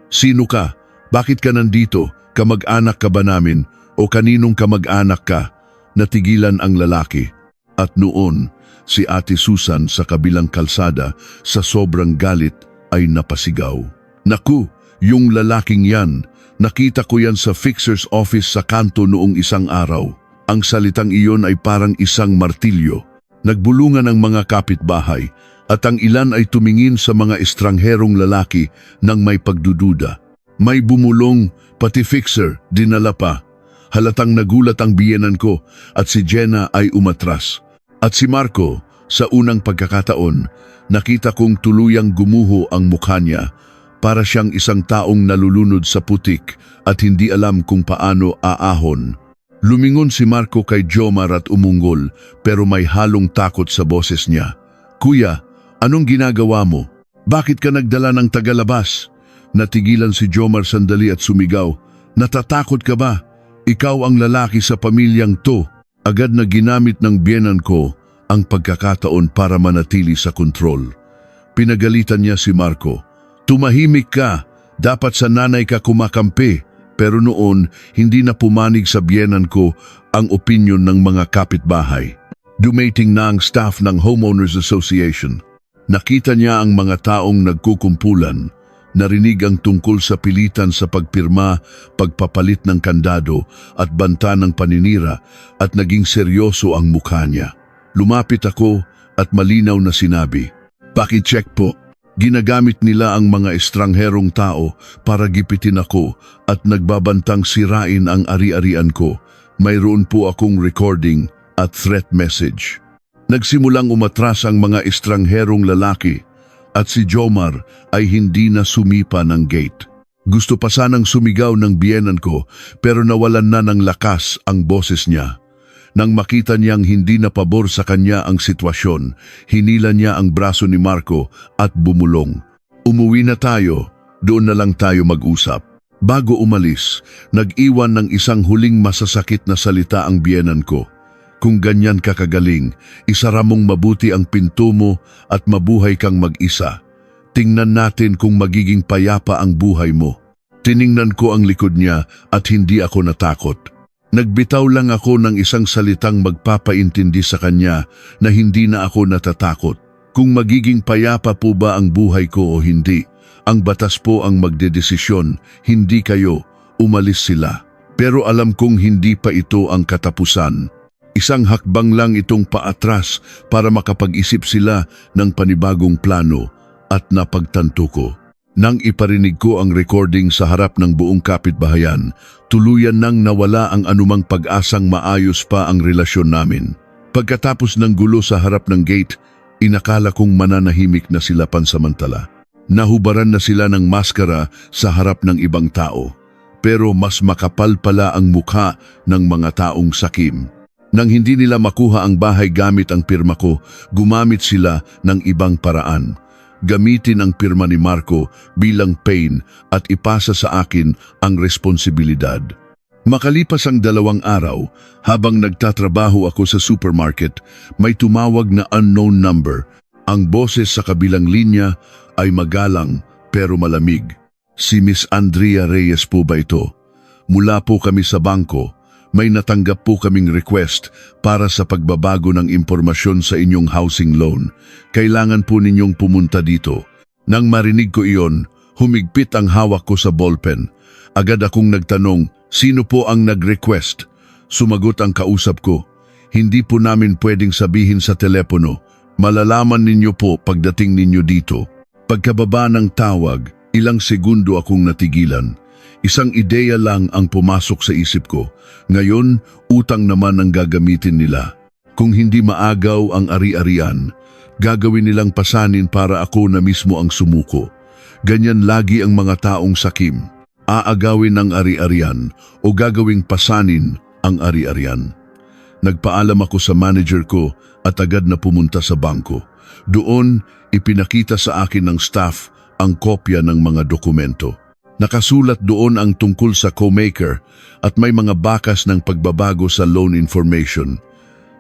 sino ka? Bakit ka nandito? Kamag-anak ka ba namin? O kaninong kamag-anak ka? Natigilan ang lalaki. At noon, si Ate Susan sa kabilang kalsada sa sobrang galit ay napasigaw. Naku, yung lalaking yan, nakita ko yan sa fixer's office sa kanto noong isang araw. Ang salitang iyon ay parang isang martilyo. Nagbulungan ang mga kapitbahay at ang ilan ay tumingin sa mga estrangherong lalaki nang may pagdududa. May bumulong, pati fixer, dinala pa. Halatang nagulat ang biyenan ko at si Jenna ay umatras. At si Marco, sa unang pagkakataon, nakita kong tuluyang gumuho ang mukha niya para siyang isang taong nalulunod sa putik at hindi alam kung paano aahon. Lumingon si Marco kay Jomar at umunggol pero may halong takot sa boses niya. Kuya, anong ginagawa mo? Bakit ka nagdala ng tagalabas? Natigilan si Jomar sandali at sumigaw. Natatakot ka ba? Ikaw ang lalaki sa pamilyang to. Agad na ginamit ng biyenan ko ang pagkakataon para manatili sa kontrol. Pinagalitan niya si Marco. Tumahimik ka. Dapat sa nanay ka kumakampi. Pero noon, hindi na pumanig sa biyenan ko ang opinyon ng mga kapitbahay. Dumating na ang staff ng Homeowners Association. Nakita niya ang mga taong nagkukumpulan. Narinig ang tungkol sa pilitan sa pagpirma, pagpapalit ng kandado at banta ng paninira at naging seryoso ang mukha niya. Lumapit ako at malinaw na sinabi, "Paki-check po." Ginagamit nila ang mga estrangherong tao para gipitin ako at nagbabantang sirain ang ari-arian ko. Mayroon po akong recording at threat message. Nagsimulang umatras ang mga estrangherong lalaki at si Jomar ay hindi na sumipa ng gate. Gusto pa sanang sumigaw ng biyenan ko pero nawalan na ng lakas ang boses niya. Nang makita niyang hindi na pabor sa kanya ang sitwasyon, hinila niya ang braso ni Marco at bumulong. Umuwi na tayo, doon na lang tayo mag-usap. Bago umalis, nag-iwan ng isang huling masasakit na salita ang biyenan ko. Kung ganyan ka kagaling, isara mong mabuti ang pinto mo at mabuhay kang mag-isa. Tingnan natin kung magiging payapa ang buhay mo. Tiningnan ko ang likod niya at hindi ako natakot. Nagbitaw lang ako ng isang salitang magpapaintindi sa kanya na hindi na ako natatakot. Kung magiging payapa po ba ang buhay ko o hindi, ang batas po ang magdedesisyon, hindi kayo, umalis sila. Pero alam kong hindi pa ito ang katapusan. Isang hakbang lang itong paatras para makapag-isip sila ng panibagong plano at napagtanto ko. Nang iparinig ko ang recording sa harap ng buong kapitbahayan, tuluyan nang nawala ang anumang pag-asang maayos pa ang relasyon namin. Pagkatapos ng gulo sa harap ng gate, inakala kong mananahimik na sila pansamantala. Nahubaran na sila ng maskara sa harap ng ibang tao. Pero mas makapal pala ang mukha ng mga taong sakim. Nang hindi nila makuha ang bahay gamit ang pirma ko, gumamit sila ng ibang paraan. Gamitin ang pirma ni Marco bilang pain at ipasa sa akin ang responsibilidad. Makalipas ang 2 araw, habang nagtatrabaho ako sa supermarket, may tumawag na unknown number. Ang boses sa kabilang linya ay magalang pero malamig. Si Miss Andrea Reyes po ba ito? Mula po kami sa bangko. May natanggap po kaming request para sa pagbabago ng impormasyon sa inyong housing loan. Kailangan po ninyong pumunta dito. Nang marinig ko iyon, humigpit ang hawak ko sa ballpen. Agad akong nagtanong, sino po ang nag-request? Sumagot ang kausap ko, hindi po namin pwedeng sabihin sa telepono. Malalaman ninyo po pagdating ninyo dito. Pagkababa ng tawag, ilang segundo akong natigilan. Isang ideya lang ang pumasok sa isip ko. Ngayon, utang naman ang gagamitin nila. Kung hindi maagaw ang ari-arian, gagawin nilang pasanin para ako na mismo ang sumuko. Ganyan lagi ang mga taong sakim. Aagawin ang ari-arian o gagawing pasanin ang ari-arian. Nagpaalam ako sa manager ko at agad na pumunta sa bangko. Doon, ipinakita sa akin ng staff ang kopya ng mga dokumento. Nakasulat doon ang tungkol sa co-maker at may mga bakas ng pagbabago sa loan information.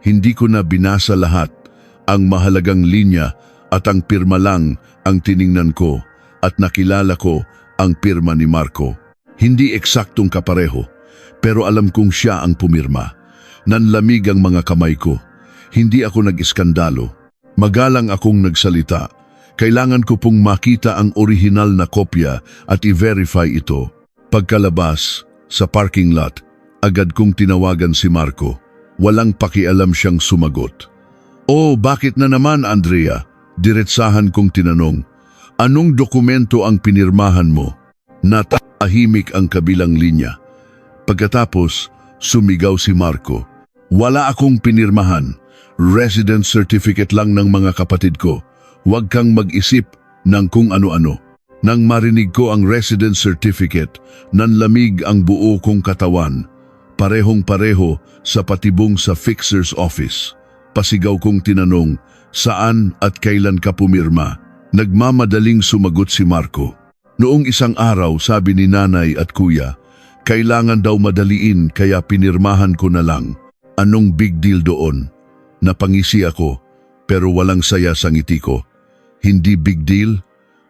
Hindi ko na binasa lahat. Ang mahalagang linya at ang pirma lang ang tiningnan ko at nakilala ko ang pirma ni Marco. Hindi eksaktong kapareho, pero alam kong siya ang pumirma. Nanlamig ang mga kamay ko. Hindi ako nag-iskandalo. Magalang akong nagsalita. Kailangan ko pong makita ang orihinal na kopya at i-verify ito. Pagkalabas, sa parking lot, agad kong tinawagan si Marco. Walang pakialam siyang sumagot. "Oh, bakit na naman, Andrea?" Diretsahan kong tinanong. "Anong dokumento ang pinirmahan mo?" Natahimik ang kabilang linya. Pagkatapos, sumigaw si Marco. "Wala akong pinirmahan. Residence certificate lang ng mga kapatid ko. Huwag kang mag-isip ng kung ano-ano." Nang marinig ko ang residence certificate, nanlamig ang buo kong katawan. Parehong-pareho sa patibong sa fixer's office. Pasigaw kong tinanong, saan at kailan ka pumirma? Nagmamadaling sumagot si Marco. Noong isang araw, sabi ni nanay at kuya, kailangan daw madaliin kaya pinirmahan ko na lang. Anong big deal doon? Napangisi ako, pero walang saya sa ngiti ko. Hindi big deal?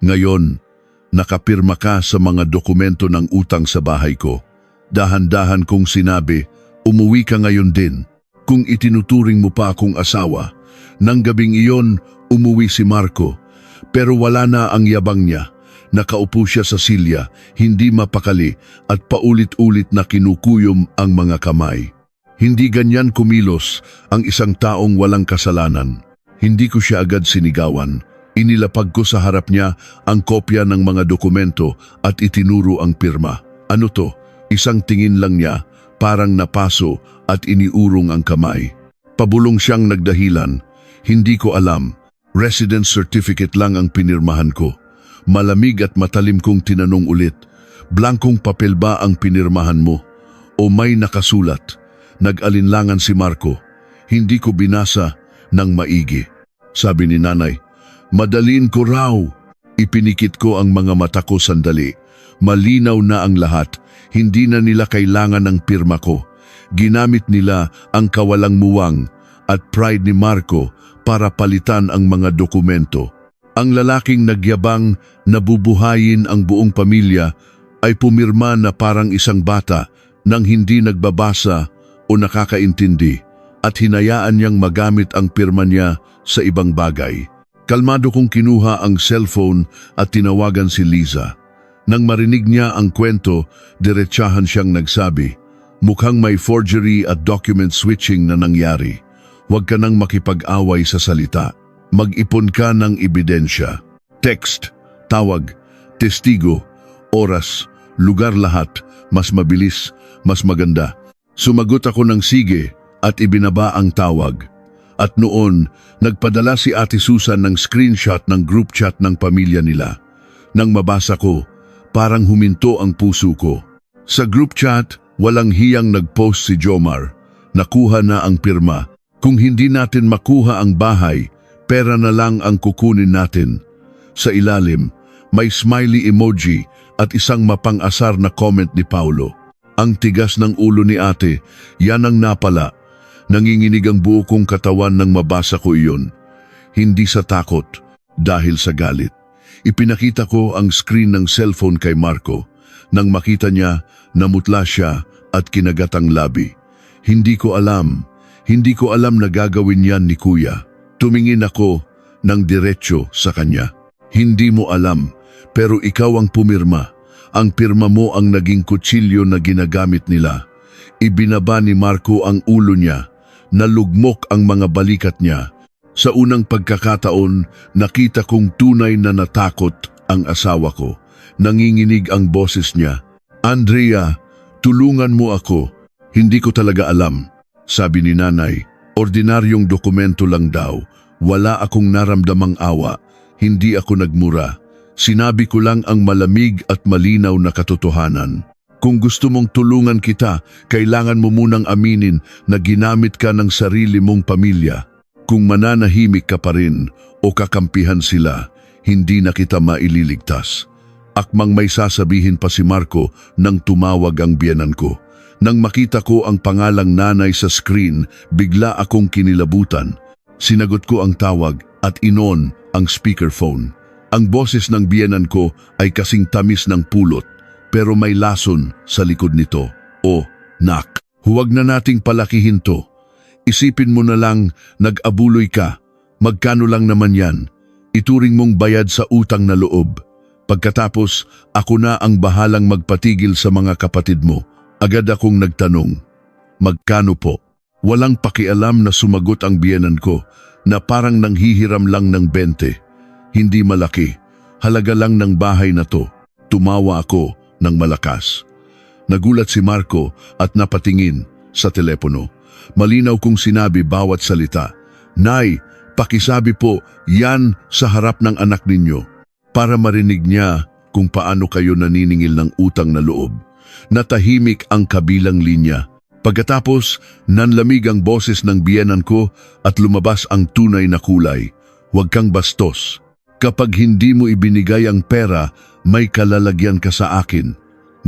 Ngayon, nakapirma ka sa mga dokumento ng utang sa bahay ko. Dahan-dahan kong sinabi, umuwi ka ngayon din. Kung itinuturing mo pa akong asawa, nang gabing iyon, umuwi si Marco. Pero wala na ang yabang niya. Nakaupo siya sa silya, hindi mapakali at paulit-ulit na kinukuyom ang mga kamay. Hindi ganyan kumilos ang isang taong walang kasalanan. Hindi ko siya agad sinigawan. Inilapag ko sa harap niya ang kopya ng mga dokumento at itinuro ang pirma. Ano to? Isang tingin lang niya, parang napaso at iniurong ang kamay. Pabulong siyang nagdahilan. Hindi ko alam. Residence certificate lang ang pinirmahan ko. Malamig at matalim kong tinanong ulit, blankong papel ba ang pinirmahan mo? O may nakasulat? Nag-alinlangan si Marco. Hindi ko binasa ng maigi. Sabi ni nanay, madalin ko raw. Ipinikit ko ang mga mata ko sandali. Malinaw na ang lahat. Hindi na nila kailangan ng pirma ko. Ginamit nila ang kawalang muwang at pride ni Marco para palitan ang mga dokumento. Ang lalaking nagyabang na bubuhayin ang buong pamilya ay pumirma na parang isang bata nang hindi nagbabasa o nakakaintindi at hinayaan niyang magamit ang pirma niya sa ibang bagay. Kalmado kong kinuha ang cellphone at tinawagan si Liza. Nang marinig niya ang kwento, diretsahan siyang nagsabi, mukhang may forgery at document switching na nangyari. Huwag ka nang makipag-away sa salita. Mag-ipon ka ng ebidensya. Text, tawag, testigo, oras, lugar lahat, mas mabilis, mas maganda. Sumagot ako ng sige at ibinaba ang tawag. At noon, nagpadala si Ate Susan ng screenshot ng group chat ng pamilya nila. Nang mabasa ko, parang huminto ang puso ko. Sa group chat, walang hiyang nag-post si Jomar. Nakuha na ang pirma. Kung hindi natin makuha ang bahay, pera na lang ang kukunin natin. Sa ilalim, may smiley emoji at isang mapang-asar na comment ni Paulo. Ang tigas ng ulo ni ate, yan ang napala. Nanginginig ang buo kong katawan nang mabasa ko iyon. Hindi sa takot, dahil sa galit. Ipinakita ko ang screen ng cellphone kay Marco. Nang makita niya, namutla siya at kinagat ang labi. Hindi ko alam na gagawin yan ni Kuya. Tumingin ako ng diretsyo sa kanya. Hindi mo alam, pero ikaw ang pumirma. Ang pirma mo ang naging kutsilyo na ginagamit nila. Ibinaba ni Marco ang ulo niya. Nalugmok ang mga balikat niya. Sa unang pagkakataon, nakita kong tunay na natakot ang asawa ko. Nanginginig ang boses niya. Andrea, tulungan mo ako. Hindi ko talaga alam. Sabi ni nanay, ordinaryong dokumento lang daw. Wala akong naramdamang awa. Hindi ako nagmura. Sinabi ko lang ang malamig at malinaw na katotohanan. Kung gusto mong tulungan kita, kailangan mo munang aminin na ginamit ka ng sarili mong pamilya. Kung mananahimik ka pa rin o kakampihan sila, hindi na kita maililigtas. Akmang may sasabihin pa si Marco nang tumawag ang biyenan ko. Nang makita ko ang pangalang nanay sa screen, bigla akong kinilabutan. Sinagot ko ang tawag at inon ang speakerphone. Ang boses ng biyenan ko ay kasing tamis ng pulot, pero may lason sa likod nito. O, nak, huwag na nating palakihin to. Isipin mo na lang, nag-abuloy ka. Magkano lang naman yan? Ituring mong bayad sa utang na loob. Pagkatapos, ako na ang bahalang magpatigil sa mga kapatid mo. Agad akong nagtanong, magkano po? Walang pakialam na sumagot ang biyenan ko na parang nanghihiram lang ng 20. Hindi malaki, halaga lang ng bahay na to. Tumawa ako ng malakas. Nagulat si Marco at napatingin sa telepono. Malinaw kong sinabi bawat salita. Nay, pakisabi po yan sa harap ng anak ninyo para marinig niya kung paano kayo naniningil ng utang na loob. Natahimik ang kabilang linya. Pagkatapos, nanlamig ang boses ng biyenan ko at lumabas ang tunay na kulay. Huwag kang bastos. Kapag hindi mo ibinigay ang pera, may kalalagyan ka sa akin.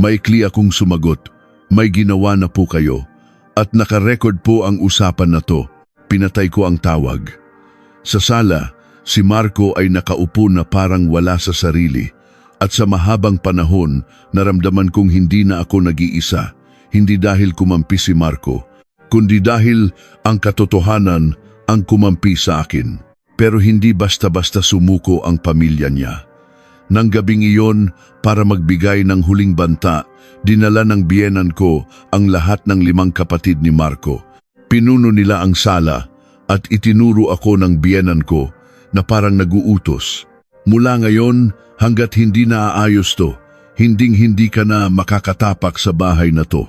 Maikli akong sumagot. May ginawa na po kayo. At nakarecord po ang usapan na to. Pinatay ko ang tawag. Sa sala, si Marco ay nakaupo na parang wala sa sarili. At sa mahabang panahon, naramdaman kong hindi na ako nag-iisa. Hindi dahil kumampi si Marco, kundi dahil ang katotohanan ang kumampi sa akin. Pero hindi basta-basta sumuko ang pamilya niya. Nang gabing iyon, para magbigay ng huling banta, dinala ng biyenan ko ang lahat ng 5 kapatid ni Marco. Pinuno nila ang sala at itinuro ako ng biyenan ko na parang naguutos. Mula ngayon, hanggat hindi naaayos to, hinding-hindi ka na makakatapak sa bahay na to.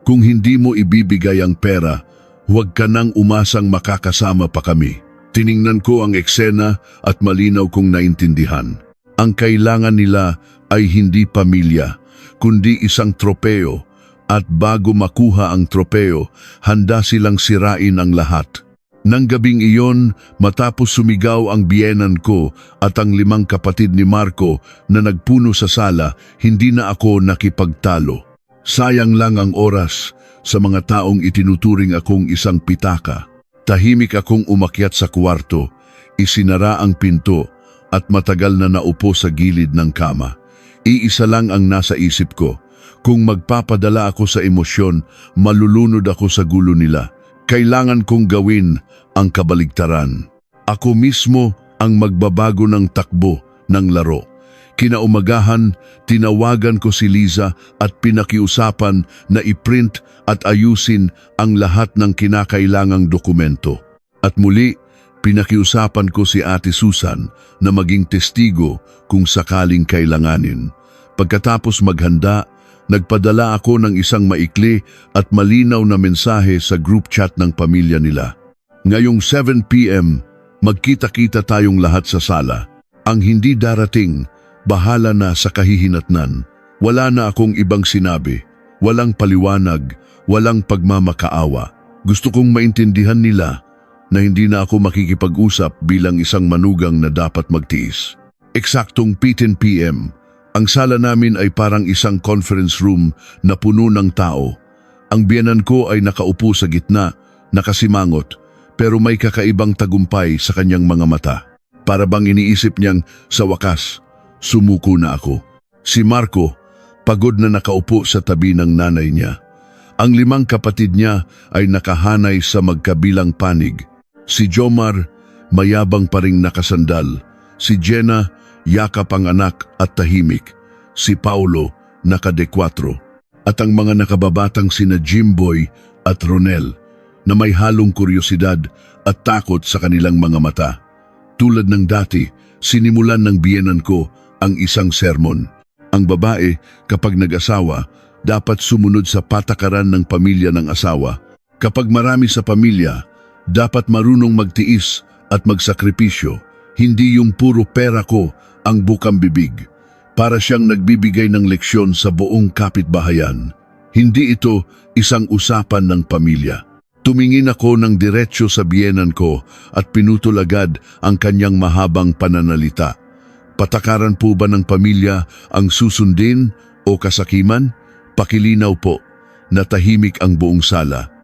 Kung hindi mo ibibigay ang pera, huwag ka nang umasang makakasama pa kami. Tiningnan ko ang eksena at malinaw kong naintindihan. Ang kailangan nila ay hindi pamilya, kundi isang tropeo. At bago makuha ang tropeo, handa silang sirain ang lahat. Nang gabing iyon, matapos sumigaw ang biyenan ko at ang 5 kapatid ni Marco na nagpuno sa sala, hindi na ako nakipagtalo. Sayang lang ang oras sa mga taong itinuturing akong isang pitaka. Tahimik akong umakyat sa kwarto, isinara ang pinto at matagal na naupo sa gilid ng kama. Iisa lang ang nasa isip ko. Kung magpapadala ako sa emosyon, malulunod ako sa gulo nila. Kailangan kong gawin ang kabaligtaran. Ako mismo ang magbabago ng takbo ng laro. Kinaumagahan, tinawagan ko si Liza at pinakiusapan na i-print at ayusin ang lahat ng kinakailangang dokumento. At muli, pinakiusapan ko si Ate Susan na maging testigo kung sakaling kailanganin. Pagkatapos maghanda, nagpadala ako ng isang maikli at malinaw na mensahe sa group chat ng pamilya nila. Ngayong 7 p.m., magkita-kita tayong lahat sa sala. Ang hindi darating, bahala na sa kahihinatnan. Wala na akong ibang sinabi. Walang paliwanag, walang pagmamakaawa. Gusto kong maintindihan nila na hindi na ako makikipag-usap bilang isang manugang na dapat magtiis. Eksaktong 10 p.m., ang sala namin ay parang isang conference room na puno ng tao. Ang biyenan ko ay nakaupo sa gitna, nakasimangot, pero may kakaibang tagumpay sa kanyang mga mata. Para bang iniisip niyang, sa wakas, sumuko na ako. Si Marco, pagod na nakaupo sa tabi ng nanay niya. Ang 5 kapatid niya ay nakahanay sa magkabilang panig. Si Jomar, mayabang pa ring nakasandal. Si Jenna, yakap ang anak at tahimik. Si Paulo, naka-4. At ang mga nakababatang sina Jimboy at Ronel, na may halong kuryosidad at takot sa kanilang mga mata. Tulad ng dati, sinimulan ng biyenan ko ang isang sermon. Ang babae, kapag nag-asawa, dapat sumunod sa patakaran ng pamilya ng asawa. Kapag marami sa pamilya, dapat marunong magtiis at magsakripisyo. Hindi yung puro pera ko ang bukang bibig. Para siyang nagbibigay ng leksyon sa buong kapitbahayan. Hindi ito isang usapan ng pamilya. Tumingin ako ng diretsyo sa biyenan ko at pinutol agad ang kanyang mahabang pananalita. Patakaran po ba ng pamilya ang susundin o kasakiman? Pakilinaw po. Natahimik ang buong sala.